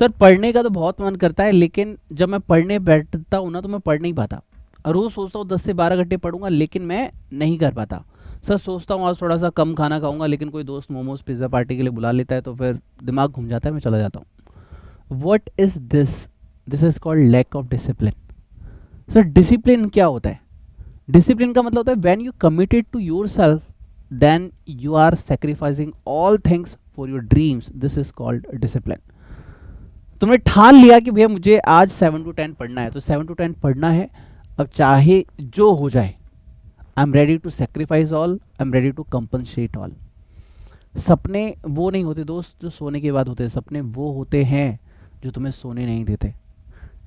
Sir पढ़ने का तो बहुत मन करता है, लेकिन जब मैं पढ़ने बैठता हूँ ना तो मैं पढ़ नहीं पाता। रोज सोचता हूँ 10 से 12 घंटे पढ़ूंगा, लेकिन मैं नहीं कर पाता। सर सोचता हूँ आज थोड़ा सा कम खाना खाऊंगा, लेकिन कोई दोस्त मोमोज पिज्ज़ा पार्टी के लिए बुला लेता है तो फिर दिमाग घूम जाता है, मैं चला जाता हूँ। What is this? This is called lack of discipline. Sir discipline क्या होता है? डिसिप्लिन का मतलब होता है when you committed to yourself, then you are sacrificing all things for your dreams. This is called discipline. तुमने ठान लिया कि भैया मुझे आज 7 to 10 पढ़ना है, तो 7 to 10 पढ़ना है। अब चाहे जो हो जाए, I am ready to sacrifice all, I am ready to compensate all. सपने वो नहीं होते दोस्त जो सोने के बाद होते हैं, सपने वो होते हैं जो तुम्हें सोने नहीं देते।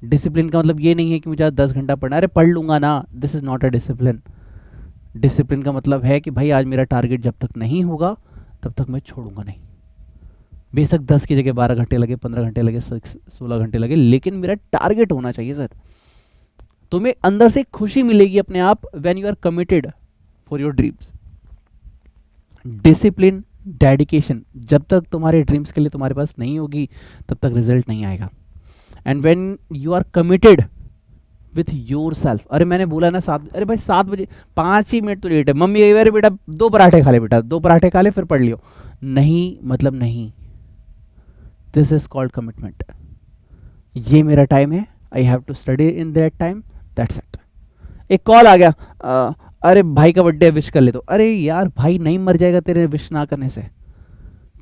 डिसिप्लिन का मतलब ये नहीं है कि मुझे आज 10 घंटा पढ़ना है, अरे पढ़ लूंगा ना। This is not a discipline. Discipline का मतलब है कि भाई आज मेरा टारगेट जब तक नहीं होगा तब तक मैं छोड़ूंगा नहीं। बेशक 10 की जगह 12 घंटे लगे, 15 घंटे लगे, 16 घंटे लगे, लेकिन मेरा टारगेट होना चाहिए सर। तुम्हें अंदर से खुशी मिलेगी अपने आप when you are committed for your dreams. Discipline, dedication जब तक तुम्हारे ड्रीम्स के लिए तुम्हारे पास नहीं होगी तब तक रिजल्ट नहीं आएगा। And when you are committed with yourself, अरे मैंने बोला ना 7, अरे भाई 7 बजे, 5 ही मिनट तो लेट है, मम्मी अरे बेटा 2 पराठे खा ले, बेटा 2 पराठे खा ले फिर पढ़ लियो। नहीं मतलब नहीं। This is called commitment. ये मेरा टाइम है, I have to study in that time, that's it. एक कॉल आ गया, अरे भाई का बर्थडे विश कर ले, तो अरे यार भाई नहीं मर जाएगा तेरे विश ना करने से।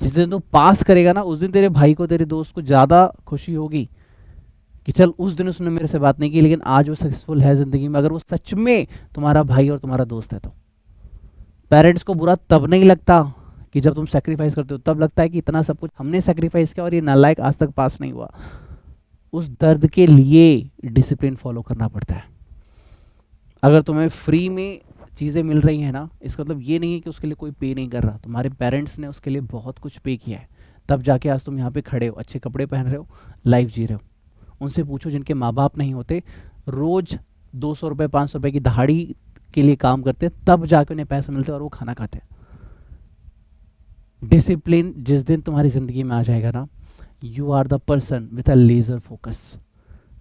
जिस दिन तू पास करेगा ना उस दिन तेरे भाई को, तेरे दोस्त को ज़्यादा खुशी होगी कि चल उस दिन उसने मेरे से बात नहीं की, लेकिन आज वो सक्सेसफुल है ज़िंदगी में, अगर वो सच में तुम्हारा भाई और तुम्हारा दोस्त है तो। पेरेंट्स को बुरा तब नहीं लगता कि जब तुम सेक्रीफाइस करते हो, तब लगता है कि इतना सब कुछ हमने सेक्रीफाइस किया और ये नालायक आज तक पास नहीं हुआ। उस दर्द के लिए डिसिप्लिन फॉलो करना पड़ता है। अगर तुम्हें फ्री में चीज़ें मिल रही हैं ना, इसका मतलब ये नहीं है कि उसके लिए कोई पे नहीं कर रहा। तुम्हारे पेरेंट्स ने उसके लिए बहुत कुछ पे किया है, तब जाके आज तुम यहाँ पे खड़े हो, अच्छे कपड़े पहन रहे हो, लाइफ जी रहे हो। उनसे पूछो जिनके माँ बाप नहीं होते, रोज़ 200 रुपये 500 रुपये की दहाड़ी के लिए काम करते, तब जाके उन्हें पैसे मिलते और वो खाना खाते। डिसिप्लिन जिस दिन तुम्हारी ज़िंदगी में आ जाएगा ना, you are the person with a laser focus.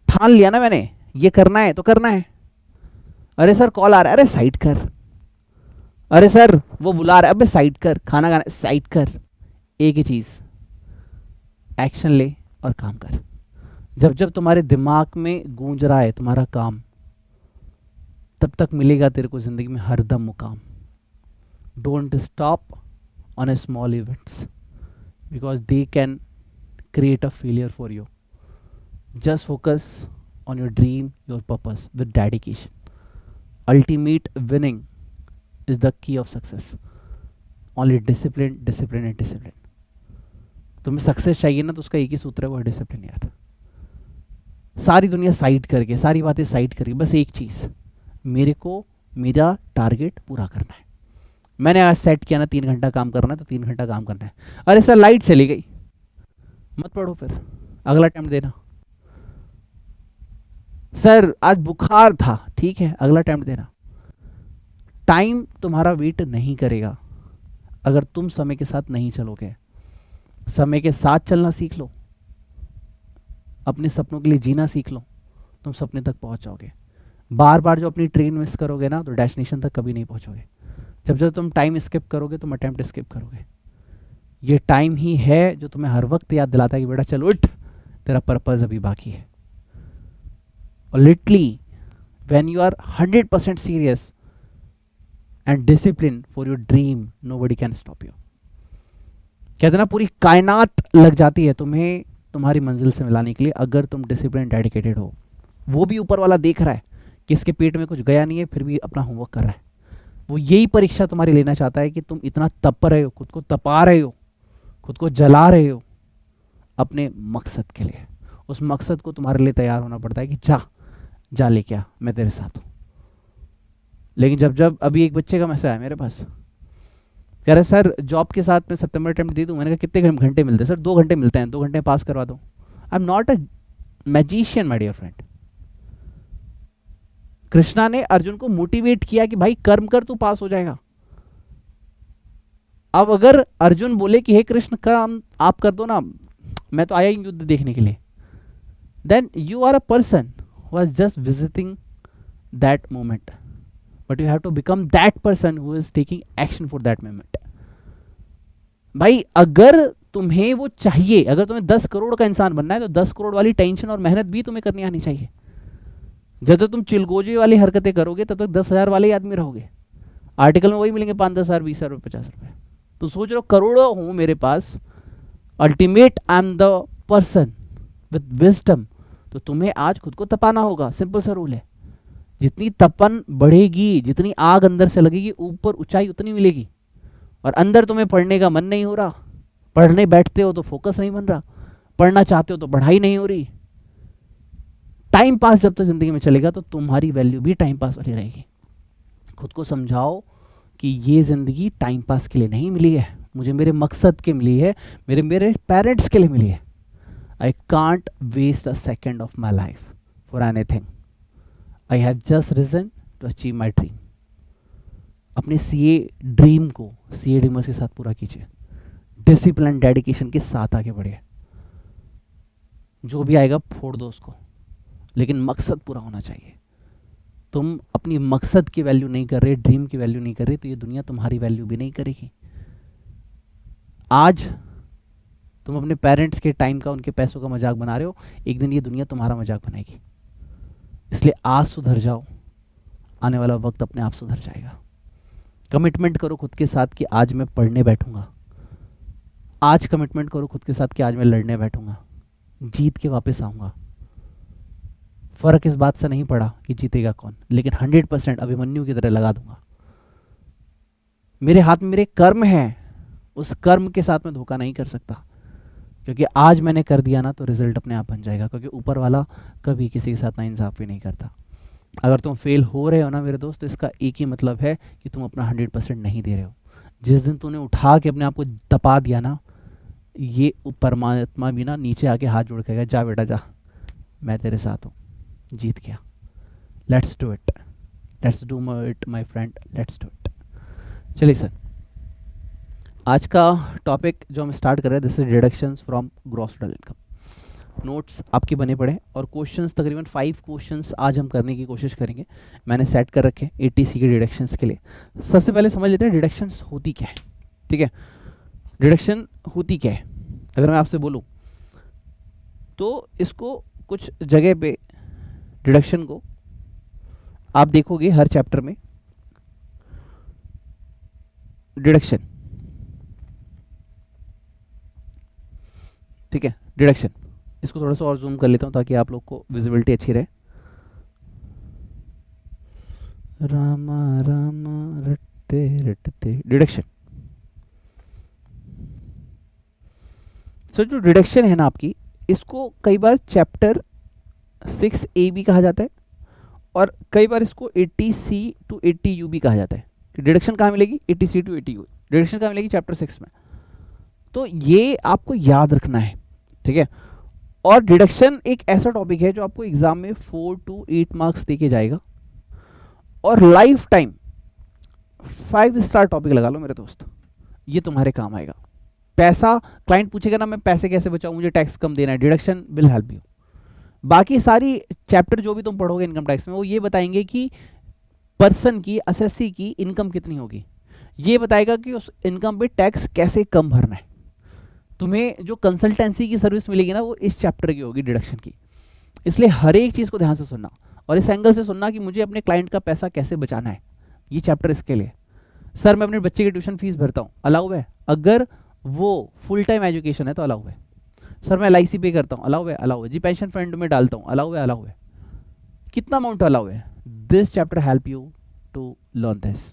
ठान लिया ना मैंने ये करना है तो करना है। अरे सर कॉल आ रहा है, अरे साइड कर। अरे सर वो बुला रहा है, अबे साइड कर। खाना खाना साइड कर। एक ही चीज़, एक्शन ले और काम कर। जब जब तुम्हारे दिमाग में गूंज रहा है तुम्हारा काम, तब तक मिलेगा तेरे को ज़िंदगी में हरदम मुकाम। Don't stop on a small events because they can create a failure for you. Just focus on your dream, your purpose with dedication. Ultimate winning is the key of success. Only discipline, discipline and discipline. तुम्हें success चाहिए ना तो उसका एक ही सूत्र है, वो है डिसिप्लिन यार। सारी दुनिया साइड करके, सारी बातें साइड करके, बस एक चीज़, मेरे को मेरा टारगेट पूरा करना है। मैंने आज सेट किया ना 3 घंटा काम करना है तो 3 घंटा काम करना है। अरे सर लाइट चली गई, मत पढ़ो, फिर अगला अटेम्प्ट देना। सर आज बुखार था, ठीक है अगला अटेम्प्ट देना। टाइम तुम्हारा वेट नहीं करेगा अगर तुम समय के साथ नहीं चलोगे। समय के साथ चलना सीख लो, अपने सपनों के लिए जीना सीख लो, तुम सपने तक पहुंच जाओगे। बार बार जो अपनी ट्रेन मिस करोगे ना तो डेस्टिनेशन तक कभी नहीं पहुंचोगे। जब जब तुम टाइम स्किप करोगे तुम अटेम्प्ट स्किप करोगे। ये टाइम ही है जो तुम्हें हर वक्त याद दिलाता है कि बेटा चल उठ, तेरा पर्पस अभी बाकी है। और literally when you are 100% serious and discipline for your dream, nobody can stop you. कहते ना पूरी कायनात लग जाती है तुम्हें तुम्हारी मंजिल से मिलाने के लिए, अगर तुम डिसिप्लिन डेडिकेटेड हो। वो भी ऊपर वाला देख रहा है कि इसके पेट में कुछ गया नहीं है, फिर भी अपना होमवर्क कर रहा है। वो यही परीक्षा तुम्हारी लेना चाहता है कि तुम इतना तप रहे हो, खुद को तपा रहे हो, खुद को जला रहे हो अपने मकसद के लिए। उस मकसद को तुम्हारे लिए तैयार होना पड़ता है कि जा जा लेके आ, मैं तेरे साथ हूँ। लेकिन जब जब अभी एक बच्चे का मैसेज आया मेरे पास, कह रहे सर जॉब के साथ में सितंबर अटेम्प्ट दे दूँ। मैंने कहा कितने घंटे मिलते हैं? सर 2 घंटे मिलते हैं, 2 घंटे पास करवा दो। I am not a magician my dear friend. Krishna ने अर्जुन को मोटिवेट किया कि भाई कर्म कर तू पास हो जाएगा। अब अगर अर्जुन बोले कि हे कृष्ण काम आप कर दो ना, मैं तो आया ही युद्ध देखने के लिए, then you are a person who was just visiting that moment, but you have to become that person who is taking action for that moment. भाई अगर तुम्हें वो चाहिए, अगर तुम्हें 10 करोड़ का इंसान बनना है तो 10 करोड़ वाली टेंशन और मेहनत भी तुम्हें करनी आनी चाहिए. जब तक तुम चिलगोजे वाली हरकतें करोगे तब तक 10,000 वाले ही आदमी रहोगे. आर्टिकल में वही मिलेंगे 5-10,000, 20,000, 50,000. तो सोच रहे हो करोड़ों हूं मेरे पास, ultimate I am the person with wisdom. तो तुम्हें आज खुद को तपाना होगा. सिंपल सा रूल है. जितनी तपन बढ़ेगी, जितनी आग अंदर से लगेगी, ऊपर ऊंचाई उतनी मिलेगी. और अंदर तुम्हें पढ़ने का मन नहीं हो रहा, पढ़ने बैठते हो तो फोकस नहीं बन रहा, पढ़ना चाहते हो तो पढ़ाई नहीं हो रही. टाइम पास जब तक जिंदगी में चलेगा तो तुम्हारी वैल्यू भी टाइम पास वाली रहेगी. खुद को समझाओ कि ये जिंदगी टाइम पास के लिए नहीं मिली है, मुझे मेरे मकसद के मिली है, मेरे पेरेंट्स के लिए मिली है. I can't waste a second of my life for anything. I have just reason to achieve my dream. अपने सीए ड्रीम को सीए ड्रीमर्स के साथ पूरा कीजिए. डिसिप्लिन डेडिकेशन के साथ आगे बढ़िए. जो भी आएगा फोड़ दो उसको, लेकिन मकसद पूरा होना चाहिए. तुम अपनी मकसद की वैल्यू नहीं कर रहे, ड्रीम की वैल्यू नहीं कर रहे, तो ये दुनिया तुम्हारी वैल्यू भी नहीं करेगी. आज तुम अपने पेरेंट्स के टाइम का, उनके पैसों का मजाक बना रहे हो, एक दिन ये दुनिया तुम्हारा मजाक बनाएगी. इसलिए आज सुधर जाओ, आने वाला वक्त अपने आप सुधर जाएगा. कमिटमेंट करो खुद के साथ कि आज मैं पढ़ने बैठूंगा. आज कमिटमेंट करो खुद के साथ कि आज मैं लड़ने बैठूंगा, जीत के वापस आऊंगा. फर्क इस बात से नहीं पड़ा कि जीतेगा कौन, लेकिन 100% अभिमन्यु की तरह लगा दूंगा. मेरे हाथ में मेरे कर्म है, उस कर्म के साथ मैं धोखा नहीं कर सकता. क्योंकि आज मैंने कर दिया ना तो रिजल्ट अपने आप बन जाएगा. क्योंकि ऊपर वाला कभी किसी के साथ नाइंसाफी नहीं करता. अगर तुम फेल हो रहे हो ना मेरे दोस्त, तो इसका एक ही मतलब है कि तुम अपना 100% नहीं दे रहे हो. जिस दिन तूने उठा के अपने आप को तपा दिया ना, ये परमात्मा भी ना नीचे आके हाथ जोड़ के, जा बेटा जा, मैं तेरे साथ हूँ, जीत गया. Let's do it, let's do it my friend, let's do it. चलिए सर, आज का टॉपिक जो हम स्टार्ट कर रहे हैं, this is deductions from gross total income. Notes आपके बने पड़े और क्वेश्चंस तकरीबन 5 क्वेश्चंस आज हम करने की कोशिश करेंगे. मैंने सेट कर रखे हैं एटीसी के डिडक्शंस के लिए. सबसे पहले समझ लेते हैं डिडक्शंस होती क्या है. ठीक है, डिडक्शन होती क्या है. अगर मैं आपसे बोलूं तो इसको कुछ जगह पे डिडक्शन को आप देखोगे हर चैप्टर में डिडक्शन. ठीक है, डिडक्शन. इसको थोड़ा सा और जूम कर लेता हूं ताकि आप लोग को विजिबिलिटी अच्छी रहे. रामा रामा रटते रटते डिडक्शन. सर जो डिडक्शन है ना आपकी, इसको कई बार चैप्टर 6A भी कहा जाता है और कई बार इसको 80C to 80U भी कहा जाता है. डिडक्शन कहाँ मिलेगी? 80C to 80U. डिडक्शन कहाँ मिलेगी? चैप्टर 6 में. तो ये आपको याद रखना है. ठीक है, और डिडक्शन एक ऐसा टॉपिक है जो आपको एग्जाम में 4 to 8 मार्क्स देके जाएगा और लाइफ टाइम 5 स्टार टॉपिक लगा लो मेरे दोस्त, ये तुम्हारे काम आएगा. पैसा, क्लाइंट पूछेगा ना मैं पैसे कैसे बचाऊं, मुझे टैक्स कम देना है, डिडक्शन विल हेल्प यू. बाकी सारी चैप्टर जो भी तुम पढ़ोगे इनकम टैक्स में, वो ये बताएंगे कि पर्सन की, एसएससी की इनकम कितनी होगी. ये बताएगा कि उस इनकम पे टैक्स कैसे कम भरना है. तुम्हें जो कंसल्टेंसी की सर्विस मिलेगी ना, वो इस चैप्टर की होगी, डिडक्शन की. इसलिए हर एक चीज़ को ध्यान से सुनना और इस एंगल से सुनना कि मुझे अपने क्लाइंट का पैसा कैसे बचाना है. ये चैप्टर इसके लिए. सर मैं अपने बच्चे की ट्यूशन फीस भरता हूँ, अलाउ है. अगर वो फुल टाइम एजुकेशन है तो अलाउ है. सर मैं LIC पे करता हूँ, अलाउ है. अलाउ है जी. पेंशन फंड में डालता हूँ, अलाउ है. अलाउ है. कितना अमाउंट अलाउ है? This chapter help you to learn this.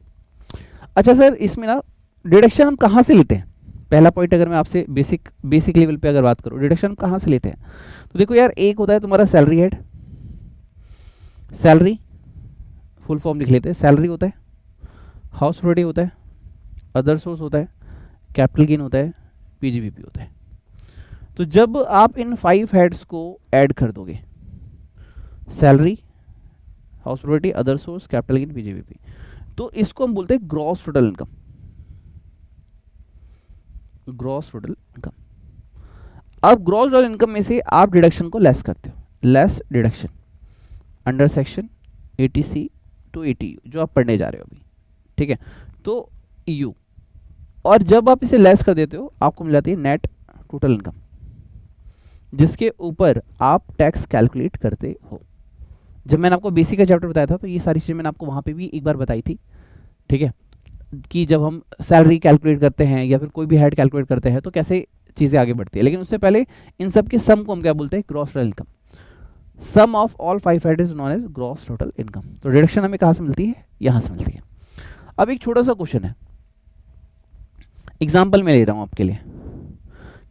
अच्छा सर, इसमें ना डिडक्शन हम कहाँ से लेते हैं? पहला पॉइंट अगर मैं आपसे बेसिक लेवल पे अगर बात करूँ, डिडक्शन कहाँ से लेते हैं, तो देखो यार, एक होता है तुम्हारा salary head. Salary full form लिख लेते हैं. सैलरी होता है, हाउस रेडी होता है, अदर सोर्स होता है, कैपिटल गेन होता है, PGBP होता है. तो जब आप इन 5 हेड्स को ऐड कर दोगे, salary, house property, other source, capital gain, PGBP, तो इसको हम बोलते हैं gross total income. Gross total income. अब ग्रॉस टोटल इनकम में से आप डिडक्शन को लेस करते हो. Less deduction under section 80C to 80U जो आप पढ़ने जा रहे हो अभी, ठीक है। तो यू, और जब आप इसे लेस कर देते हो आपको मिल जाती है नेट टोटल इनकम, जिसके ऊपर आप टैक्स कैलकुलेट करते हो। जब मैंने आपको बेसिक का चैप्टर बताया था तो ये सारी चीज़ें मैंने आपको वहाँ पे भी एक बार बताई थी, ठीक है, कि जब हम सैलरी कैलकुलेट करते हैं या फिर कोई भी हेड कैलकुलेट करते हैं तो कैसे चीज़ें आगे बढ़ती है। लेकिन उससे पहले इन सब के सम को हम क्या बोलते हैं, gross total income. Sum of all 5 head is known as gross total income. तो डिडक्शन हमें कहाँ से मिलती है, यहाँ से मिलती है। अब एक छोटा सा क्वेश्चन है, एग्जाम्पल मैं ले रहा हूँ आपके लिए,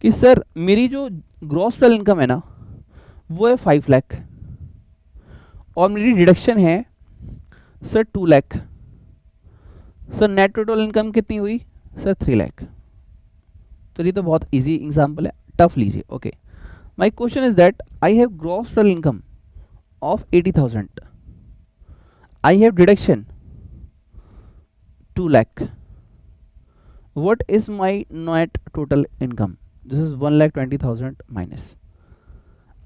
कि सर मेरी जो ग्रॉस टोटल इनकम है ना वो है 5 लाख और मेरी डिडक्शन है sir 2 lakh, sir net total income कितनी हुई सर 3 लाख। तो ये तो बहुत इजी एग्जांपल है, टफ लीजिए। Okay, my question is that I have gross total income of 80,000, I have deduction 2 lakh, what is my net total income, this is 1,20,000 minus.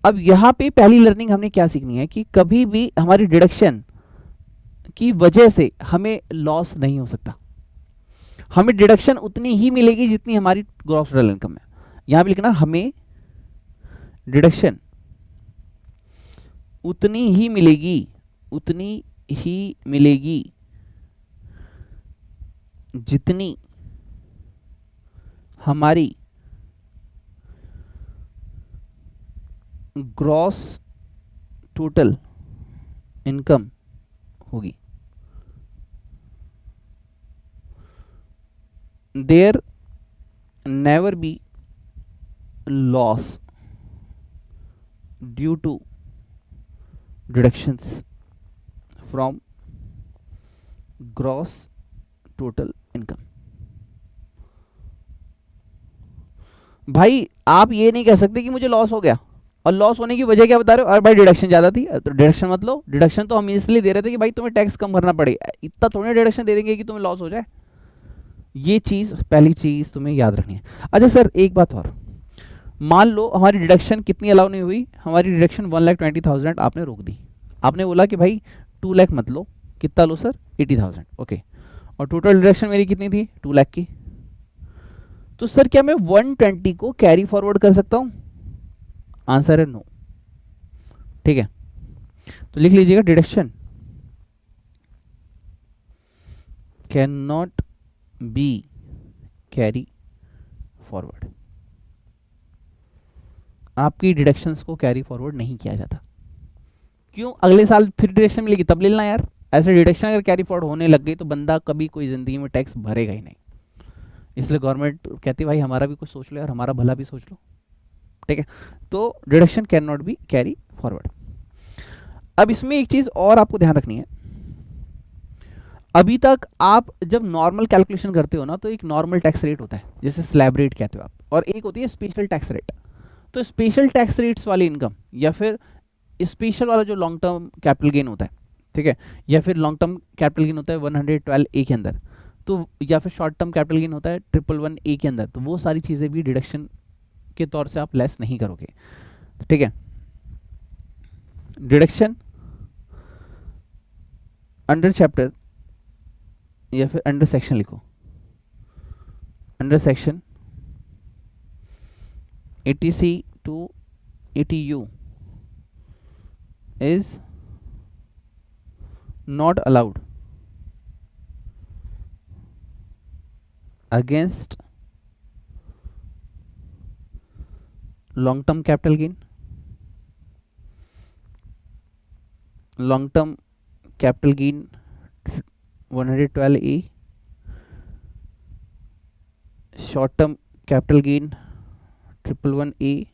अब यहाँ पे पहली लर्निंग हमने क्या सीखनी है कि कभी भी हमारी डिडक्शन की वजह से हमें लॉस नहीं हो सकता। हमें डिडक्शन उतनी ही मिलेगी जितनी हमारी ग्रॉस टोटल इनकम है। यहां पे लिखना हमें डिडक्शन उतनी ही मिलेगी जितनी हमारी ग्रॉस टोटल इनकम होगी। There never be loss due to deductions from gross total income. भाई आप ये नहीं कह सकते कि मुझे लॉस हो गया, और लॉस होने की वजह क्या बता रहे हो, और भाई डिडक्शन ज़्यादा थी, तो डिडक्शन मत लो। डिडक्शन तो हम इसलिए दे रहे थे कि भाई तुम्हें टैक्स कम भरना पड़े, इतना थोड़ी डिडक्शन दे देंगे कि तुम्हें लॉस हो जाए। ये चीज़ पहली चीज़ तुम्हें याद रखनी है। अच्छा सर एक बात और, मान लो हमारी डिडक्शन कितनी अलाउ नहीं हुई, हमारी डिडक्शन 1,20,000 आपने रोक दी। आपने बोला कि भाई 2 लाख मत लो, कितना लो सर 80,000, ओके, और टोटल डिडक्शन मेरी कितनी थी 2 लाख की। तो सर क्या मैं 120 को कैरी फॉरवर्ड कर सकता हूं, आंसर है नो, ठीक है। तो लिख लीजिएगा deduction can not be carry forward. आपकी डिडक्शंस को कैरी फॉरवर्ड नहीं किया जाता। क्यों, अगले साल फिर डिडक्शन मिलेगी तब ले लेना यार। ऐसे डिडक्शन अगर कैरी फॉरवर्ड होने लग गई तो बंदा कभी कोई जिंदगी में टैक्स भरेगा ही नहीं। इसलिए गवर्नमेंट कहती है भाई हमारा भी कुछ सोच लो यार, हमारा भला भी सोच लो, ठीक है। तो deduction can not be carry forward. अब इसमें एक चीज और आपको ध्यान रखनी है, अभी तक आप जब नॉर्मल कैलकुलेशन करते हो ना तो एक नॉर्मल टैक्स रेट होता है, जैसे स्लैब रेट कहते हो आप, और एक होती है स्पेशल टैक्स रेट। तो स्पेशल टैक्स रेट्स वाली इनकम या फिर स्पेशल वाला जो लॉन्ग टर्म कैपिटल गेन होता है, ठीक है, या फिर लॉन्ग टर्म कैपिटल गेन होता है 112A के अंदर, तो या फिर शॉर्ट टर्म कैपिटल गेन होता है 111A के अंदर, तो वो सारी चीज़ें भी डिडक्शन के तौर से आप लेस नहीं करोगे, ठीक है। डिडक्शन अंडर चैप्टर या फिर अंडर सेक्शन लिखो, under section 80C to 80U is not allowed against long term capital gain, long term capital gain 112A, short term capital gain 111A,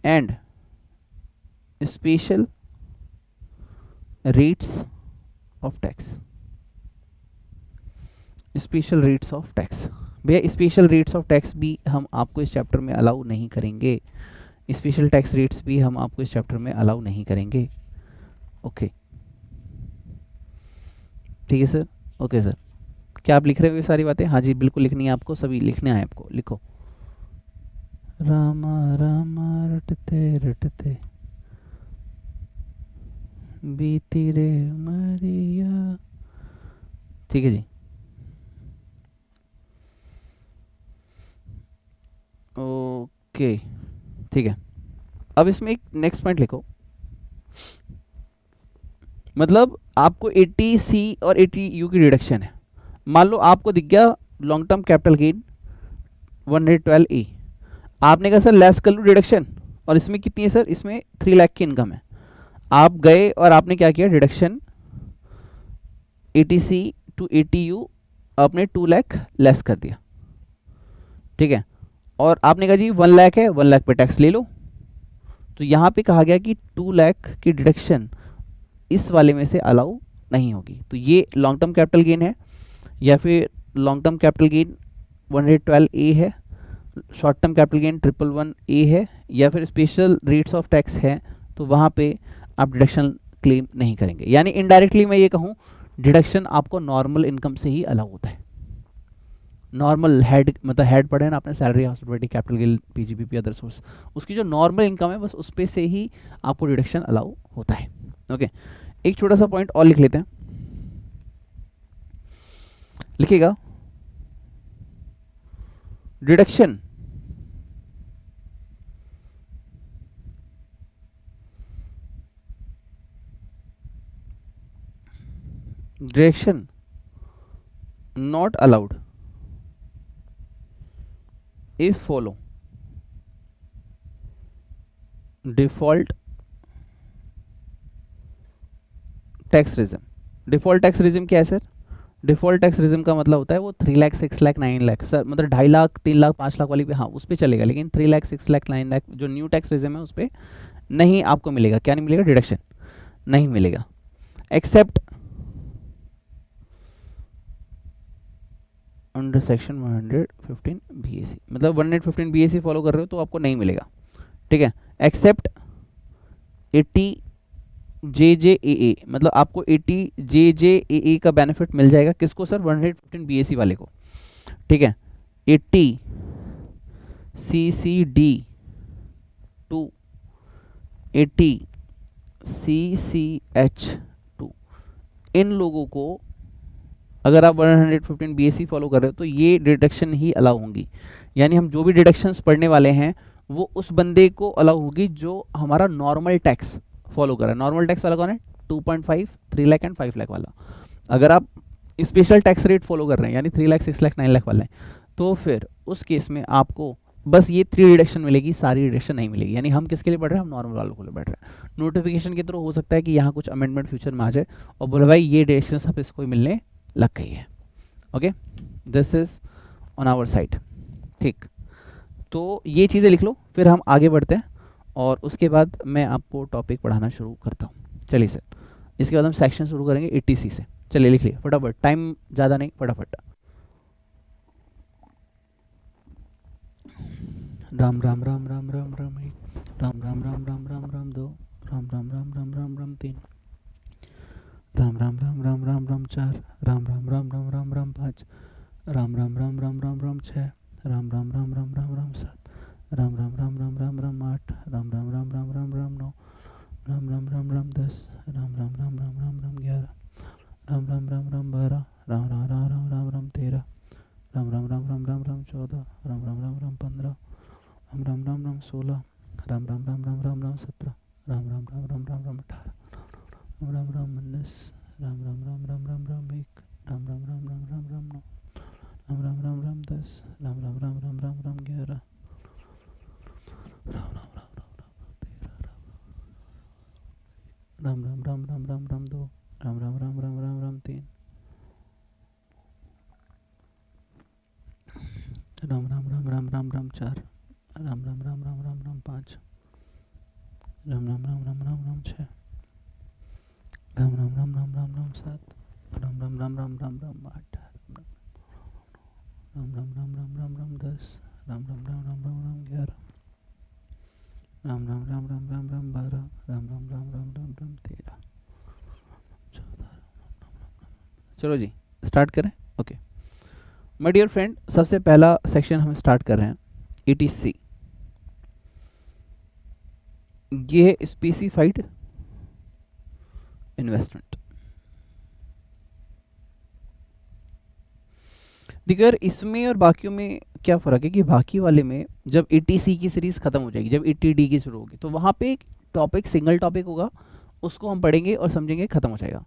and special rates of tax, special rates of tax. भैया special rates of tax भी हम आपको इस chapter में allow नहीं करेंगे, special tax rates भी हम आपको इस चैप्टर में अलाउ नहीं करेंगे, ओके, ठीक है सर, ओके सर। क्या आप लिख रहे हो ये सारी बातें? हाँ जी बिल्कुल लिखनी है आपको, सभी लिखने हैं आपको, लिखो। रामा रामा रटते रटते बीती रे मरिया। ठीक है जी, ओके ठीक है। अब इसमें एक नेक्स्ट पॉइंट लिखो, मतलब आपको 80C और 80U की डिडक्शन है। मान लो आपको दिख गया long term capital gain 112E, आपने कहा सर लेस कर लूँ डिडक्शन, और इसमें कितनी है सर, इसमें 3 लाख की इनकम है। आप गए और आपने क्या किया, डिडक्शन 80C टू 80U आपने 2 लाख लेस कर दिया, ठीक है। और आपने कहा जी 1 लाख है, 1 लाख पे टैक्स ले लो। तो यहाँ पे कहा गया कि 2 लाख की डिडक्शन इस वाले में से अलाउ नहीं होगी। तो ये लॉन्ग टर्म कैपिटल गेन है, या फिर long term capital gain 112A है, short term capital gain 111A है, या फिर स्पेशल रेट्स ऑफ टैक्स है, तो वहाँ पे आप डिडक्शन क्लेम नहीं करेंगे। यानी इनडायरेक्टली मैं ये कहूँ, डिडक्शन आपको नॉर्मल इनकम से ही अलाउ होता है। नॉर्मल हेड, मतलब हेड पढ़े ना आपने, salary, hospitality, capital gain, PGBP, other source, उसकी जो नॉर्मल इनकम है बस उस पे से ही आपको डिडक्शन अलाउ होता है। ओके, एक छोटा सा पॉइंट और लिख लेते हैं, लिखिएगा deduction deduction not allowed if follow default tax regime. Default tax regime क्या है सर, डिफॉल्ट टैक्स रिजिम का मतलब होता है वो 3 लाख, 6 लाख, 9 लाख सर, मतलब 2.5 लाख, 3 लाख, 5 लाख वाली पे हाँ उस पर चलेगा, लेकिन 3 लाख, 6 लाख, 9 लाख जो न्यू टैक्स रिजिम है उस पर नहीं आपको मिलेगा। क्या नहीं मिलेगा, डिडक्शन नहीं मिलेगा, एक्सेप्ट अंडर सेक्शन 115 BAC। मतलब 115 BAC फॉलो कर रहे हो तो आपको नहीं मिलेगा, ठीक है। एक्सेप्ट 80 JJAA, मतलब आपको 80 JJAA का बेनिफिट मिल जाएगा। किसको सर, 115 BAC वाले को, ठीक है। 80 CCD टू 80 CCH2, इन लोगों को अगर आप 115 BAC फॉलो कर रहे हो तो ये डिडक्शन ही अलाउ होंगी। यानी हम जो भी डिडक्शंस पढ़ने वाले हैं वो उस बंदे को अलाउ होगी जो हमारा नॉर्मल टैक्स फॉलो कर रहा है। नॉर्मल टैक्स वाला कौन है, 2.5, 3 लाख एंड 5 लाख वाला। अगर आप स्पेशल टैक्स रेट फॉलो कर रहे हैं यानी 3 लाख, 6 लाख, 9 लाख वाले, तो फिर उस केस में आपको बस ये 3 डिडक्शन मिलेगी, सारी डिडक्शन नहीं मिलेगी। यानी हम किसके लिए पढ़ रहे हैं, हम नॉर्मल वालों के लिए पढ़ रहे हैं। नोटिफिकेशन के थ्रू हो सकता है कि यहाँ कुछ अमेंडमेंट फ्यूचर में आ जाए और बोले भाई ये डिडक्शन सब इसको ही मिलने लग गई है। Okay, this is on our side, ठीक। तो ये चीज़ें लिख लो, फिर हम आगे बढ़ते हैं और उसके बाद मैं आपको टॉपिक पढ़ाना शुरू करता हूँ। चलिए सर, इसके बाद हम सेक्शन शुरू करेंगे 80C से। चलिए लिख लिए फटाफट, टाइम ज़्यादा नहीं, फटाफट। राम राम राम राम राम राम एक, राम राम राम राम राम राम दो, राम राम राम राम राम राम तीन, राम राम राम राम राम राम चार, राम राम राम राम राम राम पाँच, राम राम राम राम राम राम छः, राम राम राम राम राम राम सात, राम राम राम राम राम राम आठ, राम राम राम राम राम राम नौ, राम राम राम राम 10, राम राम राम राम राम राम 11, राम राम राम राम 12, राम राम राम राम राम राम 13, राम राम राम राम राम राम 14, राम राम राम राम 15, राम राम राम राम 16, राम राम राम राम राम राम 17, राम राम राम राम राम राम 18, राम राम राम 19, राम राम राम राम राम राम 1, राम राम राम राम राम राम 9, राम राम राम राम 10, राम राम राम राम राम राम 11, राम राम राम राम राम राम राम राम राम 2, राम राम राम राम राम राम 3, राम राम राम राम राम राम 4, राम राम राम राम राम राम 5, राम राम राम राम राम राम 6, राम राम राम राम राम राम 7, राम राम राम राम राम राम 8, राम राम राम राम राम राम 10, राम राम राम राम राम राम 11, राम राम राम राम राम राम 12, राम राम राम राम राम राम 13, 14। चलो जी स्टार्ट करें। ओके माय डियर फ्रेंड, सबसे पहला सेक्शन हम स्टार्ट कर रहे हैं 80C। ये है स्पेसिफाइड इन्वेस्टमेंट। देखिए इसमें और बाकियों में क्या फ़र्क है कि बाकी वाले में जब ईटीसी की सीरीज़ ख़त्म हो जाएगी, जब ईटीडी की शुरू होगी, तो वहाँ पे एक टॉपिक, सिंगल टॉपिक होगा, उसको हम पढ़ेंगे और समझेंगे, ख़त्म हो जाएगा।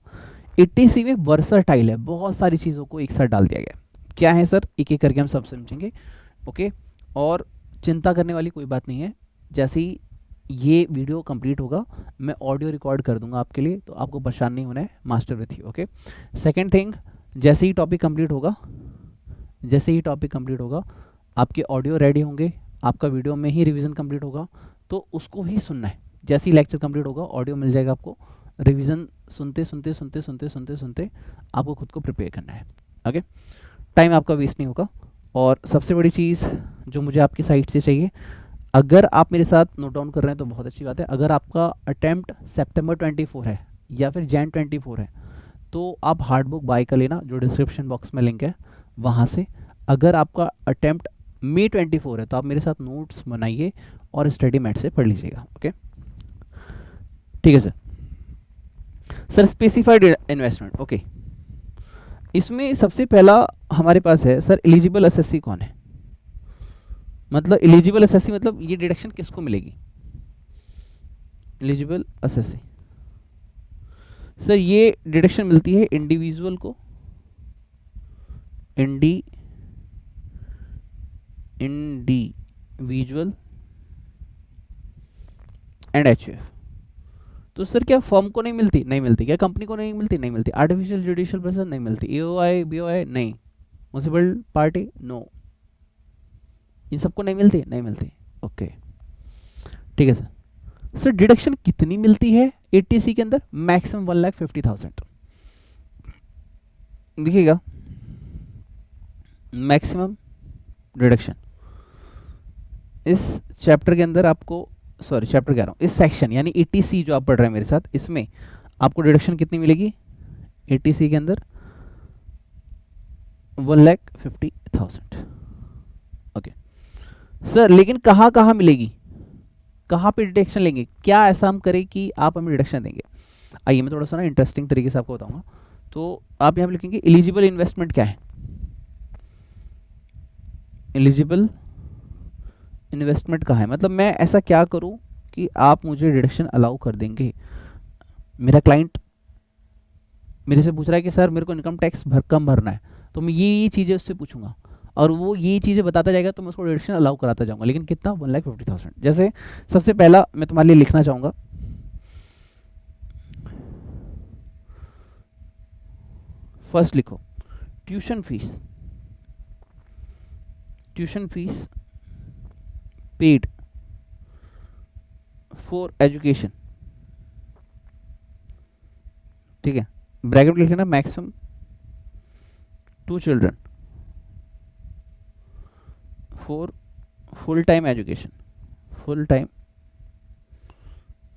ईटीसी में वर्सटाइल है, बहुत सारी चीज़ों को एक साथ डाल दिया गया। क्या है सर, एक एक करके हम सब समझेंगे। ओके, और चिंता करने वाली कोई बात नहीं है। जैसे ही ये वीडियो कंप्लीट होगा मैं ऑडियो रिकॉर्ड कर दूंगा आपके लिए, तो आपको परेशान नहीं होना है, master with you. Okay, second thing, जैसे ही टॉपिक कंप्लीट होगा, जैसे ही टॉपिक कंप्लीट होगा आपके ऑडियो रेडी होंगे, आपका वीडियो में ही रिवीजन कंप्लीट होगा, तो उसको ही सुनना है। जैसे ही लेक्चर कंप्लीट होगा ऑडियो मिल जाएगा आपको, रिवीजन सुनते सुनते सुनते सुनते सुनते सुनते आपको खुद को प्रिपेयर करना है। ओके, टाइम आपका वेस्ट नहीं होगा। और सबसे बड़ी चीज़ जो मुझे आपकी साइड से चाहिए, अगर आप मेरे साथ नोट डाउन कर रहे हैं तो बहुत अच्छी बात है। अगर आपका अटेम्प्ट सितंबर 24 है या फिर जैन 24 है, तो आप हार्ड बुक बाय कर लेना, जो डिस्क्रिप्शन बॉक्स में लिंक है वहाँ से। अगर आपका अटेम्प्ट मई 24 है तो आप मेरे साथ नोट्स बनाइए और स्टडी मैट से पढ़ लीजिएगा। ओके, ठीक है sir. Sir specified investment, okay, इसमें सबसे पहला हमारे पास है सर एलिजिबल एसएससी कौन है। मतलब एलिजिबल एसएससी मतलब ये डिडक्शन किसको मिलेगी। एलिजिबल एसएससी सर ये डिडक्शन मिलती है इंडिविजुअल को, इंडिविजुअल एंड एचयूएफ। तो सर क्या फर्म को नहीं मिलती, नहीं मिलती। क्या कंपनी को नहीं मिलती, नहीं मिलती। आर्टिफिशियल जुडिशियल पर्सन नहीं मिलती। एओआई बीओआई नहीं। Municipal party no. इन सबको नहीं मिलती, नहीं मिलती। ओके, ठीक है सर। सर डिडक्शन कितनी मिलती है एटीसी के अंदर, मैक्सिमम 1,50,000। देखिएगा मैक्सिमम डिडक्शन इस चैप्टर के अंदर आपको, सॉरी चैप्टर कह रहा हूँ, इस सेक्शन यानी ईटीसी जो आप पढ़ रहे हैं मेरे साथ, इसमें आपको डिडक्शन कितनी मिलेगी ईटीसी के अंदर, 1,50,000। ओके सर, लेकिन कहाँ कहाँ मिलेगी, कहाँ पे डिडक्शन लेंगे, क्या ऐसा हम करें कि आप हमें डिडक्शन देंगे। आइए मैं थोड़ा सा ना इंटरेस्टिंग तरीके से आपको बताऊंगा। तो आप यहाँ पे लिखेंगे एलिजिबल इन्वेस्टमेंट क्या है। एलिजिबल इन्वेस्टमेंट कहाँ है, मतलब मैं ऐसा क्या करूं कि आप मुझे डिडक्शन अलाउ कर देंगे। मेरा क्लाइंट मेरे से पूछ रहा है कि सर मेरे को इनकम टैक्स कम भरना है, तो मैं ये चीज़ें उससे पूछूंगा और वो ये चीज़ें बताता जाएगा, तो मैं उसको डिडक्शन अलाउ कराता जाऊंगा। लेकिन कितना, 1,50,000। जैसे सबसे पहला मैं तुम्हारे लिए लिखना चाहूँगा, फर्स्ट लिखो tuition fees, tuition fees paid for education. ठीक है, ब्रैकेट लिख लेना, maximum 2 children for full time education, full time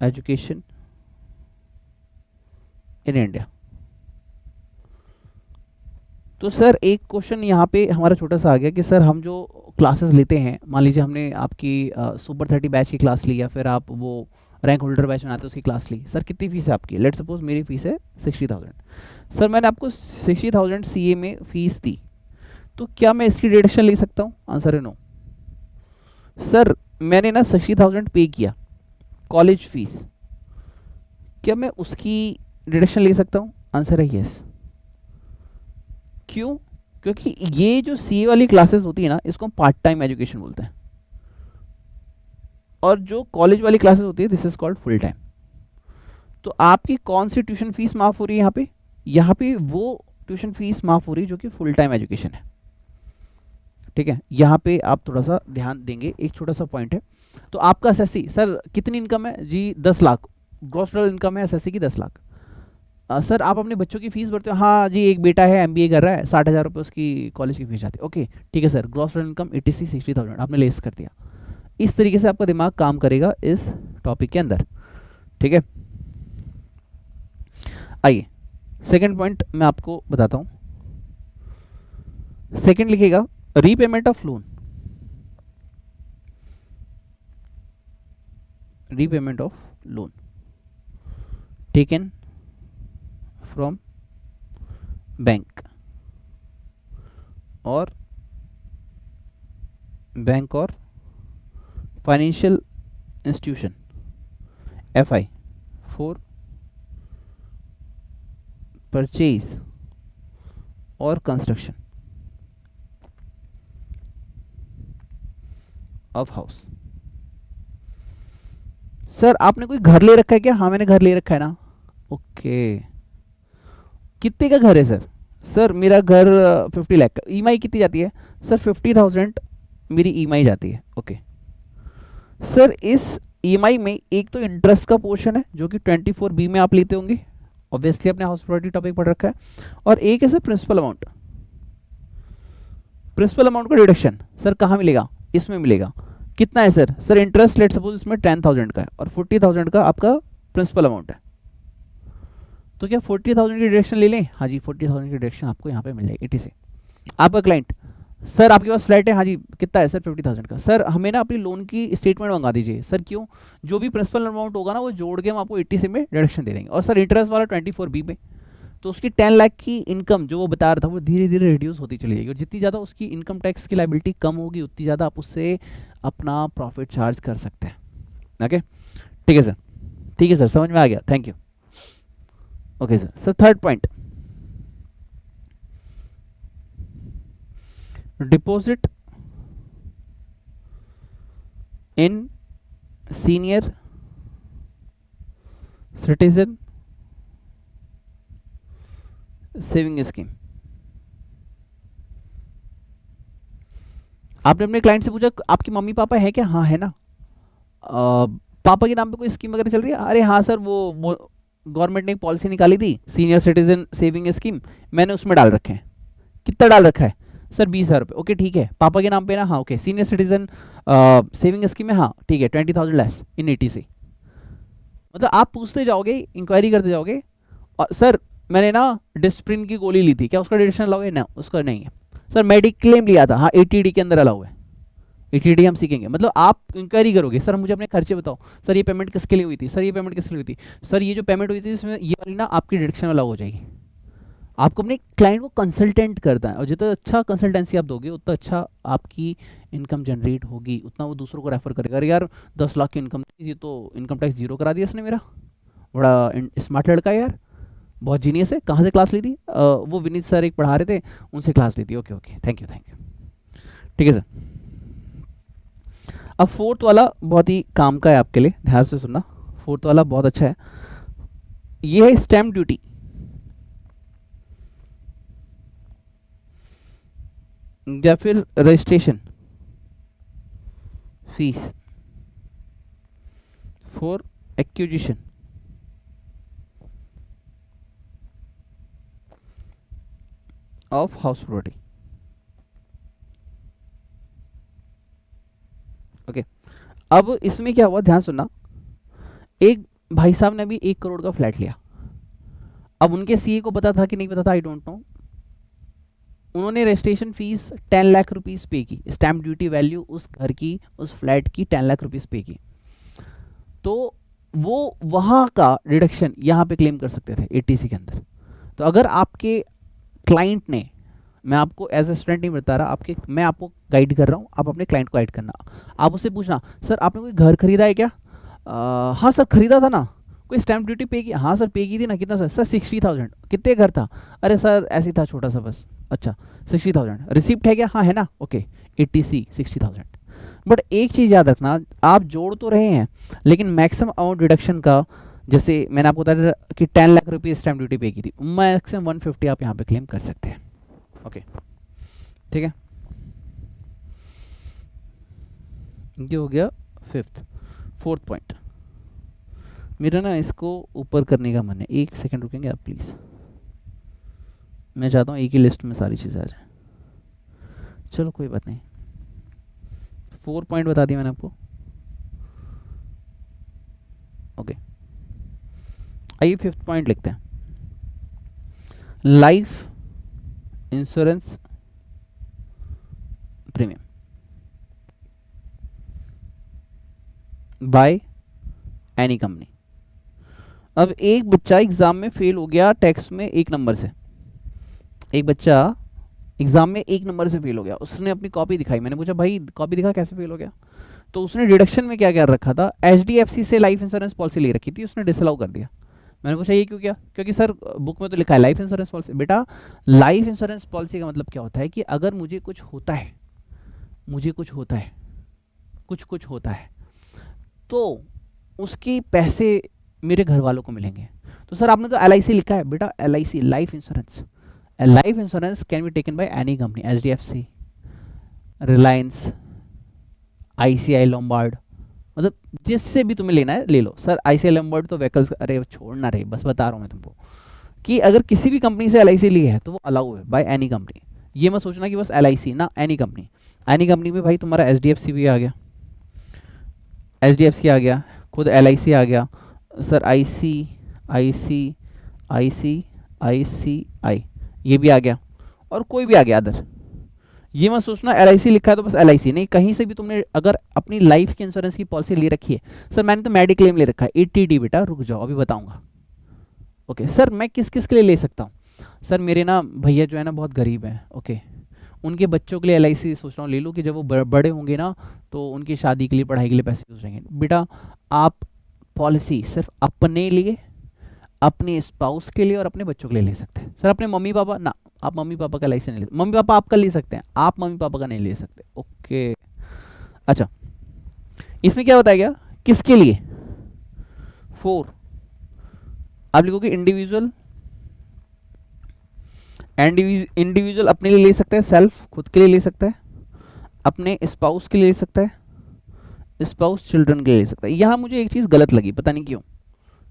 education in India. तो सर एक क्वेश्चन यहाँ पे हमारा छोटा सा आ गया कि सर हम जो क्लासेस लेते हैं, मान लीजिए हमने आपकी सुपर 30 बैच की क्लास ली या फिर आप वो रैंक होल्डर बैच बनाते हो उसकी क्लास ली, सर कितनी फीस है आपकी। लेट सपोज मेरी फीस है 60,000। सर मैंने आपको 60,000 सीए में फीस दी, तो क्या मैं इसकी डिडक्शन ले सकता हूँ। आंसर है नो। सर मैंने ना 60,000 पे किया कॉलेज फीस, क्या मैं उसकी डिडक्शन ले सकता हूँ। आंसर है यस। क्यों, क्योंकि ये जो सीए वाली क्लासेस होती है ना, इसको हम पार्ट टाइम एजुकेशन बोलते हैं, और जो कॉलेज वाली क्लासेस होती है this is called full time. तो आपकी कौन सी ट्यूशन फीस माफ हो रही है यहाँ पे, यहाँ पे वो ट्यूशन फीस माफ हो रही है जो कि फुल टाइम एजुकेशन है। ठीक है, यहाँ पे आप थोड़ा सा ध्यान देंगे, एक छोटा सा पॉइंट है। तो आपका एसएससी सर कितनी इनकम है जी, 10 लाख ग्रॉस टोटल इनकम है एसएससी की 10 लाख। सर आप अपने बच्चों की फीस भरते हो। हाँ जी, एक बेटा है एमबीए कर रहा है, 60,000 रुपये उसकी कॉलेज की फीस जाती है। ओके ठीक है सर, ग्रॉस टोटल इनकम 60,000 आपने लेस कर दिया। इस तरीके से आपका दिमाग काम करेगा इस टॉपिक के अंदर। ठीक है, आइए सेकंड पॉइंट मैं आपको बताता हूं। सेकंड लिखेगा repayment of loan, repayment of loan taken from bank और financial institution FI for purchase और कंस्ट्रक्शन ऑफ हाउस। सर आपने कोई घर ले रखा है क्या? हाँ मैंने घर ले रखा है ना। ओके, कितने का घर है सर? सर मेरा घर 50 लाख का। EMI कितनी जाती है? सर 50,000 मेरी EMI जाती है। ओके सर, इस EMI में एक तो इंटरेस्ट का पोर्शन है जो कि 24B में आप लेते होंगे, ऑब्वियसली आपने हाउस प्रॉपर्टी टॉपिक पढ़ रखा है, और एक है sir principal amount. Principal amount का डिडक्शन सर कहाँ मिलेगा? इसमें मिलेगा। कितना है sir? Sir interest let suppose इसमें 10,000 का है और 40,000 का आपका प्रिंसिपल अमाउंट है, तो क्या 40,000 की डिडक्शन ले लें? हाँ जी, 40,000 की डिडक्शन आपको यहाँ पे मिल जाएगी 80 से। आपका क्लाइंट, सर आपके पास फ्लैट है? हाँ जी, कितना है सर? 50,000 का। सर हमें ना अपनी लोन की स्टेटमेंट मंगा दीजिए। सर क्यों? जो भी प्रिंसिपल अमाउंट होगा ना वो जोड़ के हम आपको 80 से में डिडक्शन दे देंगे। और सर इंटरेस्ट वाला 24B में, तो उसकी 10 लाख की इनकम जो वो बता रहा था वो धीरे धीरे रिड्यूस होती चली जाएगी, और जितनी ज़्यादा उसकी इनकम टैक्स की लाइबिलिटी कम होगी उतनी ज़्यादा आप उससे अपना प्रॉफिट चार्ज कर सकते हैं। ओके ठीक है सर, ठीक है सर, समझ में आ गया, thank you. Okay sir, sir third point, deposit in senior citizen saving scheme. आपने अपने क्लाइंट से पूछा आपकी मम्मी पापा है क्या? हाँ है ना। पापा के नाम पे कोई स्कीम वगैरह चल रही है? अरे हाँ सर, वो गवर्नमेंट ने एक पॉलिसी निकाली थी सीनियर सिटीजन सेविंग स्कीम, मैंने उसमें डाल रखे हैं। कितना डाल रखा है? सर 20,000 रुपये। ओके ठीक है, पापा के नाम पे ना? हाँ okay, senior citizen saving scheme में, हाँ ठीक है, 20,000 लेस इन 80 मतलब आप पूछते जाओगे, इंक्वायरी करते जाओगे। और सर मैंने ना डिस्प्रिन की गोली ली थी, क्या उसका डिडक्शन अलाउ है? ना उसका नहीं है। सर मेडिक्लेम लिया था, हाँ 80D के अंदर अलाउ है, 80D हम सीखेंगे। मतलब आप इंक्वायरी करोगे, सर मुझे अपने खर्चे बताओ, सर ये पेमेंट किसके लिए हुई थी, सर ये पेमेंट किसके लिए हुई थी, सर ये जो पेमेंट हुई थी इसमें ये वाली ना आपकी डिडक्शन अलाउ हो जाएगी। आपको अपने क्लाइंट को कंसल्टेंट करता है, और जितना अच्छा कंसल्टेंसी आप दोगे उतना अच्छा आपकी इनकम जनरेट होगी, उतना वो दूसरों को रेफर करेगा। अरे यार 10 लाख की इनकम थी, ये तो इनकम टैक्स जीरो करा दिया इसने मेरा, बड़ा स्मार्ट लड़का है यार, बहुत जीनियस है। कहाँ से क्लास ली थी? वो विनीत सर एक पढ़ा रहे थे, उनसे क्लास ली थी। Okay okay, thank you thank you, ठीक है सर। अब फोर्थ वाला बहुत ही काम का है आपके लिए, ध्यान से सुनना। फोर्थ वाला बहुत अच्छा है, ये है स्टैम्प ड्यूटी। या फिर registration fees for acquisition of house property. Okay, अब इसमें क्या हुआ, ध्यान सुनना। एक भाई साहब ने अभी 1 करोड़ का फ्लैट लिया। अब उनके सीए को पता था कि नहीं पता था, आई डोंट नो। उन्होंने रजिस्ट्रेशन फीस 10 लाख रुपीस पे की, स्टैम्प ड्यूटी वैल्यू उस घर की, उस फ्लैट की 10 लाख रुपीस पे की, तो वो वहां का डिडक्शन यहाँ पे क्लेम कर सकते थे 80C के अंदर। तो अगर आपके क्लाइंट ने, मैं आपको एज ए स्टूडेंट नहीं बता रहा, आपके, मैं आपको गाइड कर रहा हूँ, आप अपने क्लाइंट को गाइड करना। आप उससे पूछना, सर आपने कोई घर खरीदा है क्या? हाँ सर खरीदा था ना। कोई स्टैम्प ड्यूटी पे की? हाँ सर पे की थी ना। कितना सर? सर 60,000। कितने घर था? अरे सर ऐसे ही था छोटा सा बस। अच्छा 60,000। रिसिप्ट है क्या? हाँ है ना। Okay 80C 60,000। बट एक चीज़ याद रखना, आप जोड़ तो रहे हैं लेकिन मैक्सिमम अमाउंट डिडक्शन का, जैसे मैंने आपको बताया कि 10 लाख रुपये स्टैम्प ड्यूटी पे की थी, मैक्सिमम 150 आप यहाँ पे क्लेम कर सकते हैं। ओके ठीक है, ये हो गया फोर्थ पॉइंट। मेरा ना इसको ऊपर करने का मन है, 1 सेकंड रुकेंगे आप प्लीज़। मैं चाहता हूँ एक ही लिस्ट में सारी चीज़ें आ जाए। चलो कोई बात नहीं, 4 पॉइंट बता दिया मैंने आपको। ओके आइए 5th पॉइंट लिखते हैं, life insurance premium by any company. अब एक बच्चा एग्जाम में फेल हो गया टेक्स्ट में 1 नंबर से, एक बच्चा एग्जाम में 1 नंबर से फेल हो गया, उसने अपनी कॉपी दिखाई, मैंने पूछा भाई कॉपी दिखा कैसे फेल हो गया, तो उसने डिडक्शन में क्या क्या रखा था, HDFC से लाइफ इंश्योरेंस पॉलिसी ले रखी थी, उसने डिसअलाउ कर दिया। मैंने पूछा ये क्यों किया, क्योंकि सर बुक में तो लिखा है लाइफ इंश्योरेंस पॉलिसी। बेटा लाइफ इंश्योरेंस पॉलिसी का मतलब क्या होता है कि अगर मुझे कुछ होता है, मुझे कुछ होता है, कुछ होता है, तो उसके पैसे मेरे घर वालों को मिलेंगे। तो सर आपने तो LIC लिखा है, बेटा LIC life insurance, life insurance can be taken by any company, HDFC, Reliance, ICI Lombard, मतलब जिससे भी तुम्हें लेना है ले लो। सर ICI लोम्बार्ड तो व्हीकल्स, अरे छोड़ना रहे, बस बता रहा हूँ मैं तुमको कि अगर किसी भी कंपनी से LIC ली है तो वो अलाउ है बाय एनी कंपनी। ये मत सोचना कि बस LIC ना, एनी कंपनी, एनी कंपनी में भाई तुम्हारा HDFC भी आ गया, HDFC आ गया, खुद LIC आ गया, सर ICI ये भी आ गया, और कोई भी आ गया अदर। ये मत सोचना LIC लिखा है तो बस LIC नहीं, कहीं से भी तुमने अगर अपनी लाइफ की इंश्योरेंस की पॉलिसी ले रखी है, सर मैंने तो मेडिक्लेम ले रखा है, ATD, बेटा रुक जाओ अभी बताऊंगा। ओके सर मैं किस किस के लिए ले सकता हूँ, सर मेरे ना भैया जो है ना बहुत गरीब हैं, ओके उनके बच्चों के लिए LIC सोच रहा हूँ ले लूँ कि जब वो बड़े होंगे ना तो उनकी शादी के लिए, पढ़ाई के लिए पैसे यूज होंगे। बेटा आप पॉलिसी सिर्फ अपने लिए, अपने स्पाउस के लिए और अपने बच्चों के लिए ले सकते हैं। सर अपने मम्मी पापा ना, आप मम्मी पापा का LIC नहीं ले, मम्मी पापा आपका ले सकते हैं, आप मम्मी पापा का नहीं ले सकते। ओके अच्छा, इसमें क्या बताया गया, किसके लिए, 4, आप लिखोगे इंडिविजुअल, इंडिविजुअल अपने लिए ले सकता है, सेल्फ खुद के लिए ले सकता है, अपने स्पाउस के लिए ले सकता है, स्पाउस चिल्ड्रन के लिए ले सकता है। यहाँ मुझे एक चीज़ गलत लगी, पता नहीं क्यों,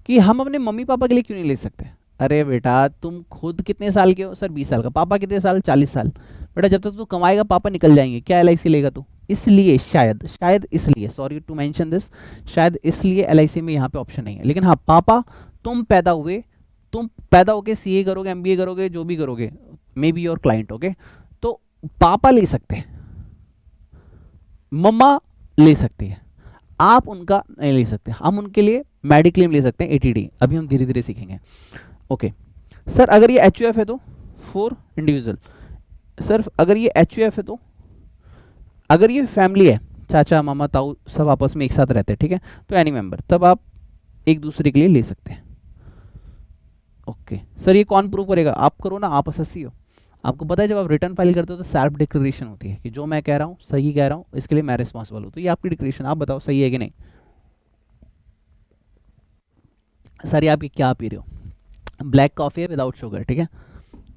कि हम अपने मम्मी पापा के लिए क्यों नहीं ले सकते। अरे बेटा तुम खुद कितने साल के हो, सर 20 साल का, पापा कितने साल, 40 साल, बेटा जब तक तू कमाएगा पापा निकल जाएंगे, क्या LIC लेगा तू, इसलिए शायद इसलिए, सॉरी टू मेंशन दिस, शायद इसलिए LIC में यहाँ पे ऑप्शन नहीं है। लेकिन हाँ पापा तुम पैदा हुए, तुम पैदा होके CA करोगे, MBA करोगे, जो भी करोगे, may be your client, okay, तो पापा ले सकते हैं, मम्मा ले सकती है, आप उनका नहीं ले सकते। हम उनके लिए मेडिक्लेम ले सकते हैं, ATD, अभी हम धीरे धीरे सीखेंगे। ओके सर अगर ये HUF है तो 4 इंडिविजुअल, सर अगर ये HUF है तो, अगर ये फैमिली है, चाचा मामा ताऊ सब आपस में एक साथ रहते हैं, ठीक है, तो एनी मेंबर, तब आप एक दूसरे के लिए ले सकते हैं। ओके सर ये कौन प्रूव करेगा, आप करो ना, आप SSC हो, आपको पता है जब आप रिटर्न फाइल करते हो तो सेल्फ डिक्लेरेशन होती है कि जो मैं कह रहा हूँ सही कह रहा हूँ, इसके लिए मैं रिस्पॉन्सिबल हूँ, तो ये आपकी डिक्लेरेशन, आप बताओ सही है कि नहीं। सर ये आप क्या पी रहे हो, ब्लैक कॉफ़ी है विदाउट शुगर, ठीक है,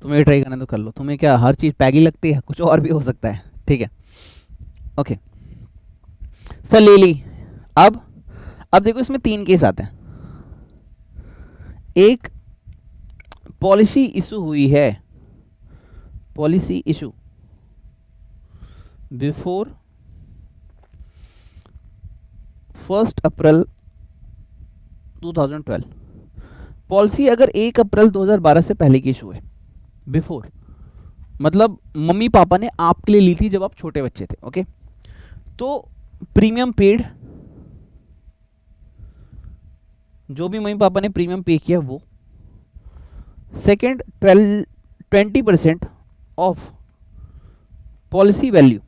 तुम्हें ट्राई करना तो कर लो, तुम्हें क्या हर चीज़ पैगी लगती है, कुछ और भी हो सकता है, ठीक है। ओके सर ले ली, अब देखो इसमें 3 केस आते हैं, एक पॉलिसी इशू हुई है, पॉलिसी इशू बिफोर 1 अप्रैल 2012, पॉलिसी अगर 1 अप्रैल 2012 से पहले की इशू है, बिफोर मतलब मम्मी पापा ने आपके लिए ली थी जब आप छोटे बच्चे थे, ओके, तो प्रीमियम पेड, जो भी मम्मी पापा ने प्रीमियम पे किया वो, सेकेंड 20% ऑफ पॉलिसी वैल्यू,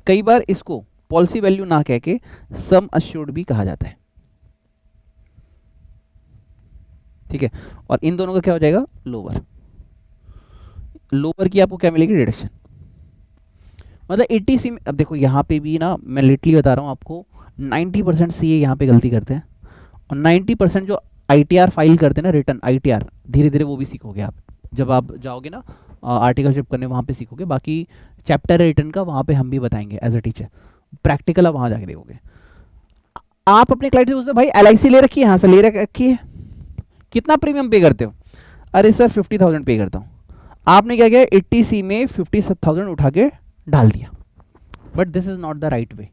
कई बार इसको पॉलिसी वैल्यू ना कह के सम अश्योर्ड भी कहा जाता है, ठीक है, और इन दोनों का क्या हो जाएगा, लोअर की आपको क्या मिलेगी, डिडक्शन, मतलब 80 में। अब देखो यहाँ पे भी ना मैं लिटरली बता रहा हूँ आपको, 90% CA यहाँ पे गलती करते हैं, और 90% जो ITR फाइल करते हैं ना, रिटर्न ITR, धीरे धीरे वो भी सीखोगे आप, जब आप जाओगे ना आर्टिकलशिप करने, वहाँ पे सीखोगे, बाकी चैप्टर रिटर्न का वहाँ पे हम भी बताएंगे एज अ टीचर, प्रैक्टिकल आप वहाँ जाके देखोगे। आप अपने क्लाइंट से पूछते हो भाई LIC ले रखी है, हाँ सर ले रखी है, कितना प्रीमियम पे करते हो, अरे सर 50,000 पे करता हूँ, आपने क्या किया 80C में 50,000 उठा के डाल दिया, but this is not the right way.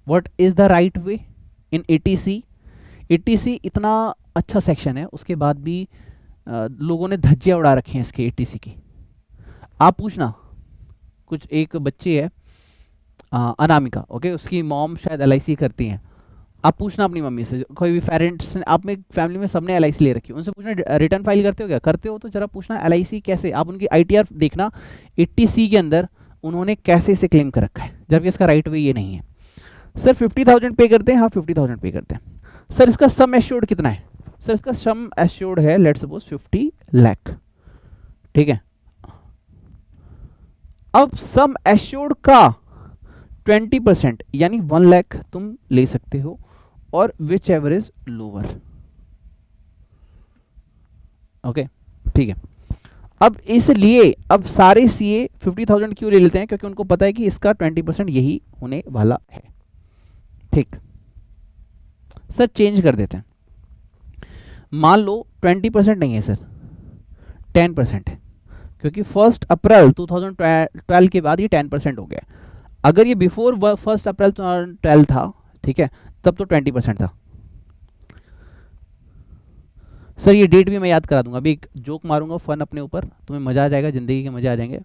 What is the right way in 80C? 80C इतना अच्छा सेक्शन है, उसके बाद भी लोगों ने धज्जियां उड़ा रखी हैं इसके 80C की। आप पूछना, कुछ एक बच्ची है अनामिका, ओके, उसकी मॉम शायद LIC करती हैं, आप पूछना अपनी मम्मी से, कोई भी पेरेंट्स, आप में फैमिली में सबने एलआईसी ले रखी है, उनसे पूछना रिटर्न फाइल करते हो क्या, करते हो तो जरा पूछना एलआईसी कैसे, आप उनकी आईटीआर देखना 80C के अंदर उन्होंने कैसे इसे क्लेम कर रखा है, जबकि इसका राइट वे ये नहीं है। सर 50,000 पे करते हैं, हाँ 50,000 पे करते हैं। सर इसका सम एश्योर्ड कितना है, सर इसका सम एश्योर्ड है लेट्स सपोज 50 लाख, ठीक है। अब सम एश्योर्ड का 20% यानी 1 लाख तुम ले सकते हो, और which ever is lower, okay ठीक है। अब इसलिए अब सारे सीए 50,000 क्यों ले लेते हैं, क्योंकि उनको पता है कि इसका 20% यही होने वाला है, ठीक। सर चेंज कर देते हैं, मान लो 20% नहीं है सर, 10% है, क्योंकि 1 अप्रैल 2012 के बाद ये 10% हो गया। अगर ये बिफोर 1 अप्रैल 2012 था, ठीक है, तब तो 20% था। सर ये डेट भी मैं याद करा दूंगा, अभी एक जोक मारूंगा फन अपने ऊपर, तुम्हें मजा आ जाएगा, जिंदगी के मजे आ जाएंगे,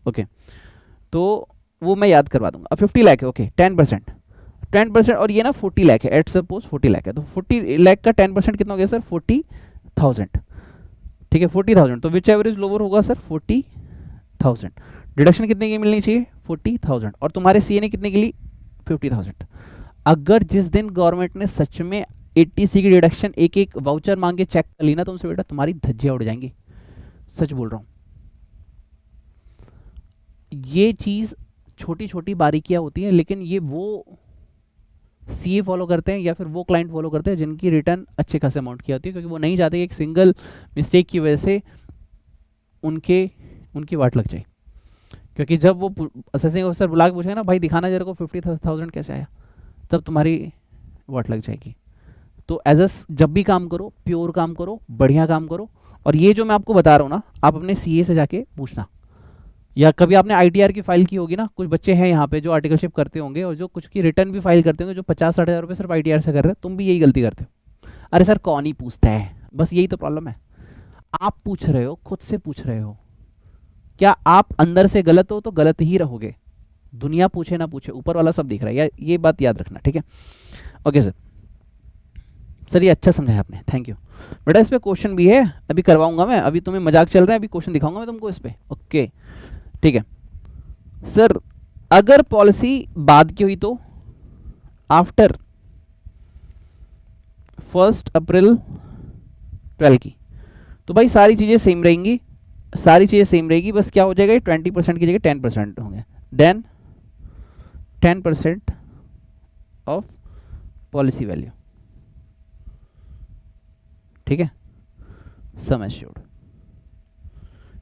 ओके, तो वो मैं याद करवा दूंगा। अब 50 लाख है, ओके 10%, और ये ना 40 लाख है, एट सपोज 40 लाख है, तो 40 लाख का 10% कितना हो गया सर, 40,000, ठीक है 40,000, तो विच एवरेज लोअर होगा सर 40,000। डिडक्शन कितने की मिलनी चाहिए, 40,000, और तुम्हारे सीए ने कितने की ली, 50,000। अगर जिस दिन गवर्नमेंट ने सच में 80C की डिडक्शन एक एक वाउचर मांग के चेक कर ली ना तुमसे, बेटा तुम्हारी धज्जियां उड़ जाएंगी, सच बोल रहा हूं। ये चीज छोटी छोटी बारीकियां होती हैं, लेकिन ये वो सीए फॉलो करते हैं या फिर वो क्लाइंट फॉलो करते हैं जिनकी रिटर्न अच्छे खासे अमाउंट की होती है, क्योंकि वो नहीं चाहते कि एक सिंगल मिस्टेक की वजह से उनकी वाट लग जाए। क्योंकि जब वो असेसिंग ऑफिसर बुला के पूछेगा ना, भाई दिखाना जरा को 50,000 कैसे आया, तब तुम्हारी वाट लग जाएगी। तो एज अ जब भी काम करो, प्योर काम करो, बढ़िया काम करो, और ये जो मैं आपको बता रहा हूँ ना, आप अपने सीए से जाके पूछना, या कभी आपने आईटीआर की फाइल की होगी ना, कुछ बच्चे हैं यहाँ पे जो आर्टिकलशिप करते होंगे और जो कुछ की रिटर्न भी फाइल करते होंगे, जो 50-60 हज़ार रुपये सिर्फ आईटीआर से कर रहे हैं, तुम भी यही गलती करते हो। अरे सर कौन ही पूछता है, बस यही तो प्रॉब्लम है, आप पूछ रहे हो, खुद से पूछ रहे हो, क्या आप अंदर से गलत हो तो गलत ही रहोगे, दुनिया पूछे ना पूछे ऊपर वाला सब देख रहा है, ये बात याद रखना, ठीक है। ओके सर ये अच्छा समझाया आपने, थैंक यू बेटा। इस पे क्वेश्चन भी है, अभी करवाऊंगा मैं, अभी तुम्हें मजाक चल रहा है, अभी क्वेश्चन दिखाऊंगा मैं तुमको इस पे, ओके ठीक है। सर अगर पॉलिसी बाद की हुई तो आफ्टर 1 अप्रैल 12 की, तो भाई सारी चीजें सेम रहेंगी, सारी चीजें सेम रहेगी, बस क्या हो जाएगा, 20% की जगह 10% होंगे, देन 10% ऑफ पॉलिसी वैल्यू, ठीक है, सम एश्योर्ड।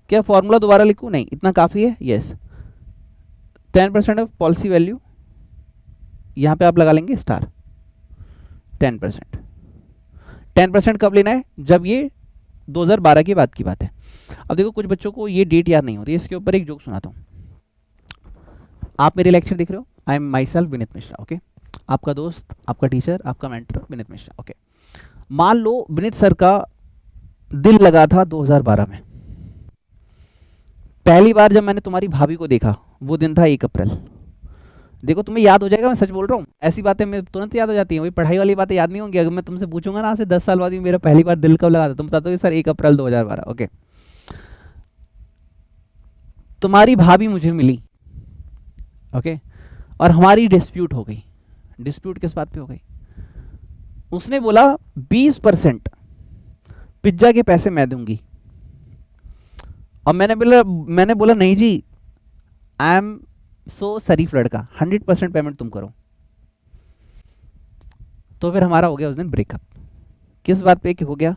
क्या फॉर्मूला दोबारा लिखूं, नहीं इतना काफी है, यस 10% ऑफ पॉलिसी वैल्यू, यहां पे आप लगा लेंगे स्टार, 10%। 10% कब लेना है, जब ये 2012 की बात है। अब देखो कुछ बच्चों को ये डेट याद नहीं होती, इसके ऊपर एक जोक सुनाता हूं। आप मेरे लेक्चर देख रहे हो, I am my self Vineet Mishra, okay, आपका दोस्त, आपका टीचर, आपका मेंटर विनीत मिश्रा, ओके। मान लो विनीत सर का दिल लगा था 2012 में, पहली बार जब मैंने तुम्हारी भाभी को देखा वो दिन था 1 अप्रैल। देखो तुम्हें याद हो जाएगा, मैं सच बोल रहा हूँ, ऐसी बातें मैं तुरंत याद हो जाती हैं, वही पढ़ाई वाली बातें याद नहीं होंगी। अगर मैं तुमसे पूछूंगा ना आज से 10 साल बाद मेरा पहली बार दिल कब लगा था, तुम बता दो सर 1 अप्रैल 2012, ओके। तुम्हारी भाभी मुझे मिली, ओके, और हमारी डिस्प्यूट हो गई। डिस्प्यूट किस बात पे हो गई, उसने बोला 20% पिज्जा के पैसे मैं दूंगी, और मैंने बोला नहीं जी, आई एम सो शरीफ लड़का, 100% पेमेंट तुम करो। तो फिर हमारा हो गया उस दिन ब्रेकअप। किस बात पे कि हो गया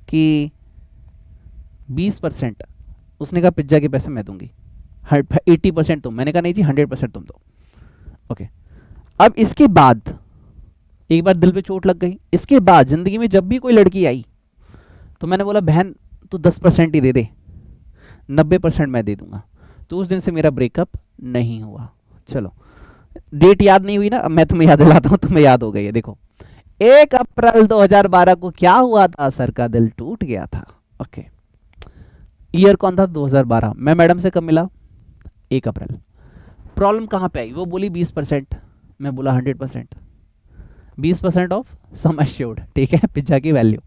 कि 20% उसने कहा पिज्जा के पैसे मैं दूंगी, 80% तुम, मैंने कहा नहीं जी 100% तुम दो, ओके। अब इसके बाद एक बार दिल पे चोट लग गई, इसके बाद जिंदगी में जब भी कोई लड़की आई तो मैंने बोला बहन तू 10% ही दे दे, 90% मैं दे दूंगा। तो उस दिन से मेरा ब्रेकअप नहीं हुआ। चलो डेट याद नहीं हुई ना, अब मैं तुम्हें याद दिलाता हूं, तुम्हें याद हो गई है। देखो 1 अप्रैल 2012 को क्या हुआ था, सर का दिल टूट गया था, ओके। ईयर कौन था, 2012। मैं मैडम से कब मिला, 1 अप्रैल। प्रॉब्लम कहां पे आई, वो बोली 20%, मैं बोला 100%। 20% ऑफ सम एश्योर्ड, ठीक है, पिज्जा की वैल्यू।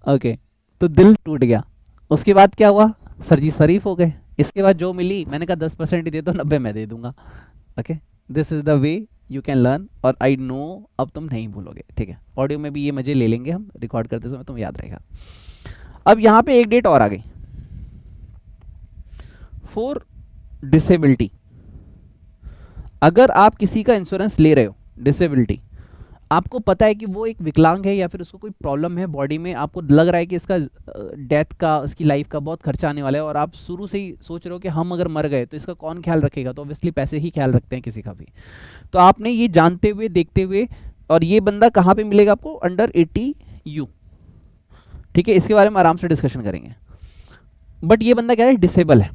ओके, तो दिल टूट गया। उसके बाद क्या हुआ, सर जी शरीफ हो गए। इसके बाद जो मिली, मैंने कहा 10% ही दे दो, 90 मैं दे दूंगा। Okay, this is the way you can learn, और आई नो अब तुम नहीं भूलोगे, ठीक है। ऑडियो में भी ये मजे ले लेंगे हम, रिकॉर्ड करते समय तुम याद रहेगा। अब यहाँ पे एक डेट और आ गई, फॉर डिसेबिलिटी। अगर आप किसी का इंश्योरेंस ले रहे हो डिसेबिलिटी, आपको पता है कि वो एक विकलांग है या फिर उसको कोई प्रॉब्लम है बॉडी में, आपको लग रहा है कि इसका डेथ का, उसकी लाइफ का बहुत खर्चा आने वाला है, और आप शुरू से ही सोच रहे हो कि हम अगर मर गए तो इसका कौन ख्याल रखेगा, तो ऑब्वियसली पैसे ही ख्याल रखते हैं किसी का भी। तो आपने ये जानते हुए, देखते हुए, और ये बंदा कहाँ पे मिलेगा आपको, अंडर 80U, ठीक है। इसके बारे में आराम से डिस्कशन करेंगे। बट ये बंदा क्या है, डिसेबल है,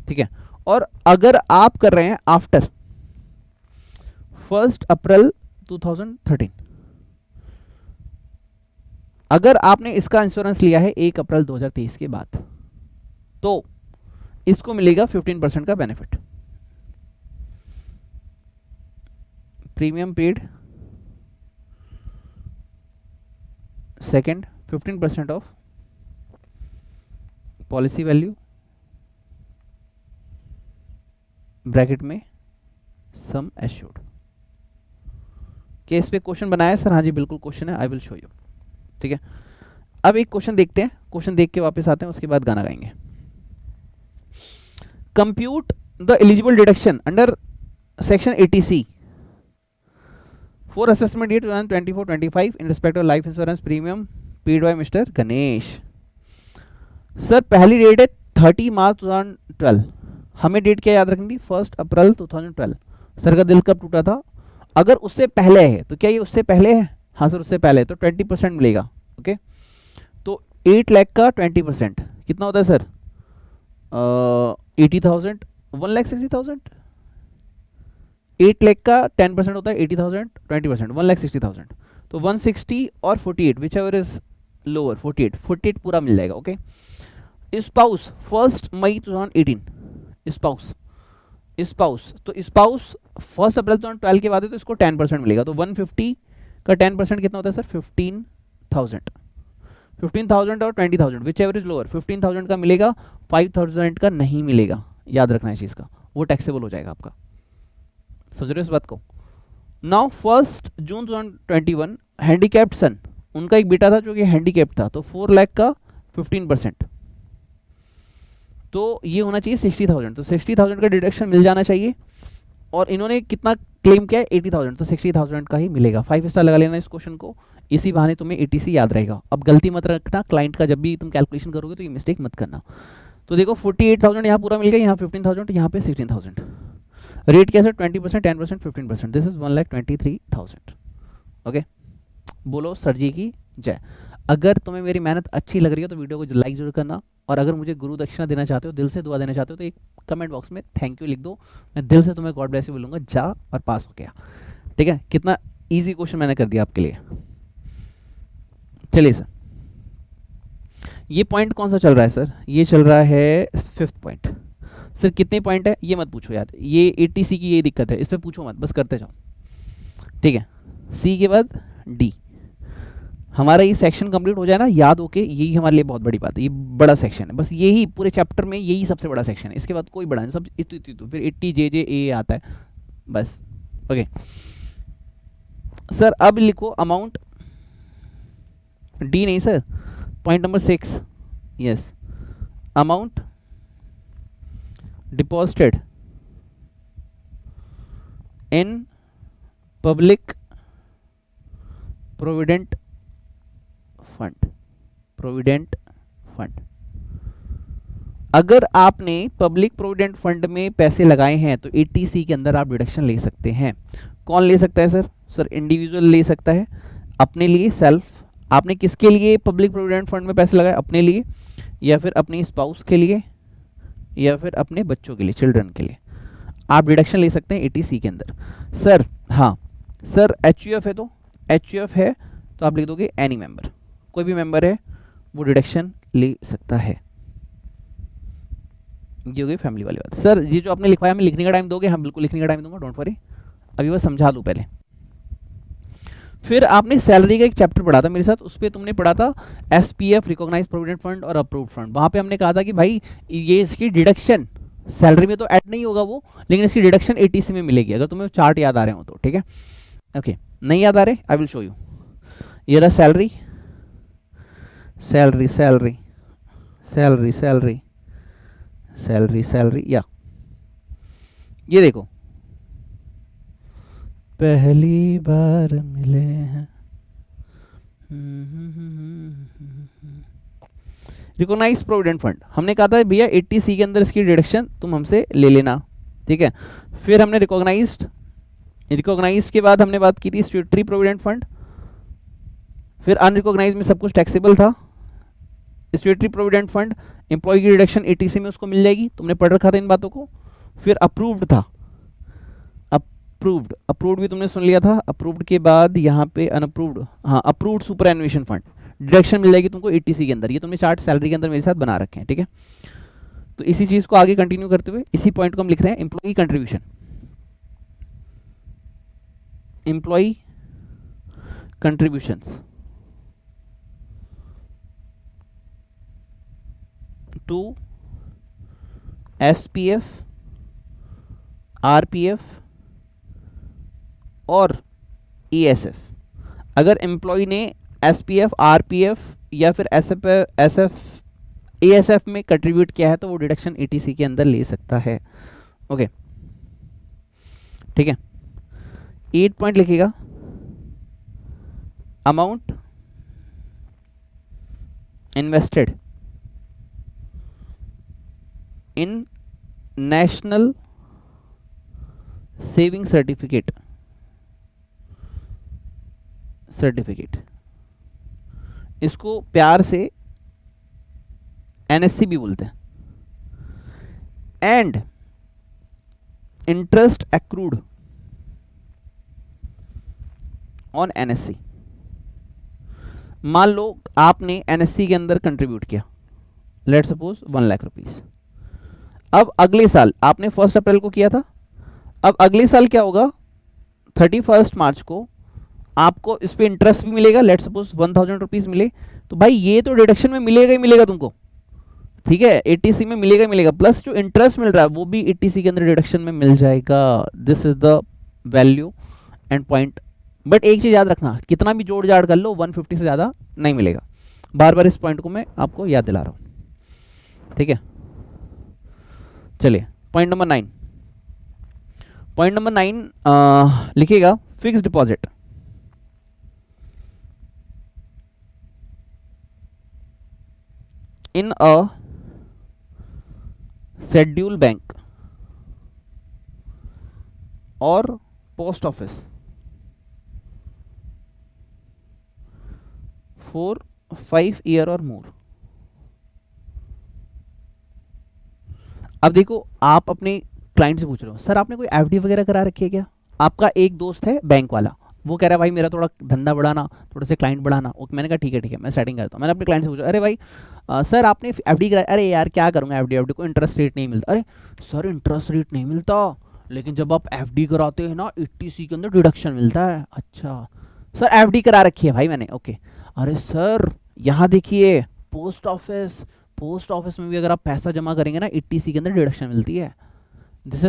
ठीक है। और अगर आप कर रहे हैं आफ्टर 1 अप्रैल 2013, अगर आपने इसका इंश्योरेंस लिया है 1 अप्रैल 2023 के बाद, तो इसको मिलेगा 15% का benefit. Premium paid, second 15% of policy value, bracket में सम एश्योर्ड। केस पे क्वेश्चन बनाया है सर? हाँ जी बिल्कुल क्वेश्चन है, आई विल शो यू, ठीक है। अब एक क्वेश्चन देखते हैं, क्वेश्चन देख के वापस आते हैं, उसके बाद गाना गाएंगे। Compute the eligible deduction under section 80C for assessment year 2024-25 in respect of life insurance premium paid by mister Ganesh. Sir पहली डेट है 30 मार्च 2012, हमें डेट क्या याद रखनी थी, 1 अप्रैल 2012। सर का दिल कब टूटा था? अगर उससे पहले है तो क्या ये उससे पहले है? हाँ सर उससे पहले है, तो 20% मिलेगा। ओके, तो 8 लाख का 20% कितना होता है सर? 80,000, 1,60,000। 8 लाख का 10% होता है 80,000, 20% 1,60,000, तो 160 और 48 विच एवर इज लोअर, 48 पूरा मिल जाएगा। ओके, स्पाउस 1 मई 2018, स्पाउस तो स्पाउस 1 अप्रैल 2012 के बाद है, तो इसको 10% मिलेगा, तो 150 का 10% कितना होता है सर? 15,000 और 20,000 विच एवर इज लोअर। 15,000 का मिलेगा, 5,000 का नहीं मिलेगा, याद रखना है इस चीज़ का, वो टैक्सेबल हो जाएगा आपका। समझ रहे हो इस बात को? नाउ 1 जून 2021 हैंडीकैप्ड सन, उनका एक बेटा था जो कि हैंडीकैप्ड था, तो 4 लाख का 15%, तो ये होना चाहिए 60,000, तो 60,000 का डिडक्शन मिल जाना चाहिए। और इन्होंने कितना क्लेम किया है? 80,000, तो 60,000 का ही मिलेगा। 5 स्टार लगा लेना इस क्वेश्चन को, इसी बहाने तुम्हें 80C याद रहेगा। अब गलती मत रखना क्लाइंट का, जब भी तुम कैलकुलेशन करोगे तो ये मिस्टेक मत करना। तो देखो 48,000 यहाँ पूरा मिल गया, यहाँ 15,000, यहाँ पे 16,000। रेट कैसे? 20%, 10%, 15%, दिस इज 1,23,000। ओके, बोलो सर जी की जय। अगर तुम्हें मेरी मेहनत अच्छी लग रही है तो वीडियो को लाइक जरूर करना, और अगर मुझे गुरु दक्षिणा देना चाहते हो, दिल से दुआ देना चाहते हो, तो एक कमेंट बॉक्स में थैंक यू लिख दो, मैं दिल से तुम्हें गॉड ब्लेस यू बोलूँगा, जा और पास हो गया। ठीक है, कितना इजी क्वेश्चन मैंने कर दिया आपके लिए। चलिए सर, ये पॉइंट कौन सा चल रहा है सर? ये चल रहा है 5th पॉइंट। सर कितने पॉइंट है ये मत पूछो यार, ये 80C की ये दिक्कत है, इस पर पूछो मत, बस करते जाओ। ठीक है, C के बाद D। हमारा ये सेक्शन कंप्लीट हो जाए ना याद होके, यही हमारे लिए बहुत बड़ी बात है, ये बड़ा सेक्शन है, बस यही पूरे चैप्टर में यही सबसे बड़ा सेक्शन है, इसके बाद कोई बड़ा नहीं, सब इतु फिर 80 JJA आता है बस। ओके सर, अब लिखो अमाउंट, डी नहीं sir, point number 6, yes, amount deposited in public provident fund. अगर आपने पब्लिक प्रोविडेंट फंड में पैसे लगाए हैं तो 80C के अंदर आप डिडक्शन ले सकते हैं। कौन ले सकता है सर? सर इंडिविजुअल ले सकता है अपने लिए, सेल्फ। आपने किसके लिए पब्लिक प्रोविडेंट फंड में पैसे लगाए? अपने लिए, या फिर अपनी स्पाउस के लिए, या फिर अपने बच्चों के लिए, चिल्ड्रन के लिए, आप डिडक्शन ले सकते हैं 80C के अंदर। सर हाँ सर, HUF है, तो HUF है तो आप लिख दोगे एनी मेंबर, कोई भी मेंबर है वो डिडक्शन ले सकता है। ये हो गई फैमिली वाली बात। सर ये जो आपने लिखवाया, हमें लिखने का टाइम दोगे? हम बिल्कुल लिखने का टाइम दूंगा, डोंट वरी, अभी बस समझा दूं पहले। फिर आपने सैलरी का एक चैप्टर पढ़ा था मेरे साथ, उस पर तुमने पढ़ा था एसपीएफ, रिकॉग्नाइज प्रोविडेंट फंड और अप्रूव्ड फंड। वहां पे हमने कहा था कि भाई ये इसकी डिडक्शन सैलरी में तो ऐड नहीं होगा वो, लेकिन इसकी डिडक्शन एटीसी में मिलेगी, अगर तुम्हें चार्ट याद आ रहे हो तो। ठीक है, ओके, नहीं याद आ रहे, आई विल शो यू। ये रहा salary, salary salary salary salary salary salary, या ये देखो, पहली बार मिले हैं, रिकॉग्नाइज प्रोविडेंट फंड, हमने कहा था भैया 80C के अंदर इसकी डिडक्शन तुम हमसे ले लेना। ठीक है, फिर हमने रिकॉग्नाइज्ड के बाद हमने बात की थी स्टैट्यूटरी प्रोविडेंट फंड, फिर अनरिकॉग्नाइज में सब कुछ टैक्सेबल था। स्टैट्यूटरी प्रोविडेंट फंड एम्प्लॉय की डिडक्शन 80C में उसको मिल जाएगी, तुमने पढ़ रखा था इन बातों को। फिर अप्रूव्ड था, अप्रूव्ड भी तुमने सुन लिया था। अप्रूव्ड के बाद यहाँ पे अनअप्रूव्ड, हाँ अप्रूव्ड सुपर एनुएशन फंड, डिडक्शन मिल जाएगी तुमको 80C के अंदर। ये तुमने चार्ट सैलरी के अंदर मेरे साथ बना रखे हैं। ठीक है, तो इसी चीज को आगे कंटिन्यू करते हुए इसी पॉइंट को हम लिख रहे हैं, employee contribution, employee contributions to SPF, RPF और ईएसएफ। अगर एम्प्लॉय ने एसपीएफ, आरपीएफ या फिर एसएफ, एएसएफ में कंट्रीब्यूट किया है तो वो डिडक्शन 80C के अंदर ले सकता है। ओके, ठीक है, 8 पॉइंट लिखिएगा, amount invested in national saving certificate, इसको प्यार से एनएससी भी बोलते हैं, and interest accrued on NSC. मान लो आपने एनएससी के अंदर कंट्रीब्यूट किया, लेट सपोज 1 लाख रुपीस। अब अगले साल आपने 1 अप्रैल को किया था, अब अगले साल क्या होगा, 31 मार्च को आपको इस पे इंटरेस्ट भी मिलेगा, लेट सपोज 1000 रुपीज मिले, तो भाई ये तो डिडक्शन में मिलेगा ही मिलेगा तुमको। ठीक है, 80C में मिलेगा ही मिलेगा, प्लस जो इंटरेस्ट मिल रहा है वो भी 80C के अंदर डिडक्शन में मिल जाएगा। This is the value and point. But एक चीज याद रखना, कितना भी जोड़ जाड़ कर लो 150 से ज्यादा नहीं मिलेगा। बार बार इस पॉइंट को मैं आपको याद दिला रहा हूं। ठीक है, चलिए पॉइंट नंबर 9। पॉइंट नंबर 9 लिखिएगा, fix deposit in a scheduled bank or post office for 5 years or more। अब देखो, आप अपने क्लाइंट से पूछ रहे हो, सर आपने कोई एफडी वगैरह करा रखी है क्या? आपका एक दोस्त है बैंक वाला, वो कह रहा है भाई मेरा थोड़ा धंधा बढ़ाना, थोड़े से क्लाइंट बढ़ाना। ओके, मैंने कहा ठीक है मैं सेटिंग करता हूँ। मैंने अपने क्लाइंट से पूछा, अरे भाई सर आपने एफडी कराया? अरे यार क्या करूँगा, एफडी को इंटरेस्ट रेट नहीं मिलता। अरे सर इंटरेस्ट रेट नहीं मिलता, लेकिन जब आप एफडी कराते हैं ना 80C के अंदर डिडक्शन मिलता है। अच्छा सर एफडी करा रखी है भाई मैंने। ओके, अरे सर यहाँ देखिए पोस्ट ऑफिस में भी अगर आप पैसा जमा करेंगे ना 80C के अंदर डिडक्शन मिलती है। This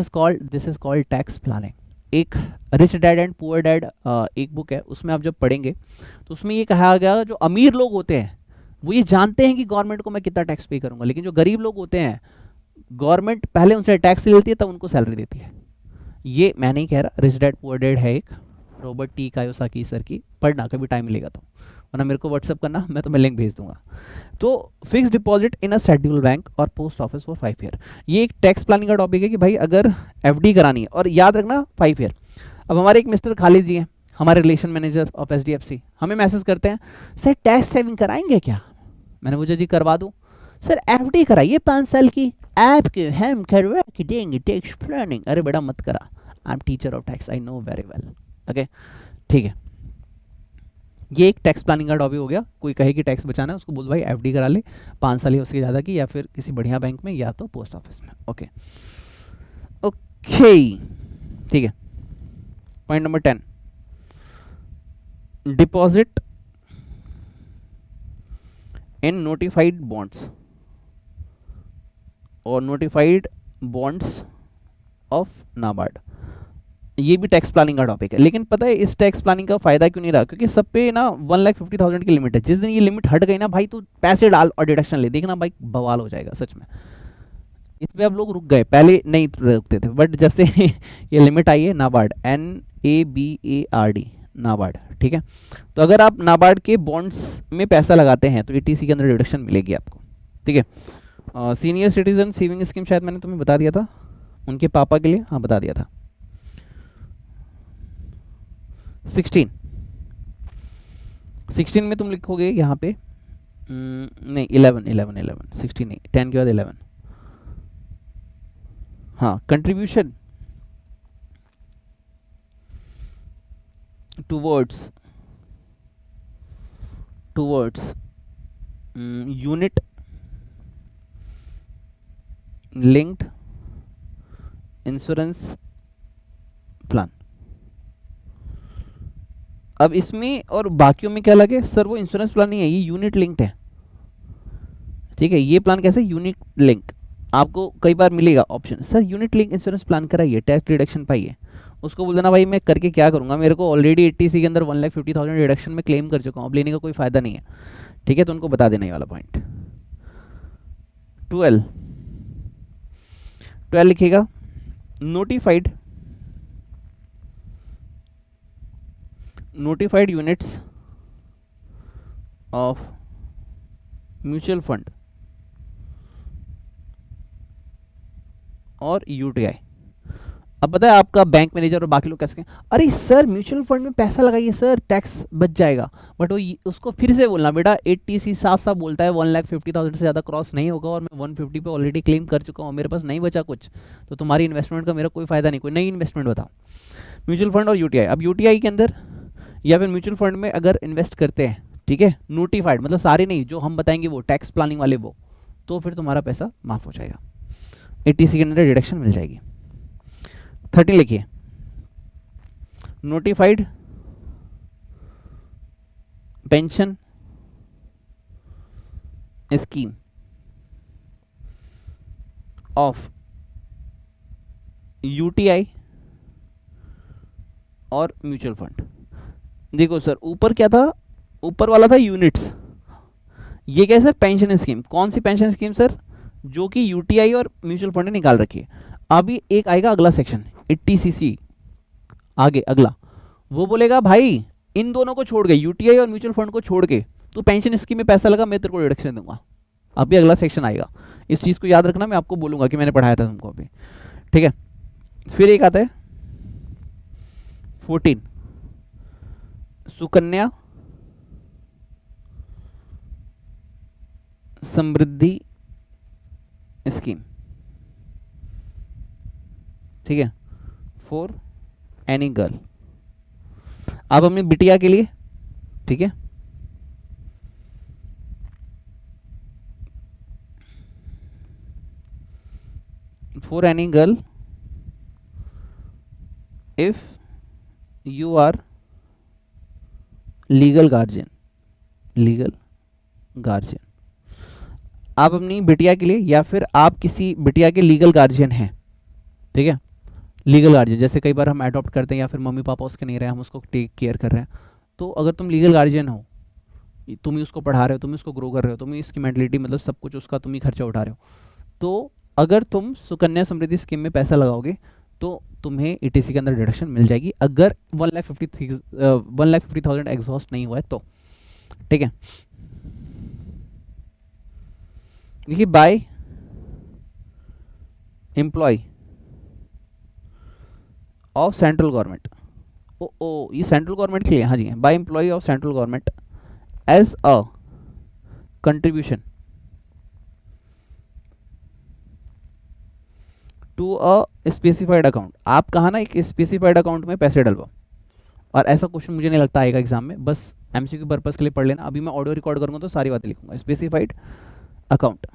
is called tax planning. एक rich dad and poor dad एक बुक है, उसमें आप जब पढ़ेंगे तो उसमें ये कहा गया जो अमीर लोग होते हैं वो ये जानते हैं कि गवर्नमेंट को मैं कितना टैक्स पे करूंगा, लेकिन जो गरीब लोग होते हैं गवर्नमेंट पहले उनसे टैक्स लेती है तब उनको सैलरी देती है। ये मैं नहीं कह रहा, रिच डैड पुअर डैड है एक, रॉबर्ट टी कायोसाकी सर की, पढ़ना कभी टाइम मिलेगा तो, वरना मेरे को व्हाट्सअप करना, मैं तुम्हें लिंक भेज दूंगा। तो fix deposit in a schedule bank और पोस्ट ऑफिस फॉर 5 ईयर, ये एक टैक्स प्लानिंग का टॉपिक है कि भाई अगर एफडी करानी है, और याद रखना 5 ईयर। अब हमारे एक मिस्टर खालिद जी हैं, हमारे रिलेशन मैनेजर ऑफ एचडीएफसी, हमें मैसेज करते हैं सर टैक्स सेविंग कराएंगे क्या? मैंने पूछा जी करवा दूं। सर एफडी कराइए 5 साल की, आपके हम करवा के देंगे टैक्स प्लानिंग। अरे बेटा मत करा, I am teacher of tax, I know very well. Okay ठीक है, ये एक टैक्स प्लानिंग का टॉपिक हो गया। कोई कहे कि टैक्स बचाना है उसको बोल भाई एफडी करा ले 5 साल या उसके ज़्यादा की, या फिर किसी बढ़िया बैंक में या तो पोस्ट ऑफिस में। ओके ओके ठीक है। Point number 10, deposit in notified bonds और नोटिफाइड बॉन्ड्स ऑफ नाबार्ड। ये भी टैक्स प्लानिंग का टॉपिक है, लेकिन पता है इस टैक्स प्लानिंग का फायदा क्यों नहीं रहा, क्योंकि सब पे ना 1,50,000 की लिमिट है। जिस दिन ये लिमिट हट गई ना भाई, तो पैसे डाल और डिडक्शन ले, देखना भाई बवाल हो जाएगा सच में। इस पे अब लोग रुक गए, पहले नहीं रुकते थे, बट जब से ये लिमिट आई है नाबार्ड, NABARD नाबार्ड, ठीक है। तो अगर आप नाबार्ड के बॉन्ड्स में पैसा लगाते हैं तो ETC के अंदर डिडक्शन मिलेगी आपको, ठीक है। सीनियर सिटीजन सेविंग स्कीम शायद मैंने तुम्हें बता दिया था, उनके पापा के लिए, हाँ बता दिया था। 16 में तुम लिखोगे यहाँ पे नहीं 11 16 नहीं, 10 के बाद 11, हाँ contribution towards unit linked insurance plan. अब इसमें और बाकियों में क्या लगे सर, वो इंश्योरेंस प्लान नहीं है, ये यूनिट लिंक्ड है, ठीक है। ये प्लान कैसे, यूनिट लिंक, आपको कई बार मिलेगा option, sir unit link insurance plan कराइए, टैक्स रिडक्शन पाइए। उसको बोल देना भाई मैं करके क्या करूंगा, मेरे को ऑलरेडी ETC के अंदर 1,50,000 रिडक्शन में क्लेम कर चुका हूँ, अब लेने का कोई फायदा नहीं है, ठीक है। तो उनको बता देना ये वाला पॉइंट। 12 लिखिएगा, notified units of mutual fund और UTI। अब पता है आपका बैंक मैनेजर और बाकी लोग कैसे कहें, अरे सर म्यूचुअल फंड में पैसा लगाइए सर टैक्स बच जाएगा, बट वो उसको फिर से बोलना बेटा ETC साफ साफ बोलता है 1,50,000 से ज़्यादा क्रॉस नहीं होगा, और मैं 150 पे ऑलरेडी क्लेम कर चुका हूँ, मेरे पास नहीं बचा कुछ, तो तुम्हारी इन्वेस्टमेंट का मेरा कोई फायदा नहीं, कोई नई इन्वेस्टमेंट बताओ। म्यूचुअल फंड और UTI, अब UTI के अंदर या फिर म्यूचुअल फंड में अगर इन्वेस्ट करते हैं, ठीक है, नोटिफाइड मतलब सारे नहीं, जो हम बताएंगे वो टैक्स प्लानिंग वाले वो, तो फिर तुम्हारा पैसा माफ हो जाएगा, ETC के अंदर डिडक्शन मिल जाएगी। 13 लिखिए, notified pension scheme of UTI और म्यूचुअल फंड। देखो सर ऊपर क्या था, ऊपर वाला था यूनिट्स, ये क्या है सर, पेंशन स्कीम। कौन सी पेंशन स्कीम सर, जो कि UTI और म्यूचुअल फंड ने निकाल रखी है। अभी एक आएगा अगला सेक्शन 80cc आगे अगला, वो बोलेगा भाई इन दोनों को छोड़ के, UTI और म्यूचुअल फंड को छोड़ के तो पेंशन स्कीम में पैसा लगा, मैं तेरे को रिडक्शन दूंगा। अभी अगला सेक्शन आएगा, इस चीज को याद रखना, मैं आपको बोलूंगा कि मैंने पढ़ाया था तुमको अभी, ठीक है। फिर एक आता है 14 सुकन्या समृद्धि स्कीम, ठीक है, फॉर एनी गर्ल। आप अपनी बिटिया के लिए, ठीक है, for any girl if you are legal guardian, आप अपनी बिटिया के लिए या फिर आप किसी बिटिया के लीगल गार्जियन हैं, ठीक है, लीगल गार्जियन, जैसे कई बार हम अडॉप्ट करते हैं या फिर मम्मी पापा उसके नहीं रहे, हम उसको टेक केयर कर रहे हैं, तो अगर तुम लीगल गार्जियन हो, तुम ही उसको पढ़ा रहे हो, तुम ही उसको ग्रो कर रहे हो, तुम ही इसकी मेंटलिटी मतलब सब कुछ उसका तुम ही खर्चा उठा रहे हो, तो अगर तुम सुकन्या समृद्धि स्कीम में पैसा लगाओगे तो तुम्हें ETC के अंदर डिडक्शन मिल जाएगी, अगर 1,50,000 एग्जॉस्ट नहीं हुआ है तो, ठीक है। देखिए by employ of central government, ओ ये सेंट्रल गवर्नमेंट के लिए, हाँ जी, by employ of central government as a contribution to a specified account. आप कहा ना एक स्पेसिफाइड अकाउंट में पैसे डलवाओ, और ऐसा क्वेश्चन मुझे नहीं लगता आएगा एग्जाम में, बस MCQ पर्पस के लिए पढ़ लेना। अभी मैं ऑडियो रिकॉर्ड करूंगा तो सारी बातें लिखूंगा, specified account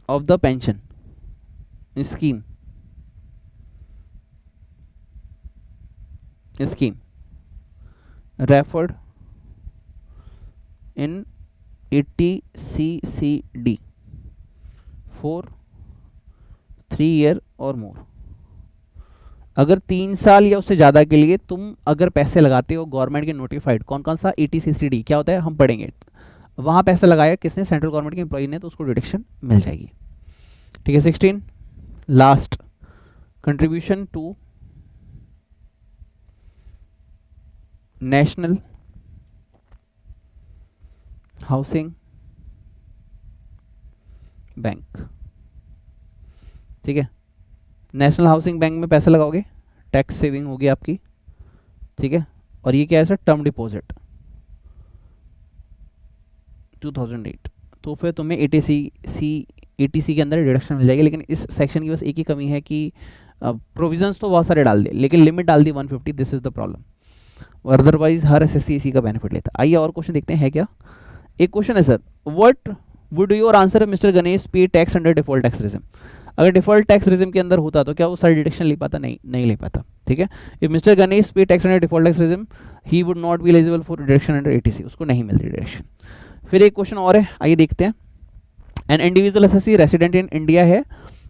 of the pension scheme scheme referred in 80 CCD for 3 year और more। अगर 3 साल या उससे ज़्यादा के लिए तुम अगर पैसे लगाते हो गवर्नमेंट के नोटिफाइड, कौन कौन सा 80 CCD क्या होता है हम पढ़ेंगे, वहाँ पैसा लगाया किसने, सेंट्रल गवर्नमेंट के एम्प्लॉई ने, तो उसको डिडक्शन मिल जाएगी। ठीक है। 16 last, contribution to national housing bank. ठीक है, नेशनल हाउसिंग बैंक में पैसा लगाओगे, टैक्स सेविंग होगी आपकी। ठीक है, और ये क्या है सर, टर्म डिपॉजिट 2008, तो फिर तुम्हें एटीसी के अंदर डिडक्शन मिल जाएगी। लेकिन इस सेक्शन की बस एक ही कमी है कि प्रोविजंस तो बहुत सारे डाल दे लेकिन लिमिट डाल दी 150, this is the problem. Otherwise her SSC इसी का बेनिफिट लेता है। आइए और क्वेश्चन देखते हैं, है क्या। एक क्वेश्चन है sir, what would your answer mister Ganesh pay tax under default tax regime. अगर डिफॉल्ट टैक्स रिजिम के अंदर होता तो क्या वो सारी डिडक्शन ले पाता, नहीं ले पाता। ठीक है, if mister Ganesh pay tax under default tax regime he would not be eligible for deduction under eighty C, उसको नहीं मिलती डिडक्शन। फिर एक क्वेश्चन और है, आइए देखते हैं। An individual SSC resident in India है,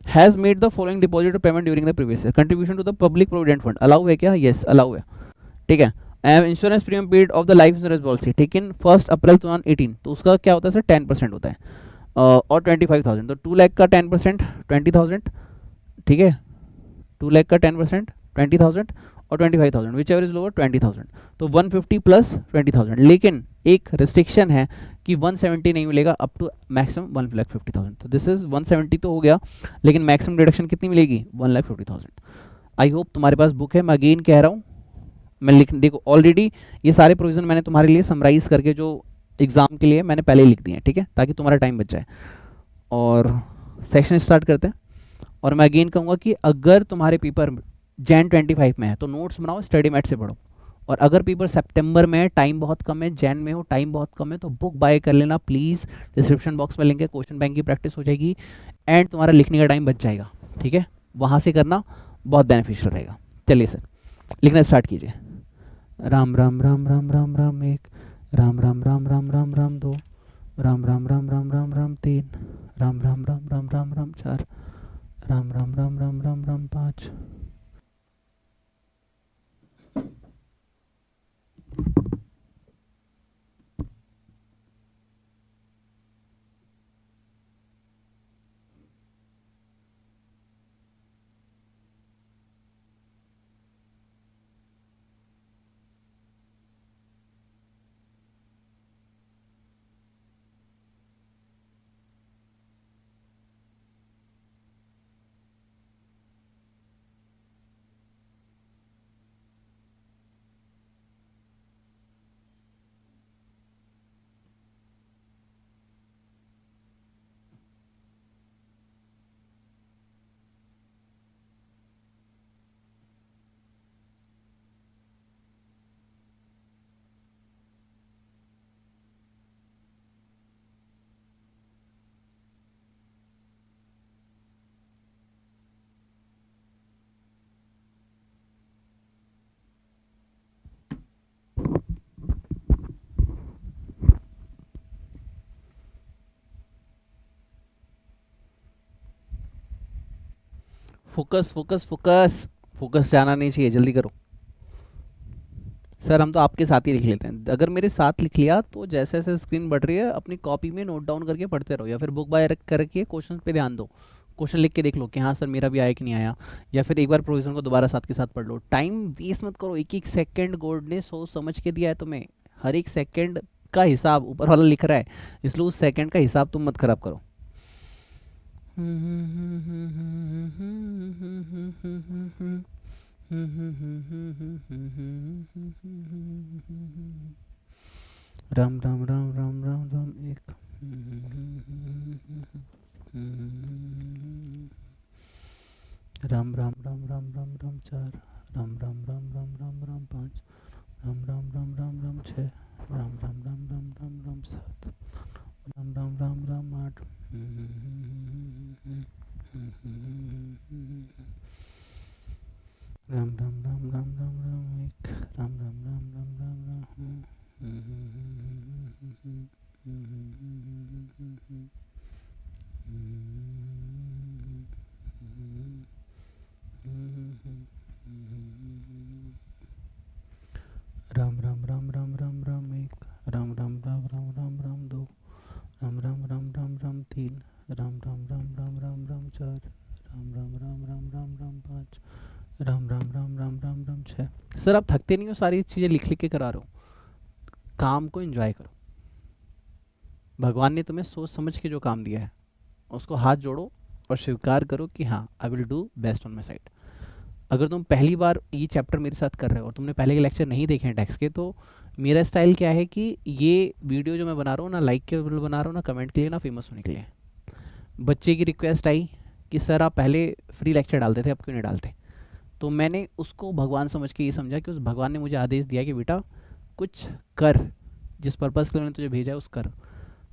has made the following deposit payment during the previous year, contribution to the public provident fund allow है क्या, यस अलाउ है। ठीक है, insurance premium paid of the life insurance policy taken 1 April 2018, तो उसका क्या होता है सर 10% होता है, और 25,000, तो 2 लाख का 10% 20,000। ठीक है, 2 लाख का 10% 20,000 और 25,000 विच एवर इज लोअर 20,000, तो 150 प्लस 20,000। लेकिन एक रिस्ट्रिक्शन है कि 170 नहीं मिलेगा, अप टू मैक्सिमम 1,50,000, तो दिस इज 170 तो हो गया, लेकिन मैक्सिमम डिडक्शन कितनी मिलेगी 1,50,000। आई होप तुम्हारे पास बुक है, मैं अगेन कह रहा हूँ, मैं लिख देखो ऑलरेडी ये सारे प्रोविजन मैंने तुम्हारे लिए समराइज करके जो एग्जाम के लिए मैंने पहले ही लिख दिए हैं। ठीक है, ताकि तुम्हारा टाइम बच जाए। और सेक्शन स्टार्ट करते हैं। और मैं अगेन कहूँगा कि अगर तुम्हारे पेपर जैन 25 में है तो नोट्स बनाओ, स्टडी मैट से पढ़ो। और अगर पेपर सितंबर में है, टाइम बहुत कम है, जैन में हो टाइम बहुत कम है, तो बुक बाय कर लेना प्लीज़। डिस्क्रिप्शन बॉक्स में लिंक है, क्वेश्चन बैंक की प्रैक्टिस हो जाएगी एंड तुम्हारा लिखने का टाइम बच जाएगा। ठीक है, वहाँ से करना बहुत बेनिफिशियल रहेगा। चलिए सर, लिखना स्टार्ट कीजिए। राम राम राम राम राम राम एक, राम राम राम राम राम राम दो, राम राम राम राम राम राम तीन, राम राम राम राम राम राम चार, राम राम राम राम राम राम पाँच। फोकस फोकस फोकस फोकस जाना नहीं चाहिए, जल्दी करो। सर हम तो आपके साथ ही लिख लेते हैं, अगर मेरे साथ लिख लिया तो जैसे जैसे स्क्रीन बढ़ रही है अपनी कॉपी में नोट डाउन करके पढ़ते रहो, या फिर बुक बाय करके क्वेश्चन पे ध्यान दो, क्वेश्चन लिख के देख लो कि हाँ सर मेरा भी आया कि नहीं आया, या फिर एक बार प्रोविजन को दोबारा साथ के साथ पढ़ लो। टाइम वेस्ट मत करो, एक एक सेकंड गॉड ने सोच समझ के दिया है तुम्हें, हर एक सेकंड का हिसाब ऊपर वाला लिख रहा है, इसलिए उस सेकंड का हिसाब तुम मत खराब करो। राम राम राम राम राम राम एक, राम राम राम राम राम राम चार, राम राम राम राम राम राम पाँच, राम राम राम राम राम छः, राम राम राम राम राम राम सात, राम राम राम राम आठ, राम राम राम राम राम राम एक, राम राम राम राम राम राम एक, राम राम राम राम राम राम दो, राम राम राम राम राम तीन, राम राम राम राम राम राम चार, राम राम राम राम राम राम पाँच, राम राम राम राम राम राम छः। सर आप थकते नहीं हो, सारी चीज़ें लिख लिख के करा रहे हो। काम को एंजॉय करो। भगवान ने तुम्हें सोच समझ के जो काम दिया है उसको हाथ जोड़ो और स्वीकार करो कि हाँ I will do best on my side. अगर तुम पहली बार ये चैप्टर मेरे साथ कर रहे हो और तुमने पहले के लेक्चर नहीं देखे हैं टैक्स के, तो मेरा स्टाइल क्या है कि ये वीडियो जो मैं बना रहा हूँ ना लाइक के लिए बना रहा हूँ ना कमेंट के लिए ना फेमस होने के लिए। बच्चे की रिक्वेस्ट आई कि सर आप पहले फ्री लेक्चर डालते थे अब क्यों नहीं डालते, तो मैंने उसको भगवान समझ के ये समझा कि उस भगवान ने मुझे आदेश दिया कि बेटा कुछ कर, जिस पर्पज़ के लिए उन्होंने तुझे भेजा है उस कर।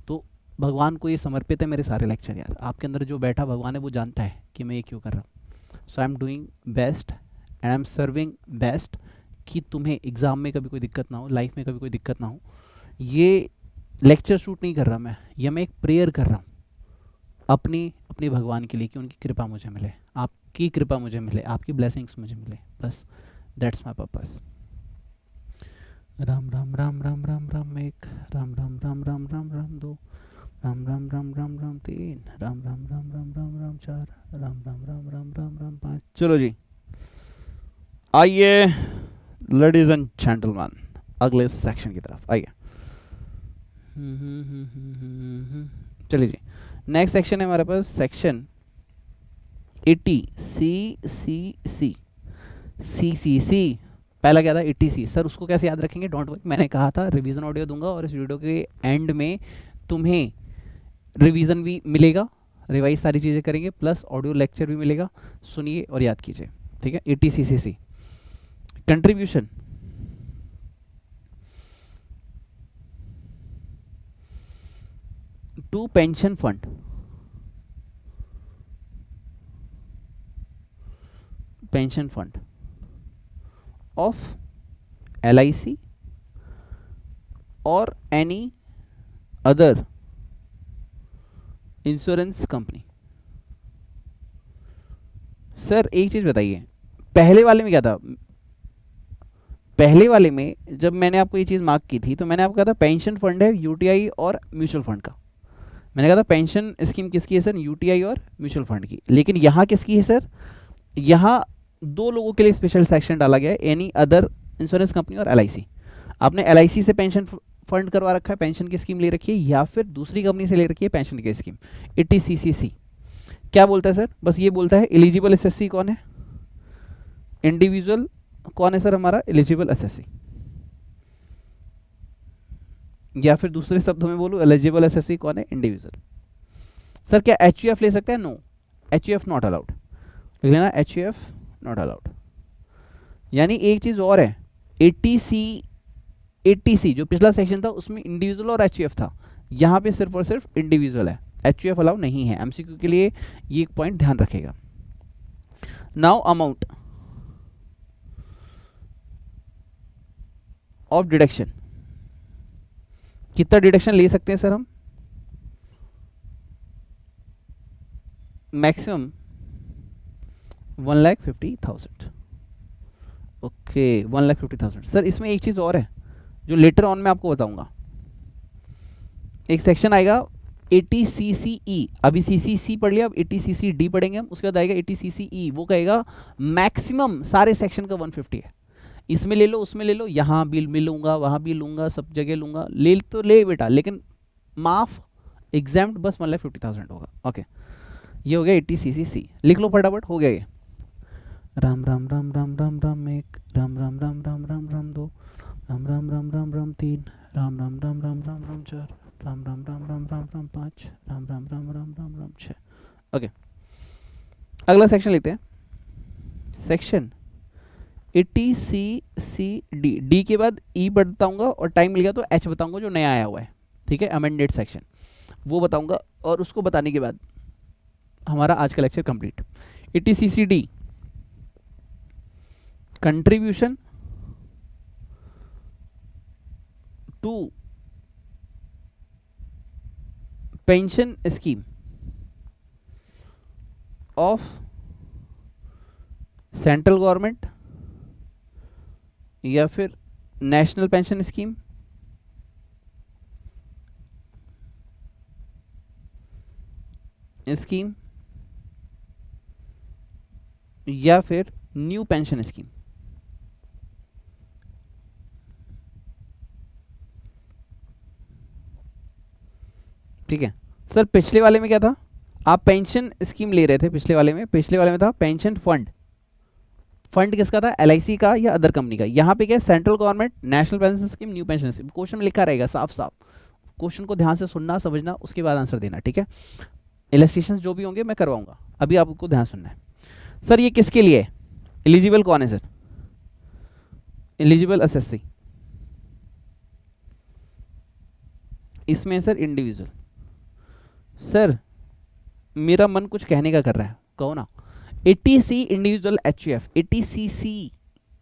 तो भगवान को ये समर्पित है मेरे सारे लेक्चर यार। आपके अंदर जो बैठा भगवान है वो जानता है कि मैं ये क्यों कर रहा हूँ। So I am doing best and I am serving best कि तुम्हें एग्ज़ाम में कभी कोई दिक्कत ना हो, लाइफ में कभी कोई दिक्कत ना हो। ये लेक्चर शूट नहीं कर रहा मैं, ये मैं एक प्रेयर कर रहा हूँ अपनी अपनी भगवान के लिए कि उनकी कृपा मुझे मिले, आपकी कृपा मुझे मिले, आपकी ब्लेसिंग्स मुझे मिले, बस that's my purpose. Ram Ram Ram Ram Ram Ram एक, राम राम राम राम राम राम दो, राम राम राम राम राम तीन, राम राम राम राम राम राम चार, राम राम राम राम राम राम पाँच। चलो जी आइए लेडीज एंड जेंटलमैन अगले सेक्शन की तरफ आइए। चलिए जी नेक्स्ट सेक्शन है हमारे पास सेक्शन 80 CCC। पहला क्या था 80C। सर उसको कैसे याद रखेंगे, डोंट वरी, मैंने कहा था रिवीजन ऑडियो दूंगा और इस वीडियो के एंड में तुम्हें रिवीजन भी मिलेगा, रिवाइज सारी चीज़ें करेंगे प्लस ऑडियो लेक्चर भी मिलेगा, सुनिए और याद कीजिए, ठीक है। 80CCC contribution to pension fund of LIC or any other insurance company. Sir एक चीज बताइए, पहले वाले में क्या था, पहले वाले में जब मैंने आपको ये चीज मार्क की थी तो मैंने आपको कहा था पेंशन फंड है यूटीआई और म्यूचुअल फंड का। मैंने कहा था पेंशन स्कीम किसकी है सर, यूटीआई और म्यूचुअल फंड की। लेकिन यहाँ किसकी है सर, यहाँ दो लोगों के लिए स्पेशल सेक्शन डाला गया है, एनी अदर इंश्योरेंस कंपनी और एलआईसी। आपने एलआईसी से पेंशन फंड करवा रखा है, पेंशन की स्कीम ले रखी है, या फिर दूसरी कंपनी से ले रखी है पेंशन की स्कीम। 80CCC क्या बोलता है सर, बस ये बोलता है एलिजिबल एसएससी कौन है, इंडिविजुअल कौन है सर हमारा एलिजिबल एसएससी, या फिर दूसरे शब्दों में बोलूं एलिजिबल एसएससी कौन है, इंडिविजुअल। सर क्या एचयूएफ ले सकते हैं, नो एचयूएफ नॉट अलाउड, लिख लेना एचयूएफ नॉट अलाउड। यानी एक चीज और है, 80C जो पिछला सेक्शन था उसमें इंडिविजुअल और एचयूएफ था, यहां पे सिर्फ और सिर्फ इंडिविजुअल है, एचयूएफ अलाउ नहीं है। एमसीक्यू के लिए ये एक पॉइंट ध्यान रखेगा। नाउ अमाउंट ऑफ डिडक्शन, कितना डिडक्शन ले सकते हैं सर हम, मैक्सिमम 1,50,000। ओके 1,50,000। सर इसमें एक चीज और है जो लेटर ऑन मैं आपको बताऊंगा, एक सेक्शन आएगा 80CCE, अभी CCC पढ़ लिया, अब 80CCD पढ़ेंगे हम, उसके बाद आएगा 80CCE, वो कहेगा मैक्सिमम सारे सेक्शन का 150 है, इसमें ले लो उसमें ले लो, यहाँ भी मिलूंगा वहाँ भी लूंगा सब जगह लूंगा, ले तो ले बेटा, लेकिन माफ एग्जाम्ड बस 1,50,000 होगा। ओके ये हो गया 80CCC, लिख लो फटाफट, हो गया ये। राम राम राम राम राम राम एक, राम राम राम राम राम राम दो, राम राम राम राम राम तीन, राम राम राम राम राम राम चार, राम राम राम राम राम राम पाँच, राम राम राम राम राम राम छः। ओके अगला सेक्शन लेते हैं, सेक्शन 80CCD। डी के बाद ई बताऊंगा और टाइम मिल गया तो एच बताऊंगा जो नया आया हुआ है, ठीक है, अमेंडेड सेक्शन वो बताऊंगा, और उसको बताने के बाद हमारा आज का lecture complete. 80CCD contribution to pension scheme of central government या फिर नेशनल पेंशन स्कीम, या फिर न्यू पेंशन स्कीम। ठीक है सर, पिछले वाले में क्या था, आप पेंशन स्कीम ले रहे थे, पिछले वाले में था पेंशन फंड। फंड किसका था, एलआईसी का या अदर कंपनी का। यहाँ पे क्या है, central government, national pension scheme, new pension scheme. Question में लिखा रहेगा साफ साफ, क्वेश्चन को ध्यान से सुनना समझना, उसके बाद आंसर देना। ठीक है, इलस्ट्रेशंस जो भी होंगे मैं करवाऊंगा, अभी आपको ध्यान सुनना है। सर ये किसके लिए है, एलिजिबल कौन है सर, एलिजिबल एसएससी, इसमें सर इंडिविजुअल। सर मेरा मन कुछ कहने का कर रहा है, कहो ना। ATC individual HUF, ATCC,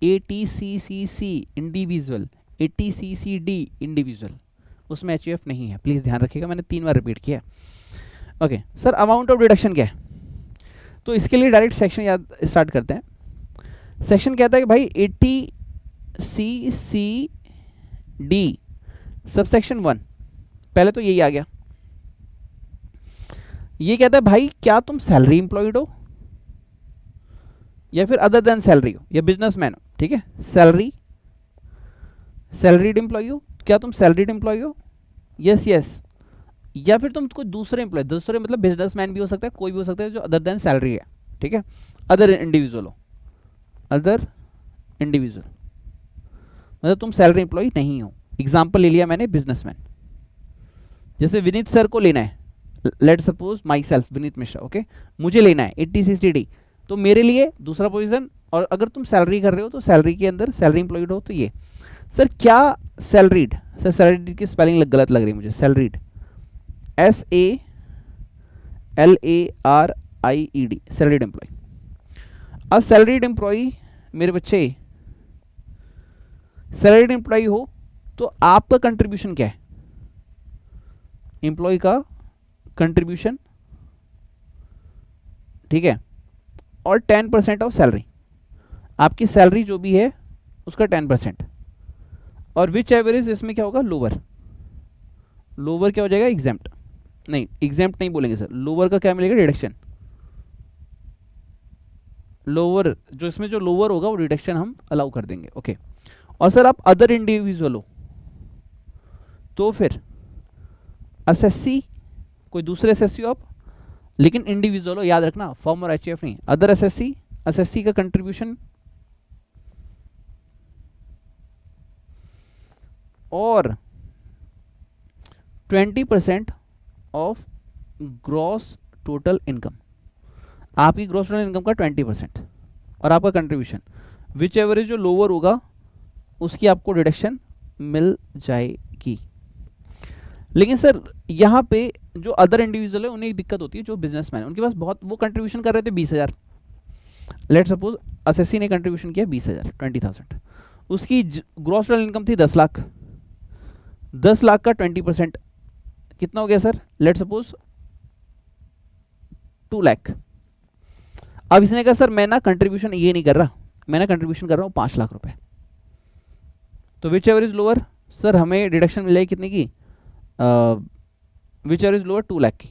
ATCCC individual, ATCCD individual, उसमें एचयूएफ नहीं है, प्लीज ध्यान रखिएगा, मैंने 3 बार रिपीट किया। Okay sir, amount of deduction क्या है, तो इसके लिए डायरेक्ट सेक्शन याद स्टार्ट करते हैं। सेक्शन कहता है कि भाई एटीसीसी डी सबसेक्शन 1, पहले तो यही आ गया। ये कहता है भाई क्या तुम सैलरी इंप्लॉयड हो या फिर अदर देन सैलरी हो या बिजनेसमैन हो। ठीक है, सैलरीड एम्प्लॉय हो, क्या तुम सैलरीड एम्प्लॉय हो, यस यस, या फिर तुम कोई दूसरे एम्प्लॉय, दूसरे मतलब बिजनेसमैन भी हो सकता है, कोई भी हो सकता है जो अदर देन सैलरी है। ठीक है, अदर इंडिविजुअल हो, अदर इंडिविजुअल मतलब तुम सैलरी एम्प्लॉय नहीं हो। एग्जाम्पल ले लिया मैंने बिजनेसमैन, जैसे विनीत सर को लेना है, let suppose my self Vineet Mishra, okay, मुझे लेना है 80 तो मेरे लिए दूसरा पोजीशन। और अगर तुम सैलरी कर रहे हो तो सैलरी के अंदर सैलरी एम्प्लॉयड हो तो ये। सर क्या सैलरीड, सर सैलरीड की स्पेलिंग गलत लग रही है मुझे, सैलरीड SALARIED, सैलरीड एम्प्लॉय। अब सैलरीड एम्प्लॉय मेरे बच्चे, सैलरीड एम्प्लॉय हो तो आपका कंट्रीब्यूशन क्या है, एम्प्लॉय का कंट्रीब्यूशन, ठीक है, और 10% ऑफ सैलरी, आपकी सैलरी जो भी है उसका 10%। और विच एवरेज इसमें क्या होगा, लोअर, लोअर क्या हो जाएगा, एग्जेम्प्ट, नहीं एग्जेम्प्ट नहीं बोलेंगे सर, लोअर का क्या मिलेगा, डिडक्शन, लोअर जो इसमें जो लोअर होगा वो डिडक्शन हम अलाउ कर देंगे। ओके, और सर आप अदर इंडिविजुअल हो तो फिर एसएससी, कोई दूसरे एसएससी हो आप, लेकिन इंडिविजुअल हो, याद रखना फॉर्म और एचएफ नहीं, अदर एसएससी, एसएससी का कंट्रीब्यूशन और 20% ऑफ ग्रॉस टोटल इनकम, आपकी ग्रॉस टोटल इनकम का 20% और आपका कंट्रीब्यूशन, विच एवरेज जो लोअर होगा उसकी आपको डिडक्शन मिल जाएगी। लेकिन सर यहाँ पे जो अदर इंडिविजुअल है उन्हें एक दिक्कत होती है, जो बिजनेसमैन है उनके पास बहुत, वो कंट्रीब्यूशन कर रहे थे 20,000, लेट सपोज एसएससी ने कंट्रीब्यूशन किया 20,000, 20,000, उसकी ग्रॉस टोटल इनकम थी 10 लाख, 10 लाख का 20% कितना हो गया सर, लेट सपोज 2 लाख। अब इसने कहा सर मैं ना कंट्रीब्यूशन ये नहीं कर रहा, मैं ना कंट्रीब्यूशन कर रहा हूँ 5 लाख रुपए, तो which ever is lower, sir हमें डिडक्शन मिल जाएगी कितने की, which ever is lower 2 lakh की।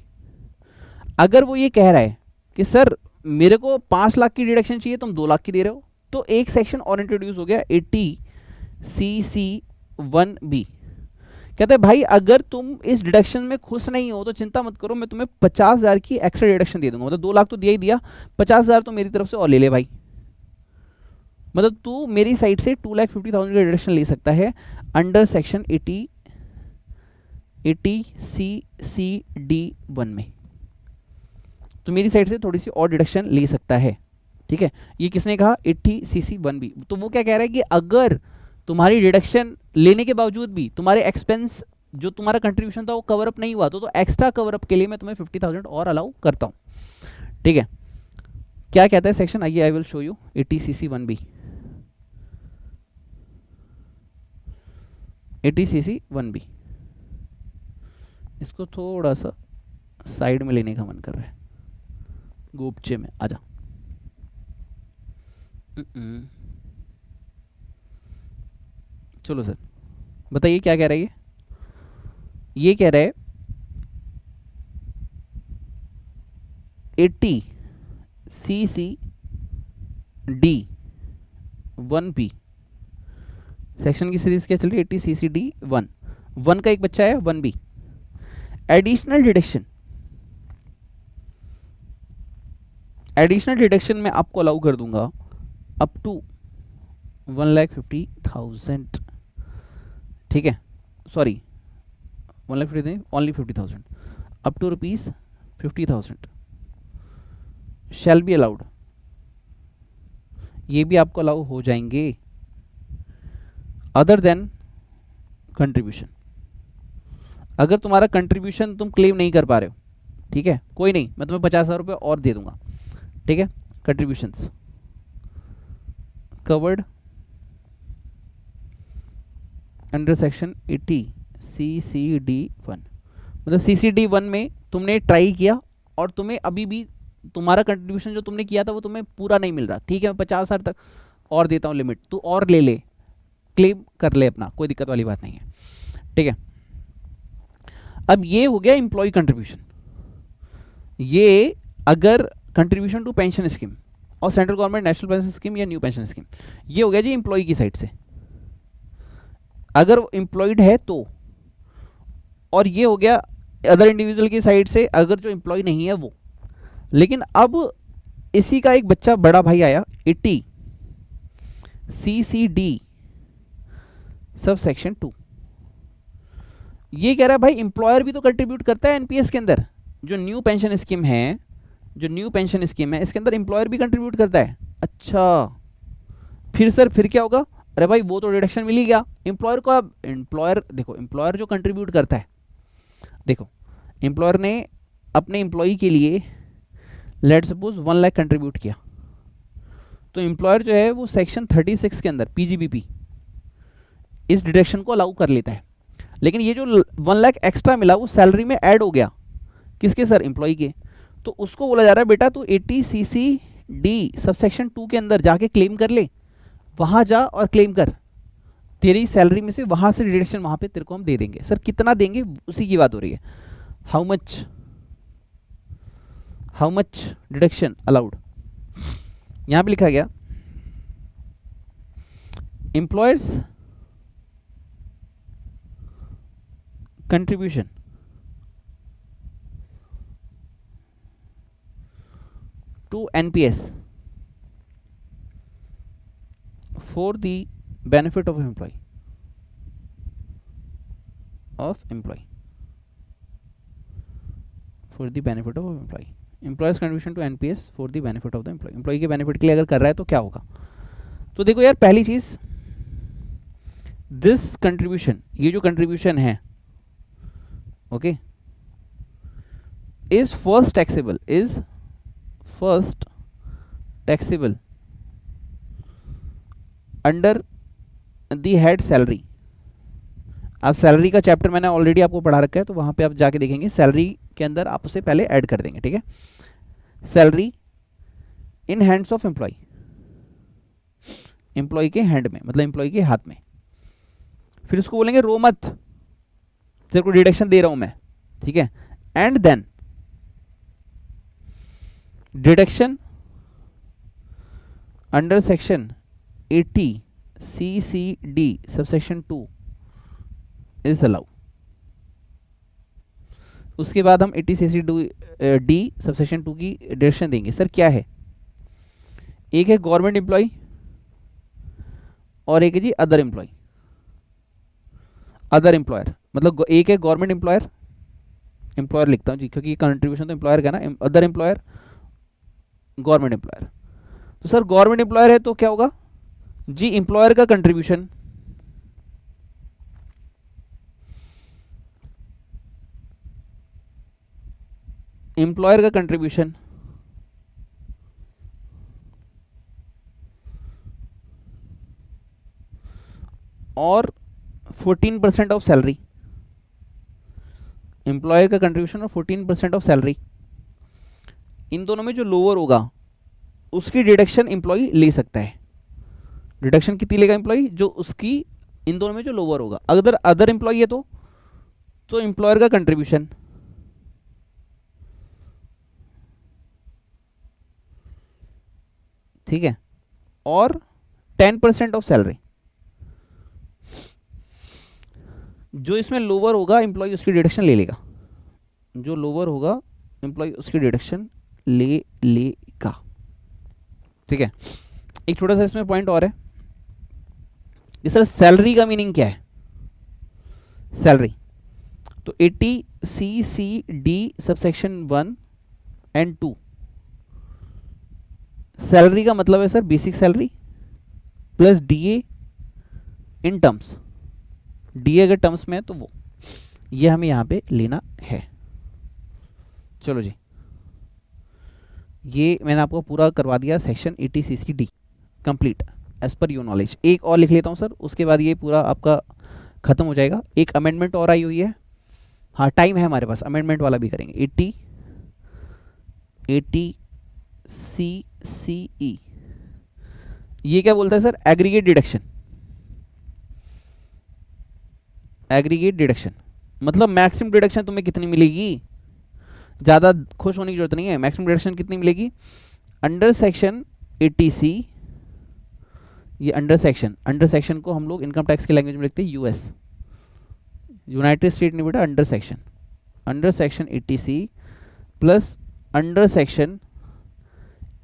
अगर वो ये कह रहा है कि सर मेरे को 5 लाख की डिडक्शन चाहिए, तुम 2 लाख की दे रहे हो, तो एक सेक्शन और इंट्रोड्यूस हो गया 80CC1B, कहते हैं भाई अगर तुम इस डिडक्शन में खुश नहीं हो तो चिंता मत करो, मैं तुम्हें 50,000 की एक्स्ट्रा डिडक्शन दे दूंगा, मतलब 2 लाख तो दिया ही दिया, 50,000 तो मेरी तरफ से और ले ले भाई, मतलब तू मेरी साइड से 2,50,000 का डिडक्शन ले सकता है अंडर सेक्शन 80CCD1 में, तो मेरी साइड से थोड़ी सी और डिडक्शन ले सकता है। ठीक है, ये किसने कहा, 80CC1B। तो वो क्या कह रहा है कि अगर तुम्हारी डिडक्शन लेने के बावजूद भी तुम्हारे एक्सपेंस जो तुम्हारा कंट्रीब्यूशन था वो कवर अप नहीं हुआ, तो एक्स्ट्रा कवर अप के लिए मैं तुम्हें 50,000 और अलाउ करता हूं। ठीक है, क्या कहता है सेक्शन, आइए I will show you 80CC1B, 80CC1B, इसको थोड़ा सा साइड में लेने का मन कर रहा है, गोपचे में आजा। चलो सर बताइए क्या कह रहा है ये कह रहा है 80 CCD1P सेक्शन की सीरीज क्या चल रही है 80 CCD1 1 का एक बच्चा है 1B एडिशनल डिडक्शन में आपको अलाउ कर दूंगा अप टू 1,50,000 ठीक है sorry 1,50,000 only 50,000 up to ₹50,000 shall be allowed ये भी आपको अलाउ हो जाएंगे अदर देन कंट्रीब्यूशन अगर तुम्हारा कंट्रीब्यूशन तुम क्लेम नहीं कर पा रहे हो ठीक है कोई नहीं मैं तुम्हें 50,000 रुपये और दे दूंगा ठीक है contributions covered under section 80 CCD1 मतलब CCD1 में तुमने ट्राई किया और तुम्हें अभी भी तुम्हारा कंट्रीब्यूशन जो तुमने किया था वो तुम्हें पूरा नहीं मिल रहा ठीक है मैं 50,000 तक और देता हूँ लिमिट तू और ले ले क्लेम कर ले अपना कोई दिक्कत वाली बात नहीं है ठीक है अब ये हो गया एम्प्लॉय कंट्रीब्यूशन ये अगर कंट्रीब्यूशन टू पेंशन स्कीम और central government national pension scheme या न्यू पेंशन स्कीम ये हो गया जी एम्प्लॉय की साइड से अगर वो एम्प्लॉयड है तो और ये हो गया अदर इंडिविजुअल की साइड से अगर जो एम्प्लॉय नहीं है वो लेकिन अब इसी का एक बच्चा बड़ा भाई आया 80 CCD सब सेक्शन 2 ये कह रहा है भाई एम्प्लॉयर भी तो कंट्रीब्यूट करता है एनपीएस के अंदर जो न्यू पेंशन स्कीम है इसके अंदर एम्प्लॉयर भी कंट्रीब्यूट करता है अच्छा फिर सर फिर क्या होगा अरे भाई वो तो डिडक्शन मिल ही गया एम्प्लॉयर को अब एम्प्लॉयर जो कंट्रीब्यूट करता है देखो एम्प्लॉयर ने अपने एम्प्लॉई के लिए लेट सपोज 1 लाख कंट्रीब्यूट किया तो एम्प्लॉयर जो है वो सेक्शन 36 के अंदर पीजीबीपी इस डिडक्शन को अलाउ कर लेता है लेकिन ये जो 1 लाख एक्स्ट्रा मिला वो सैलरी में ऐड हो गया किसके सर एम्प्लॉई के तो उसको बोला जा रहा है बेटा तू 80 CCD सबसेक्शन 2 के अंदर जाके क्लेम कर ले वहां जा और क्लेम कर तेरी सैलरी में से वहां से डिडक्शन वहां पे तेरे को हम दे देंगे सर कितना देंगे उसी की बात हो रही है हाउ मच डिडक्शन अलाउड यहां पे लिखा गया employers contribution to NPS for the benefit of employee for the benefit of employee employer's contribution to NPS for the benefit of the employee के benefit के लिए अगर कर रहा है तो क्या होगा तो देखो यार पहली चीज this contribution ये जो contribution है okay is first taxable under the head salary अब सैलरी का चैप्टर मैंने ऑलरेडी आपको पढ़ा रखा है तो वहां पे आप जाके देखेंगे सैलरी के अंदर आप उसे पहले ऐड कर देंगे ठीक है salary in hands of employee के हैंड में मतलब एम्प्लॉय के हाथ में फिर उसको बोलेंगे रो मत तेरे को डिडक्शन दे रहा हूं मैं ठीक है and then deduction under section 80 CCD subsection 2 is allow उसके बाद हम 80 CCD सबसेक्शन 2 की डिडक्शन देंगे सर क्या है एक है गवर्नमेंट एम्प्लॉय और एक है जी अदर एम्प्लॉयर मतलब एक है गवर्नमेंट एम्प्लॉयर लिखता हूं जी क्योंकि कंट्रीब्यूशन तो एम्प्लॉयर का ना अदर एम्प्लॉयर गवर्नमेंट एम्प्लॉयर तो सर गवर्नमेंट एम्प्लॉयर है तो क्या होगा जी एम्प्लॉयर का कंट्रीब्यूशन और 14% ऑफ सैलरी एम्प्लॉयर का कंट्रीब्यूशन और 14% ऑफ सैलरी इन दोनों में जो लोअर होगा उसकी डिडक्शन एम्प्लॉय ले सकता है डिडक्शन कितनी लेगा एम्प्लॉय जो उसकी इन दोनों में जो लोअर होगा, अगर अदर एम्प्लॉय है तो एम्प्लॉयर का कंट्रीब्यूशन, ठीक है, और 10% ऑफ सैलरी। जो इसमें लोअर होगा एम्प्लॉय उसकी डिडक्शन ले लेगा, जो लोअर होगा एम्प्लॉय उसकी डिडक्शन ले लेगा, ठीक है। एक छोटा सा इसमें पॉइंट और है कि सर सैलरी का मीनिंग क्या है, सैलरी तो 80CCD सबसेक्शन 1 एंड 2, सैलरी का मतलब है sir basic salary plus DA in terms, DA अगर टर्म्स में है तो वो, ये हमें यहां पे लेना है। चलो जी, ये मैंने आपको पूरा करवा दिया section 80CCD complete as per your knowledge. एक और लिख लेता हूं सर, उसके बाद ये पूरा आपका खत्म हो जाएगा। एक अमेंडमेंट और आई हुई है, हाँ टाइम है हमारे पास, अमेंडमेंट वाला भी करेंगे। 80CCE, ये क्या बोलता है sir, aggregate deduction. Aggregate deduction मतलब मैक्सिमम डिडक्शन तुम्हें कितनी मिलेगी, ज़्यादा खुश होने की जरूरत नहीं है। मैक्सिमम डिडक्शन कितनी मिलेगी, अंडर सेक्शन 80C, ये अंडर सेक्शन को हम लोग इनकम टैक्स की लैंग्वेज में लिखते हैं यूएस, यूनाइटेड स्टेट नहीं बेटा, under section 80C plus under section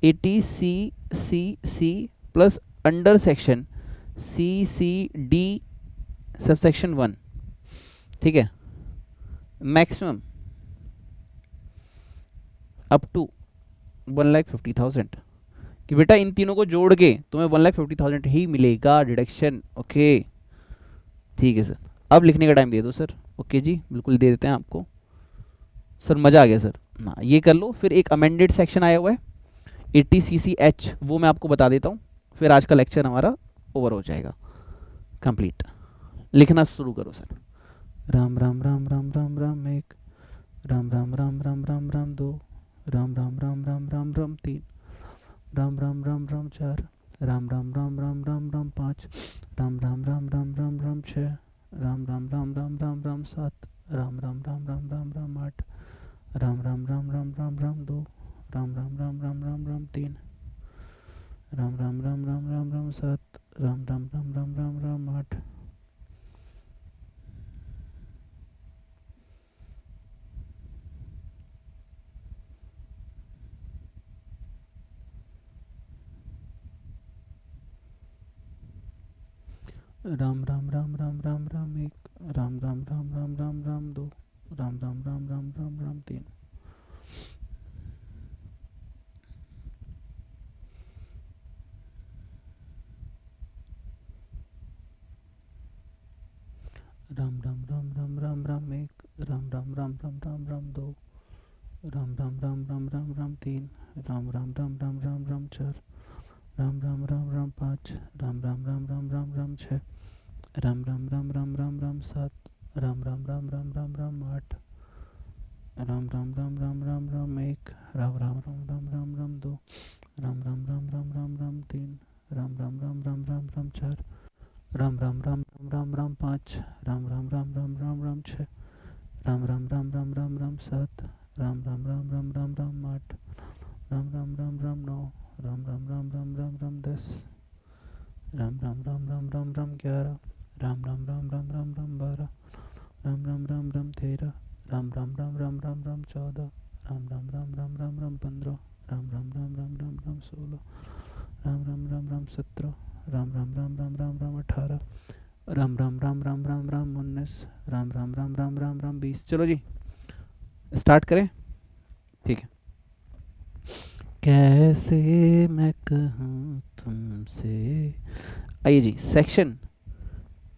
80CCC plus under section CCD subsection 1, ठीक है, मैक्सिमम अप टू 1,50,000, कि बेटा इन तीनों को जोड़ के तुम्हें 1,50,000 ही मिलेगा डिडक्शन। ओके ठीक है सर, अब लिखने का टाइम दे दो सर। ओके जी बिल्कुल दे देते हैं आपको सर, मज़ा आ गया सर। हाँ ये कर लो। फिर एक अमेंडेड सेक्शन आया हुआ है 80CCH, वो मैं आपको बता देता हूँ, फिर आज का लेक्चर हमारा ओवर हो जाएगा कंप्लीट। लिखना शुरू करो सर। राम राम राम राम राम राम एक, राम राम राम राम राम राम दो, राम राम राम राम राम राम तीन, राम राम राम राम चार, राम राम राम राम राम राम पाँच, राम राम राम राम राम राम छः, राम राम राम राम राम राम सात, राम राम राम राम राम राम आठ, राम राम राम राम राम राम दो, राम राम राम राम राम राम तीन, राम राम राम राम राम राम सात, राम राम राम राम राम राम आठ, राम राम राम राम राम राम एक, राम राम राम राम राम राम दो, राम राम राम राम राम राम तीन, राम राम राम राम राम राम एक, राम राम राम राम राम राम दो, राम राम राम राम राम राम तीन, राम राम राम राम राम राम चार, राम राम राम राम पाँच, राम राम राम राम राम राम छः, राम राम राम राम राम राम सात, राम राम राम राम राम राम आठ, राम राम राम राम राम राम एक, राम राम राम राम राम राम दो, राम राम राम राम राम राम तीन, राम राम राम राम राम राम चार, राम राम राम राम राम राम पाँच, राम राम राम राम राम राम छः, राम राम राम राम राम राम सात, राम राम राम राम राम राम आठ, राम राम राम राम नौ, राम राम राम राम राम राम 10, राम राम राम राम राम राम 11, राम राम राम राम राम राम 12, राम राम राम राम 13, राम राम राम राम राम राम 14, राम राम राम राम राम राम 15, राम राम राम राम राम राम 16, राम राम राम राम 17, राम राम राम राम राम राम 18, राम राम राम राम राम राम 19, राम राम राम राम राम राम 20। चलो जी स्टार्ट करें, ठीक है। कैसे मैं कहूँ तुमसे, आइए जी सेक्शन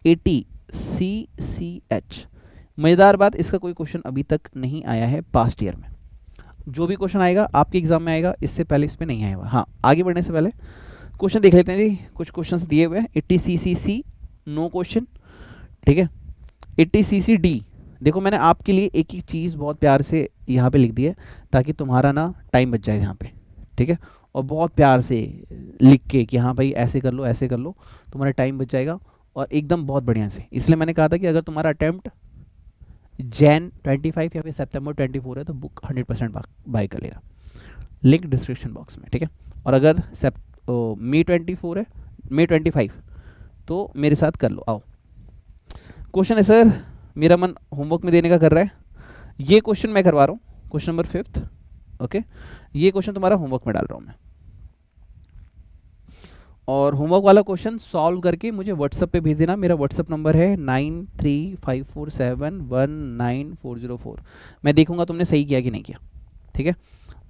80CCH। मज़ेदार बात, इसका कोई क्वेश्चन अभी तक नहीं आया है पास्ट ईयर में। जो भी क्वेश्चन आएगा आपके एग्जाम में आएगा, इससे पहले इसमें नहीं आया हुआ। हाँ आगे बढ़ने से पहले क्वेश्चन देख लेते हैं जी। कुछ क्वेश्चंस दिए हुए हैं। 80CCC नो क्वेश्चन, ठीक है। 80CCD देखो मैंने आपके लिए एक एक चीज़ बहुत प्यार से यहाँ पे लिख दी है ताकि तुम्हारा ना टाइम बच जाए यहाँ पे, ठीक है। और बहुत प्यार से लिख के कि हाँ भाई ऐसे कर लो ऐसे कर लो, तुम्हारा टाइम बच जाएगा और एकदम बहुत बढ़िया से। इसलिए मैंने कहा था कि अगर तुम्हारा अटेम्प्ट जैन 25 या फिर सितंबर 24 है तो बुक 100% बाय कर लेना, लिंक डिस्क्रिप्शन बॉक्स में, ठीक है। और अगर मई 24 है, मई 25, तो मेरे साथ कर लो, आओ। क्वेश्चन है सर, मेरा मन होमवर्क में देने का कर रहा है, ये क्वेश्चन मैं करवा रहा हूँ, क्वेश्चन नंबर 5, ओके। ये क्वेश्चन तुम्हारा होमवर्क में डाल रहा हूँ मैं, और होमवर्क वाला क्वेश्चन सॉल्व करके मुझे व्हाट्सएप पे भेज देना। मेरा व्हाट्सएप नंबर है 9354719404। मैं देखूंगा तुमने सही किया कि नहीं किया, ठीक है।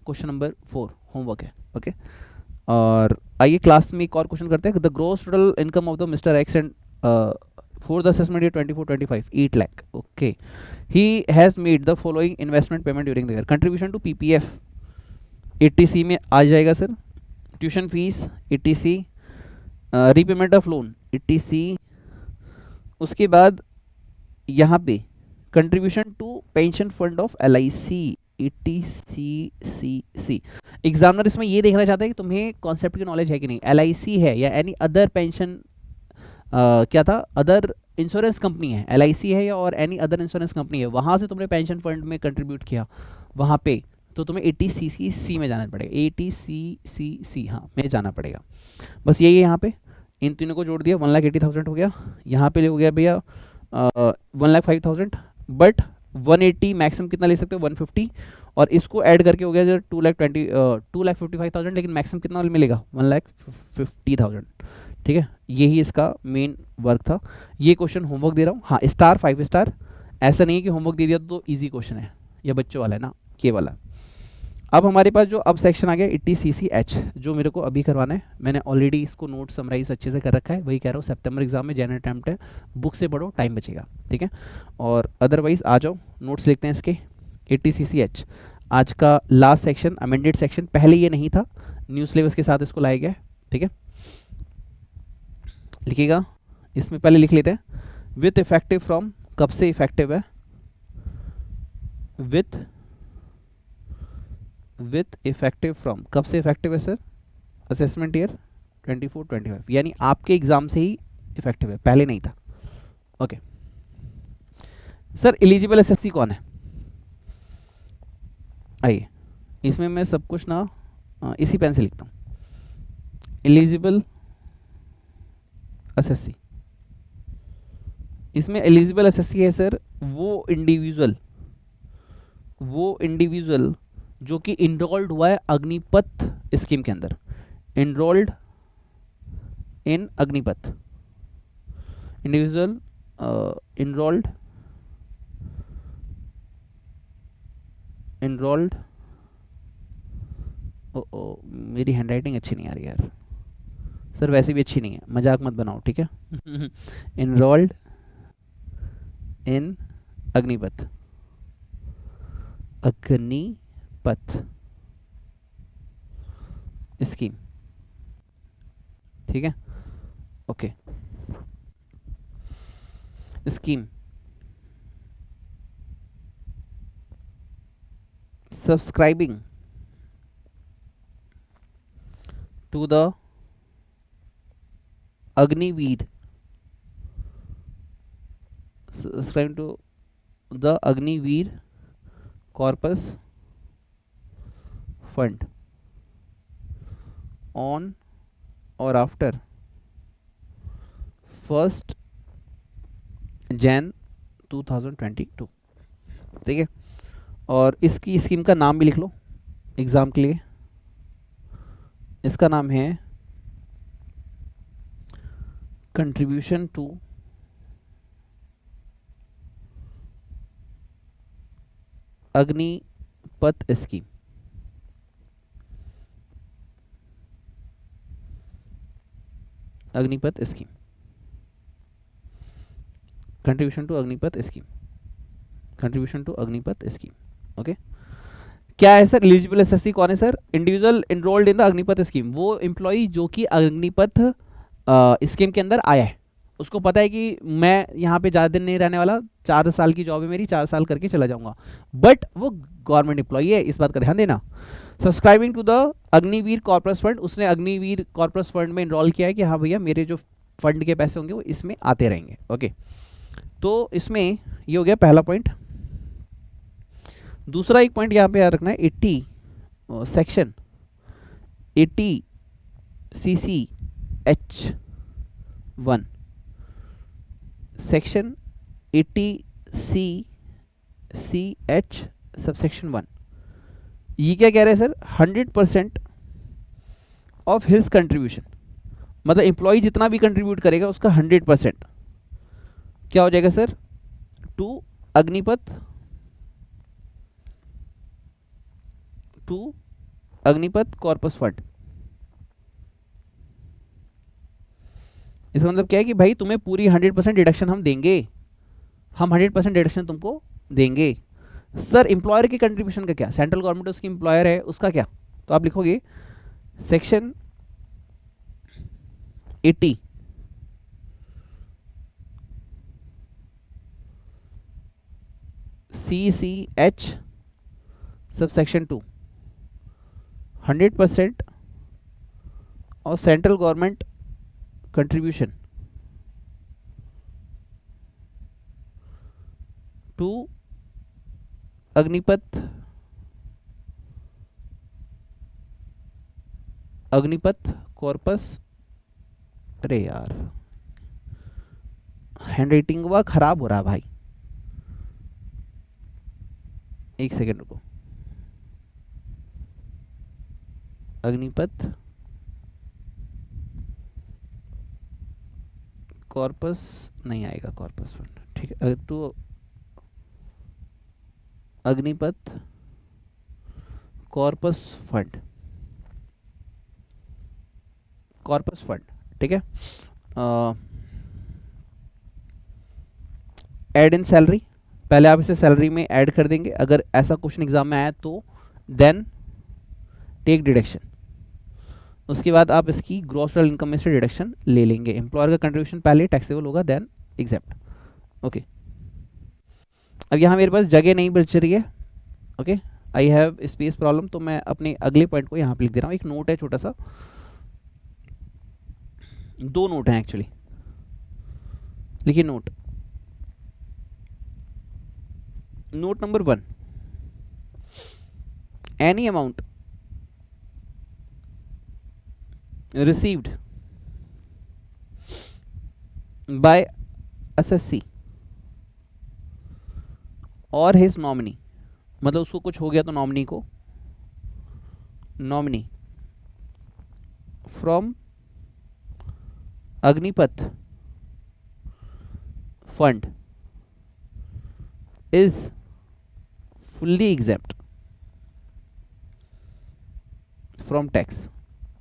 क्वेश्चन नंबर 4 होमवर्क है, ओके। और आइए क्लास में एक और क्वेश्चन करते हैं। The gross total income of the mister X and for the assessment year 24-25 8 lakh, okay. He has made the following investment payment during the year. Contribution to PPF 80C में आ जाएगा sir, tuition fees 80C, repayment of loan 80C, उसके बाद यहाँ पे contribution to pension fund of LIC 80C। Examiner इसमें ये देखना चाहता है कि तुम्हें कॉन्सेप्ट की नॉलेज है कि नहीं। LIC है या एनी अदर पेंशन, क्या था, अदर इंश्योरेंस कंपनी है, LIC है या और एनी अदर इंश्योरेंस कंपनी है, वहाँ से तुमने पेंशन फंड में कंट्रीब्यूट किया वहाँ पे, तो तुम्हें 80CC में जाना पड़ेगा, 80CC हाँ में जाना पड़ेगा। बस यही है यहाँ पे, इन तीनों को जोड़ दिया 1,80,000 हो गया। यहाँ पे हो गया भैया 1,05,000, बट 180 मैक्सिमम कितना ले सकते हो 150, और इसको ऐड करके हो गया जो 2,55,000, लेकिन मैक्सिमम कितना मिलेगा 1,50,000, ठीक है। यही इसका मेन वर्क था। ये क्वेश्चन होमवर्क दे रहा हूँ, हाँ स्टार 5 स्टार, ऐसा नहीं है कि होमवर्क दे दिया तो ईजी क्वेश्चन है, या बच्चों वाला है ना, के वाला। अब हमारे पास जो अब सेक्शन आ गया 80CCH, जो मेरे को अभी करवाना है। मैंने ऑलरेडी इसको नोट समराइज अच्छे से कर रखा है, वही कह रहा हूँ, सितंबर एग्जाम में जनरल अटेम्प्ट है, बुक से पढ़ो, टाइम बचेगा, ठीक है। और अदरवाइज आ जाओ, नोट्स लिखते हैं इसके। 80CCH आज का लास्ट सेक्शन, अमेंडेड सेक्शन, पहले ये नहीं था, न्यू सिलेबस के साथ इसको लाया गया है, ठीक है। लिखिएगा, इसमें पहले लिख लेते हैं विथ इफेक्टिव फ्रॉम, कब से इफेक्टिव है, विथ इफेक्टिव फ्रॉम, कब से इफेक्टिव है सर, असेसमेंट ईयर 24-25, यानी आपके एग्जाम से ही इफेक्टिव है, पहले नहीं था, ओके। सर एलिजिबल एसएससी कौन है, आइए इसमें मैं सब कुछ ना इसी पेन से लिखता हूँ। एलिजिबल एसएससी, इसमें एलिजिबल एसएससी है सर वो इंडिविजुअल जो कि इनरोल्ड हुआ है अग्निपथ स्कीम के अंदर, enrolled in Agnipath, individual enrolled मेरी हैंडराइटिंग अच्छी नहीं आ रही यार सर, वैसे भी अच्छी नहीं है, मजाक मत बनाओ, ठीक है। इनरोल्ड इन अग्निपथ स्कीम, ठीक है, okay. Scheme subscribing to the Agniveer, subscribe to the Agniveer Corpus Fund on or after 1st Jan 2022, ठीक है। और इसकी स्कीम का नाम भी लिख लो एग्जाम के लिए, इसका नाम है contribution to Agnipath scheme, Agnipath scheme, contribution to Agnipath scheme, contribution to Agnipath scheme, okay. क्या है सर एलिजिबल एसएससी कौन है sir, individual enrolled in the Agnipath scheme, वो एम्प्लॉय जो कि अग्निपथ स्कीम के अंदर आया है, उसको पता है कि मैं यहाँ पे ज़्यादा दिन नहीं रहने वाला, 4 साल की जॉब है मेरी, 4 साल करके चला जाऊंगा, बट वो गवर्नमेंट एम्प्लॉई है, इस बात का ध्यान देना। Subscribing to the Agniveer corpus fund, उसने अग्निवीर कॉर्पस फंड में इनरोल किया है कि हाँ भैया मेरे जो फंड के पैसे होंगे वो इसमें आते रहेंगे। ओके, तो इसमें ये हो गया पहला पॉइंट। दूसरा एक पॉइंट यहाँ पे याद रखना है, 80 section 80 CC-H1, section 80 CC-H subsection 1, ये क्या कह रहे हैं सर, 100% ऑफ हिज कंट्रीब्यूशन, मतलब एम्प्लॉय जितना भी कंट्रीब्यूट करेगा उसका 100% क्या हो जाएगा sir, to Agnipath corpus fund. इसका मतलब क्या है कि भाई तुम्हें पूरी 100% डिडक्शन हम देंगे, हम 100% डिडक्शन तुमको देंगे। सर एम्प्लॉयर की कंट्रीब्यूशन का क्या, सेंट्रल गवर्नमेंट उसकी एम्प्लॉयर है, उसका क्या, तो आप लिखोगे सेक्शन 80 CC-H सबसेक्शन 2, 100% और central government contribution to Agnipath corpus. अरे यार हैंड राइटिंग हुआ खराब हो रहा है भाई, एक सेकेंड रुको। अग्निपथ कॉर्पस नहीं आएगा, कॉर्पस फंड ठीक है, तो Agnipath corpus fund, corpus fund ठीक है। ऐड इन सैलरी, पहले आप इसे सैलरी में ऐड कर देंगे, अगर ऐसा क्वेश्चन एग्जाम में आया तो देन टेक डिडक्शन, उसके बाद आप इसकी ग्रॉस टोटल इनकम में से डिडक्शन ले लेंगे। एम्प्लॉयर का कंट्रीब्यूशन पहले टैक्सेबल होगा देन एग्जेप्ट। ओके, अब यहाँ मेरे पास जगह नहीं बच रही है, okay I have space problem, तो मैं अपने अगले पॉइंट को यहाँ पे लिख दे रहा हूँ। एक नोट है छोटा सा, दो नोट हैं एक्चुअली, लिखिए note number 1, any amount received by assessee और his nominee, मतलब उसको कुछ हो गया तो नॉमिनी को, nominee from Agnipath fund is fully exempt from tax,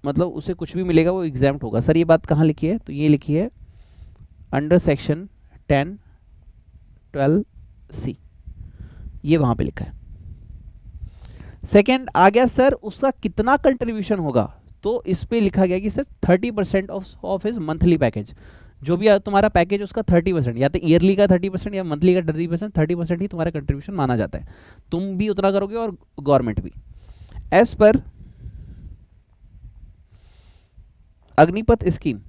मतलब उसे कुछ भी मिलेगा वो एग्जाम्प्ट होगा। सर ये बात कहाँ लिखी है, तो ये लिखी है अंडर सेक्शन 10(12)(C), ये वहां पे लिखा है। सेकंड आ गया सर उसका कितना कंट्रीब्यूशन होगा, तो इस पे लिखा गया कि sir 30% of his monthly package, जो भी तुम्हारा पैकेज उसका 30%, या तो ईयरली का 30% या मंथली का 30%, 30% ही तुम्हारा कंट्रीब्यूशन माना जाता है, तुम भी उतना करोगे और गवर्नमेंट भी। एज पर Agnipath scheme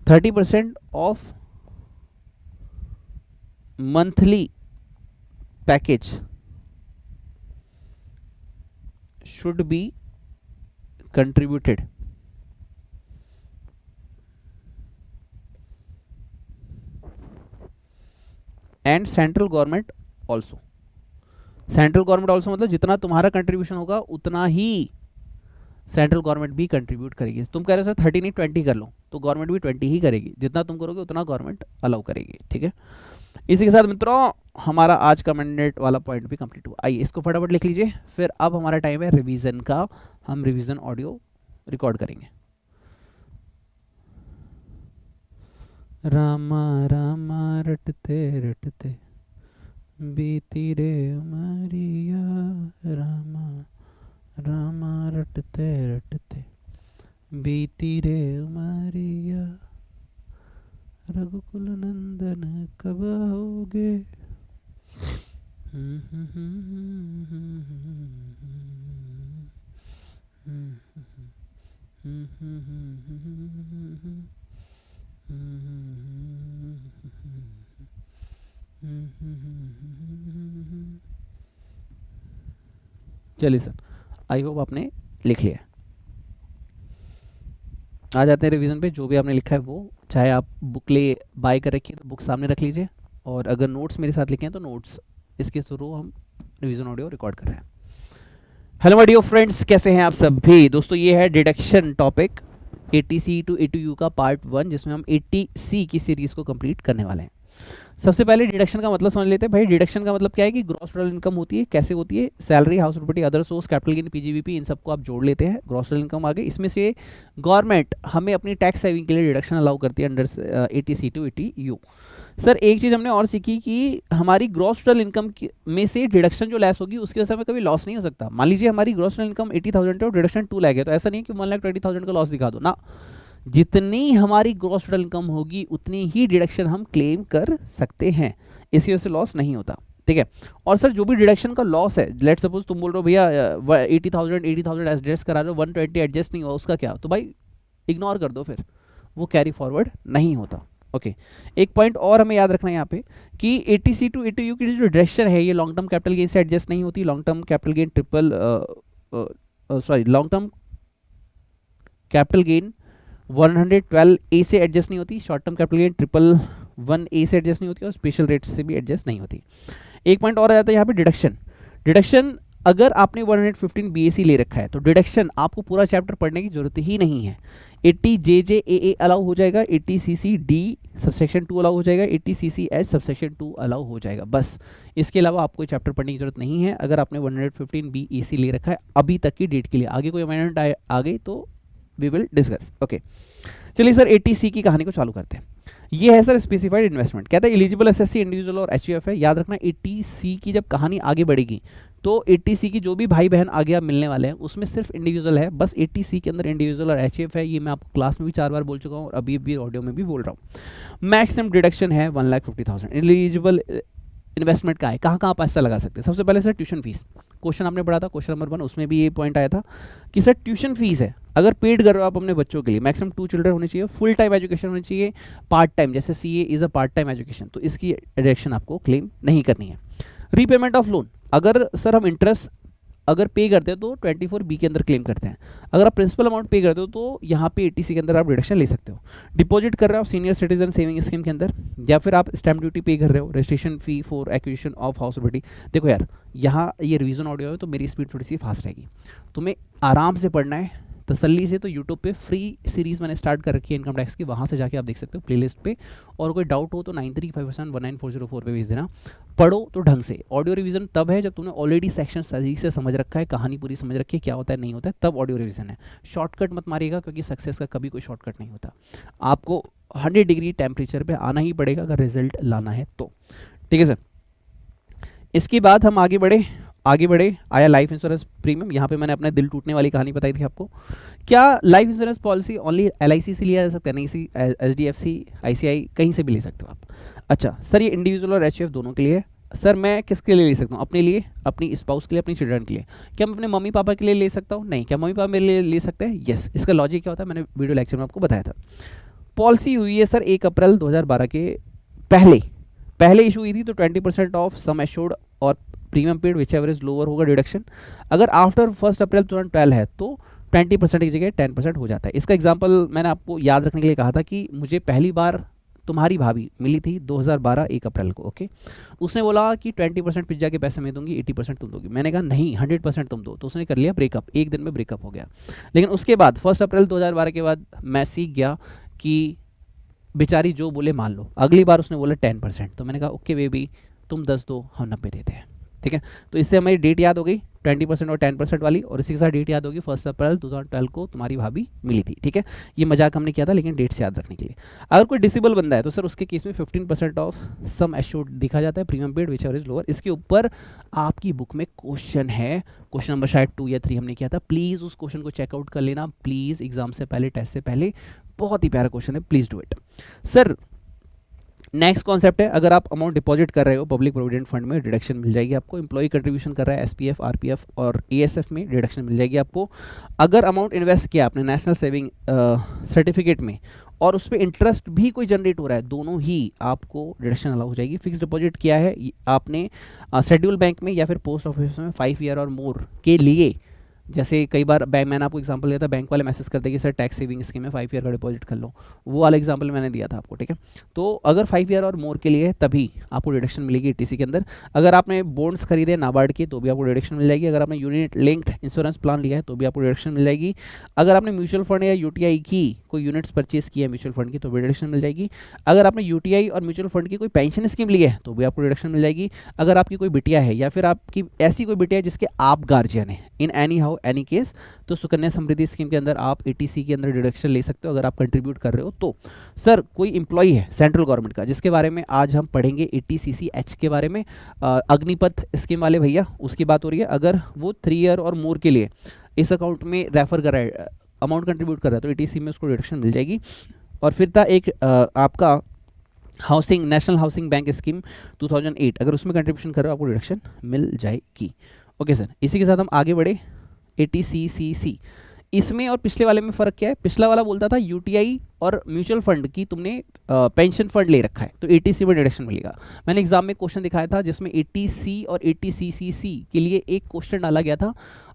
30% of monthly package should be contributed and central government also, central government also मतलब जितना तुम्हारा कंट्रीब्यूशन होगा उतना ही सेंट्रल गवर्नमेंट भी कंट्रीब्यूट करेगी। तुम कह रहे हो सर 30 नहीं 20 कर लो, तो गवर्नमेंट भी 20 ही करेगी, जितना तुम करोगे उतना गवर्नमेंट अलाउ करेगी, ठीक है। इसी के साथ मित्रों हमारा आज का मैंडेट वाला पॉइंट भी कंप्लीट हुआ। आइए इसको फटाफट लिख लीजिए, फिर अब हमारा टाइम है रिवीजन का, हम रिवीजन ऑडियो रिकॉर्ड करेंगे। रामा रामा रटते रटते बीती रे उमरिया, रामा रामा रटते रटते बीती रे उमरिया, रघुकुल नंदन कब आओगे। चलिए सर, आई होप आपने लिख लिया। आ जाते हैं रिवीजन पे। जो भी आपने लिखा है वो, चाहे आप बुक ले बाय कर रखिए तो बुक सामने रख लीजिए, और अगर नोट्स मेरे साथ लिखे हैं तो नोट्स, इसके थ्रू हम रिवीजन ऑडियो रिकॉर्ड कर रहे हैं। हेलो माय डियर फ्रेंड्स, कैसे हैं आप सब भी। दोस्तों ये है deduction topic 80C to 82U का पार्ट 1, जिसमें हम 80C की सीरीज को कंप्लीट करने वाले हैं। सबसे पहले डिडक्शन का मतलब समझ लेते हैं भाई। डिडक्शन का मतलब क्या है कि ग्रॉस टोटल इनकम होती है। कैसे होती है? Salary, house property, other source, capital gain, PGBP, इन सबको आप जोड़ लेते हैं, ग्रॉस टोटल इनकम आ गई। इसमें से गवर्नमेंट हमें अपनी टैक्स सेविंग के लिए डिडक्शन अलाउ करती है under 80C to 80U। Sir एक चीज़ हमने और सीखी कि हमारी ग्रॉस टोटल इनकम में से डिडक्शन जो लेस होगी उसकी वजह से हमें कभी लॉस नहीं हो सकता। मान लीजिए हमारी ग्रॉस टोटल इनकम 80,000 है और डिडक्शन 2 लाख है, तो ऐसा नहीं कि 1,20,000 का लॉस दिखा दो ना। जितनी हमारी ग्रॉस टोटल इनकम होगी उतनी ही डिडक्शन हम क्लेम कर सकते हैं, इसी वजह से लॉस नहीं होता। ठीक है। और सर जो भी डिडक्शन का लॉस है, लेट सपोज तुम बोल रहे हो भैया 80,000 एडजस्ट करा रहे हो, 120 एडजस्ट नहीं हुआ, उसका क्या? तो भाई इग्नोर कर दो, फिर वो कैरी फॉरवर्ड नहीं होता। ओके। एक पॉइंट और हमें याद रखना है यहाँ पे कि 80C टू 80U की जो डिडक्शन है ये लॉन्ग टर्म कैपिटल गेन से एडजस्ट नहीं होती। Long term capital gain long term capital gain 112A से एडजस्ट नहीं होती। Short term capital gain 111A से एडजस्ट नहीं होती, और स्पेशल रेट से भी एडजस्ट नहीं होती। एक पॉइंट और आ जाता है यहाँ पे डिडक्शन। डिडक्शन अगर आपने 115 BAC ले रखा है तो डिडक्शन आपको पूरा चैप्टर पढ़ने की जरूरत ही नहीं है। 80 JJAA अलाउ हो जाएगा, 80 CCD सबसेक्शन 2 अलाउ हो जाएगा, 80 CCH सबसेक्शन 2 अलाउ हो जाएगा, बस। इसके अलावा आपको चैप्टर पढ़ने की जरूरत नहीं है अगर आपने 115 BAC ले रखा है अभी तक की डेट के लिए। आगे कोई अमेंडमेंट आ गई तो वी विल डिस्कस। ओके, चलिए सर 80C की कहानी को चालू करते हैं। ये है सर स्पेसिफाइड इन्वेस्टमेंट। कहता है एलिजिबल एसएससी, इंडिविजुअल और एचयूएफ है। याद रखना 80C की जब कहानी आगे बढ़ेगी तो 80C की जो भी भाई बहन आगे आप मिलने वाले हैं उसमें सिर्फ इंडिविजुअल है, बस 80C के अंदर इंडिविजुअल और एचयूएफ है। ये मैं आपको क्लास में भी 4 बार बोल चुका हूँ और अभी भी ऑडियो में भी बोल रहा हूँ। मैक्सिमम डिडक्शन है 1,50,000। एलिजिबल इन्वेस्टमेंट का है, कहाँ कहाँ पैसा लगा सकते हैं। सबसे पहले सर ट्यूशन फीस, क्वेश्चन आपने पढ़ा था क्वेश्चन नंबर 1, उसमें भी ये पॉइंट आया था कि सर ट्यूशन फीस है, अगर पेड कर रहे हो आप अपने बच्चों के लिए, मैक्सिमम 2 चिल्ड्रन होने चाहिए, फुल टाइम एजुकेशन होनी चाहिए, पार्ट टाइम, जैसे CA is a part time education, तो इसकी डिडक्शन आपको क्लेम नहीं करनी है। रीपेमेंट ऑफ लोन, अगर सर हम इंटरेस्ट अगर पे करते हैं तो 24B के अंदर क्लेम करते हैं। अगर आप प्रिंसिपल अमाउंट पे करते हो तो यहाँ पे 80C के अंदर आप डिडक्शन ले सकते हो। डिपॉजिट कर रहे हो सीनियर सिटीजन सेविंग स्कीम के अंदर, या फिर आप स्टैम्प ड्यूटी पे कर रहे हो, registration fee for acquisition of house property. देखो यार, यहाँ ये रिवीजन ऑडियो है तो मेरी स्पीड थोड़ी सी फास्ट रहेगी, तुम्हें आराम से पढ़ना है तसल्ली से। तो यूट्यूब पे फ्री सीरीज़ मैंने स्टार्ट कर रखी है इनकम टैक्स की, वहाँ से जाके आप देख सकते हो प्लेलिस्ट पे। और कोई डाउट हो तो 9357194004 पे भेज देना। पढ़ो तो ढंग से। ऑडियो रिवीजन तब है जब तुमने ऑलरेडी सेक्शन सही से समझ रखा है, कहानी पूरी समझ रखी है, क्या होता है नहीं होता है, तब ऑडियो रिवीजन है। शॉर्टकट मत मारिएगा, क्योंकि सक्सेस का कभी कोई शॉर्टकट नहीं होता। आपको 100 डिग्री टेम्परेचर पे आना ही पड़ेगा अगर रिजल्ट लाना है तो। ठीक है सर, इसके बाद हम आगे बढ़े आया लाइफ इंश्योरेंस प्रीमियम। यहाँ पे मैंने अपने दिल टूटने वाली कहानी बताई थी आपको। क्या life insurance policy only LIC से लिया जा सकता है? नहीं, सी HDFC ICI कहीं से भी ले सकते हो आप। अच्छा सर, ये इंडिविजुअल और HUF दोनों के लिए। सर मैं किसके लिए ले सकता हूँ? अपने लिए, अपनी स्पाउस के लिए, अपनी चिल्ड्रन के लिए। क्या मैं अपने मम्मी पापा के लिए ले सकता हूँ? नहीं। क्या मम्मी पापा मेरे लिए ले सकते हैं? यस। इसका लॉजिक क्या होता है मैंने वीडियो लेक्चर में आपको बताया था। पॉलिसी हुई है सर 1 अप्रैल 2012 के पहले इशू हुई थी, तो 20% ऑफ सम एश्योर्ड और प्रीमियम पेड विच एवरेज लोअर होगा डिडक्शन। अगर आफ्टर 1 अप्रैल 2012 है तो 20% की जगह 10% हो जाता है। इसका एग्जांपल मैंने आपको याद रखने के लिए कहा था कि मुझे पहली बार तुम्हारी भाभी मिली थी 2012 1 अप्रैल को। ओके, उसने बोला कि 20% पिज्जा के पैसे मैं दूंगी, 80% तुम दोगी। मैंने कहा नहीं, 100% तुम दो। तो उसने कर लिया ब्रेकअप, एक दिन में ब्रेकअप हो गया। लेकिन उसके बाद 1 अप्रैल 2012 के बाद मैं सीख गया कि बेचारी जो बोले मान लो। अगली बार उसने बोला 10%, तो मैंने कहा ओके बेबी तुम 10 दो, हम 90 देते हैं। ठीक है, तो इससे हमारी डेट याद हो गई 20% और 10% वाली, और इसी के साथ डेट याद होगी 1 अप्रैल 2012 को तुम्हारी भाभी मिली थी। ठीक है, ये मजाक हमने किया था लेकिन डेट से याद रखने के लिए। अगर कोई डिसेबल बंदा है तो सर उसके केस में 15% ऑफ सम एश्योर्ड दिखा जाता है, प्रीमियम पेड विच एवरेज लोअर। इसके ऊपर आपकी बुक में क्वेश्चन है, क्वेश्चन नंबर शायद 2 या 3 हमने किया था। प्लीज़ उस क्वेश्चन को चेकआउट कर लेना, प्लीज़ एग्जाम से पहले, टेस्ट से पहले। बहुत ही प्यारा क्वेश्चन है, please do it. Sir next concept है, अगर आप अमाउंट डिपॉजिट कर रहे हो पब्लिक प्रोविडेंट फंड में, डिडक्शन मिल जाएगी आपको। एम्प्लॉय कंट्रीब्यूशन कर रहा है एसपीएफ, आरपीएफ और एएसएफ में, डिडक्शन मिल जाएगी आपको। अगर अमाउंट इन्वेस्ट किया आपने नेशनल सेविंग सर्टिफिकेट में और उस पर इंटरेस्ट भी कोई जनरेट हो रहा है, दोनों ही आपको डिडक्शन अलाउ हो जाएगी। फिक्स डिपॉजिट किया है आपने शेड्यूल बैंक में या फिर पोस्ट ऑफिस में 5 ईयर और मोर के लिए, जैसे कई बार बैंक, मैंने आपको एग्जांपल दिया था, बैंक वाले मैसेज करते हैं कि सर टैक्स सेविंग स्कीम में 5 ईयर का डिपॉजिट कर लो, वो वाला एग्जांपल मैंने दिया था आपको, ठीक है। तो अगर 5 ईयर और मोर के लिए तभी आपको डिडक्शन मिलेगी ईटीसी के अंदर। अगर आपने बॉन्ड्स खरीदे नाबार्ड के तो भी आपको डिडक्शन मिल जाएगी। अगर आपने यूनिट लिंक्ड इंश्योरेंस प्लान लिया है तो भी आपको डिडक्शन मिल जाएगी। अगर आपने म्यूचुअल फंड या यूटीआई की कोई यूनिट्स परचेज किया है म्यूचुअल फंड की तो भी डिडक्शन मिल जाएगी। अगर आपने यूटीआई और म्यूचुअल फंड की कोई पेंशन स्कीम ली है तो भी आपको डिडक्शन मिल जाएगी। अगर आपकी कोई बिटिया है या फिर आपकी ऐसी कोई बिटिया है जिसके आप गार्जियन हैं, in any how any case, तो सुकन्या समृद्धि स्कीम के अंदर आप एटीसी के अंदर डिडक्शन ले सकते हो अगर आप कंट्रीब्यूट कर रहे हो तो। सर कोई एम्प्लॉई है सेंट्रल गवर्नमेंट का, जिसके बारे में आज हम पढ़ेंगे एटीसीसी-एच के बारे में, अग्निपथ स्कीम वाले भैया, उसकी बात हो रही है। अगर वो 3 ईयर और मोर के लिए इस अकाउंट में रेफर कर रहा है, अमाउंट कंट्रीब्यूट कर रहा है, तो एटीसी में उसको डिडक्शन मिल जाएगी। और फिर था एक आपका housing, national housing bank scheme 2008, अगर उसमें कंट्रीब्यूशन कर रहे हो आपको डिडक्शन मिल जाएगी। ओके सर, इसी के साथ हम आगे बढ़े। एटीसीसीसी, इसमें और पिछले वाले में फ़र्क क्या है? पिछला वाला बोलता था यूटीआई और म्यूचुअल फंड की तुमने पेंशन फंड ले रखा है तो एटीसी में डिडक्शन मिलेगा। मैंने एग्जाम में क्वेश्चन दिखाया था जिसमें एटीसी और एटीसीसीसी के लिए एक क्वेश्चन डाला गया था,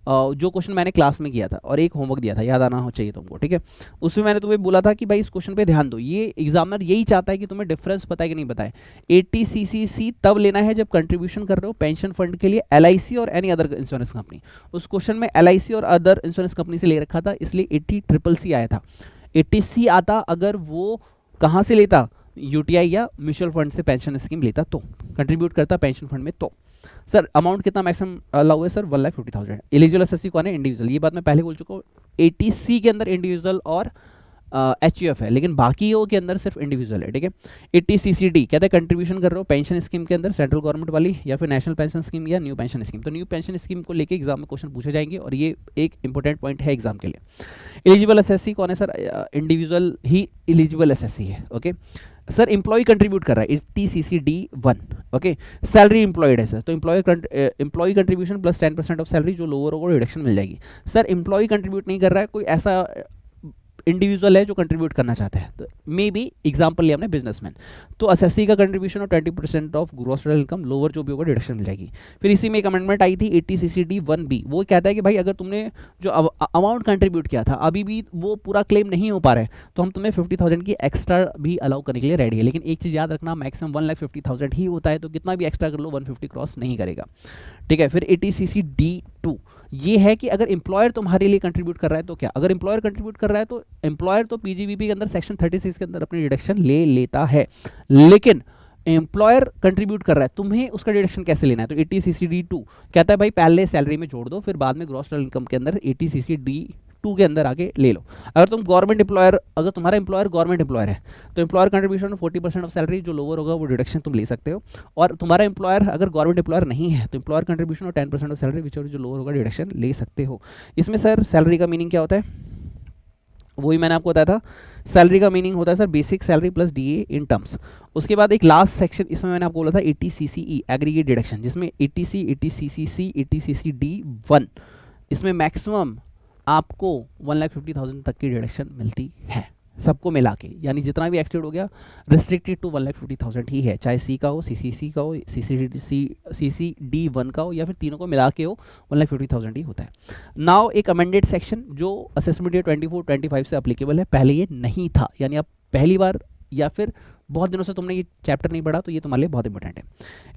जो क्वेश्चन मैंने क्लास में किया था और एक होमवर्क दिया था, याद आना हो चाहिए तुमको, ठीक है। उसमें मैंने तुम्हें बोला था कि भाई इस क्वेश्चन पे ध्यान दो, ये एग्जामिनर यही चाहता है कि तुम्हें डिफरेंस पता है कि नहीं पता है। एटीसीसीसी तब लेना है जब कंट्रीब्यूशन कर रहे हो पेंशन फंड के लिए एलआईसी और एनी अदर इंश्योरेंस कंपनी। उस क्वेश्चन में एलआईसी और अदर इंश्योरेंस कंपनी से ले रखा था, इसलिए 80CCC आया था। 80C आता अगर वो कहाँ से लेता, यूटीआई या म्यूचुअल फंड से पेंशन स्कीम लेता तो, कंट्रीब्यूट करता पेंशन फंड में तो। सर अमाउंट कितना मैक्सिमम अलाउ है? सर 1,50,000। एलिजिबल एसएससी कौन है? इंडिविजुअल, ये बात मैं पहले बोल चुका हूँ। 80C के अंदर इंडिविजुअल और एचयूएफ है, लेकिन बाकी के अंदर सिर्फ इंडिविजुअल है, ठीक है। 80CCD कहते हैं कंट्रीब्यूशन कर रहे हो पेंशन स्कीम के अंदर, सेंट्रल गवर्नमेंट वाली या फिर नेशनल पेंशन स्कीम या न्यू पेंशन स्कीम। तो न्यू पेंशन स्कीम को लेके एग्जाम में क्वेश्चन पूछे जाएंगे और ये एक इंपॉर्टेंट पॉइंट है एग्जाम के लिए। एलिजिबल एसएससी कौन है? सर इंडिविजुअल ही एलिजिबल एसएससी है, ओके। सर एम्प्लॉय कंट्रीब्यूट कर रहा है, TCCD1, ओके। सैलरी एम्प्लॉयड है सर, तो employee contribution plus 10% of salary जो लोअर होगा डिडक्शन मिल जाएगी। सर एम्प्लॉय कंट्रीब्यूट नहीं कर रहा है, कोई ऐसा इंडिविजुअल है जो कंट्रीब्यूट करना चाहता है, तो मे बी एग्जाम्पल लिया हमने बिजनेसमैन, तो एसएससी का कंट्रीब्यूशन और 20% of gross total income lower जो भी होगा डिडक्शन मिल जाएगी। फिर इसी में एक अमेंडमेंट आई थी 80CCD1B, वो कहता है कि भाई अगर तुमने जो अमाउंट कंट्रीब्यूट किया था अभी भी वो पूरा क्लेम नहीं हो पा रहा है तो हम तुम्हें 50,000 की एक्स्ट्रा भी अलाउ करने के लिए रेडी है। लेकिन एक चीज़ याद रखना, मैक्सिमम 1,50,000 ही होता है, तो कितना भी एक्स्ट्रा कर लो 150 क्रॉस नहीं करेगा, ठीक है। फिर 80CCD2 ये है कि अगर एम्प्लॉयर तुम्हारे लिए कंट्रीब्यूट कर रहा है तो क्या, अगर एम्प्लॉयर कंट्रीब्यूट कर रहा है तो एम्प्लॉयर तो पीजीबीपी के अंदर सेक्शन 36 के अंदर अपनी डिडक्शन ले लेता है, लेकिन एम्प्लॉयर कंट्रीब्यूट कर रहा है, तुम्हें उसका डिडक्शन कैसे लेना है? तो 80CCD2 कहता है भाई पहले सैलरी में जोड़ दो, फिर बाद में ग्रॉस टोटल इनकम के अंदर 80CCD2 के अंदर आके ले लो। अगर तुम गवर्नमेंट एम्प्लॉयर, अगर तुम्हारा एम्प्लॉयर गवर्नमेंट एम्प्लॉयर है तो एम्प्लॉयर कंट्रीब्यूशन 40% ऑफ सैलरी जो लोअर होगा वो डिडक्शन तुम ले सकते हो। और तुम्हारा एम्प्लॉयर अगर गवर्नमेंट एम्प्लॉयर नहीं है तो एम्प्लॉयर कंट्रीब्यूशन और 10% ऑफ सैलरी जो लोअर होगा डिडक्शन ले सकते हो। इसमें सर सैलरी का मीनिंग क्या होता है? वही मैंने आपको बताया था, सैलरी का मीनिंग होता है sir basic salary plus DA in terms. उसके बाद एक लास्ट सेक्शन इसमें मैंने आपको बोला था 80CCE एग्रीगेट डिडक्शन, जिसमें 80C, 80CCC, 80CCD1 इसमें मैक्सिमम आपको 1,50,000 तक की डिडक्शन मिलती है सबको मिला के, यानी जितना भी एक्सीड हो गया रिस्ट्रिक्टेड टू 1,50,000 ही है, चाहे सी का हो, सीसीसी का हो, CCD1 का हो या फिर तीनों को मिला के हो, 1,50,000 ही होता है। नाउ एक अमेंडेड सेक्शन जो असेसमेंट ईयर 24-25 से अप्लीकेबल है, पहले ये नहीं था, यानी आप पहली बार या फिर बहुत दिनों से तुमने ये चैप्टर नहीं पढ़ा तो ये तुम्हारे लिए बहुत इंपॉर्टेंट है।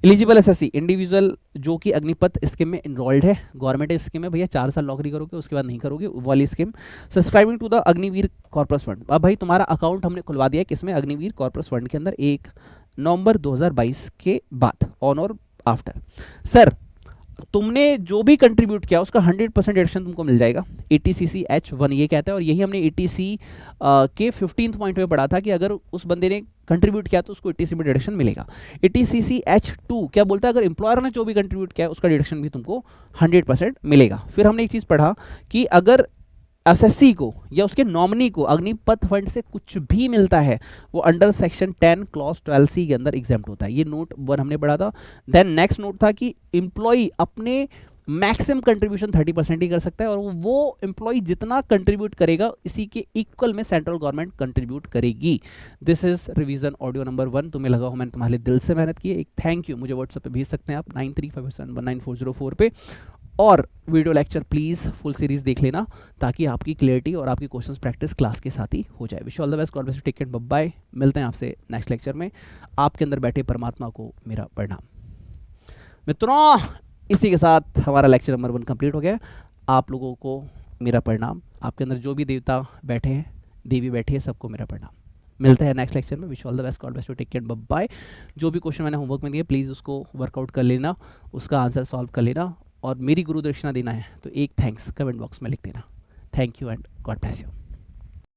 एलिजिबल एसएससी इंडिविजुअल जो कि अग्निपथ स्कीम में इनरोल्ड है, गवर्नमेंट स्कीम है भैया, 4 साल नौकरी करोगे उसके बाद नहीं करोगे, वाली scheme. Subscribing to the Agniveer corpus fund, अब भाई तुम्हारा अकाउंट हमने खुलवा दिया किसमें? अग्निवीर कॉर्पस फंड के अंदर 1 नवंबर 2022 के बाद, ऑन और आफ्टर। सर तुमने जो भी कंट्रीब्यूट किया उसका 100% डिडक्शन तुमको मिल जाएगा। 80CCH1 ये कहता है, और यही हमने 80C के 15th पॉइंट में पढ़ा था कि अगर उस बंदे ने कंट्रीब्यूट किया तो उसको 80C में डिडक्शन मिलेगा। 80CCH2 क्या बोलता है? अगर एम्प्लॉयर ने जो भी कंट्रीब्यूट किया उसका डिडक्शन भी तुमको 100% मिलेगा। फिर हमने एक चीज़ पढ़ा कि अगर एसएससी को या उसके नॉमिनी को अग्निपथ फंड से कुछ भी मिलता है वो अंडर सेक्शन 10 क्लॉज 12C के अंदर एग्जाम्प्ट होता है। ये नोट 1 हमने पढ़ा था। देन नेक्स्ट नोट था कि एम्प्लॉय अपने मैक्सिमम कंट्रीब्यूशन 30% ही कर सकता है, और वो एम्प्लॉय जितना कंट्रीब्यूट करेगा इसी के इक्वल में सेंट्रल गवर्नमेंट कंट्रीब्यूट करेगी। This is revision audio number 1। तुम्हें लगा हो मैंने तुम्हारे दिल से मेहनत की है, एक थैंक यू मुझे व्हाट्सएप पे भेज सकते हैं आप 9357199404 पे। और video lecture please full series देख लेना ताकि आपकी क्लियरिटी और आपकी क्वेश्चंस प्रैक्टिस क्लास के साथ ही हो जाए। Wish all the best, God bless you, take care, bye bye. मिलते हैं आपसे नेक्स्ट लेक्चर में। आपके अंदर बैठे परमात्मा को मेरा प्रणाम। मित्रों, इसी के साथ हमारा लेक्चर नंबर 1 कंप्लीट हो गया। आप लोगों को मेरा प्रणाम। आपके अंदर जो भी देवता बैठे हैं, देवी बैठी है, सबको मेरा प्रणाम। मिलते हैं नेक्स्ट लेक्चर में। Wish all the best, God bless you, take care, bye bye. जो भी क्वेश्चन मैंने होमवर्क में दिए प्लीज़ उसको वर्कआउट कर लेना, उसका आंसर सॉल्व कर लेना, और मेरी गुरु दक्षिणा देना है तो एक थैंक्स कमेंट बॉक्स में लिख देना। Thank you and God bless you.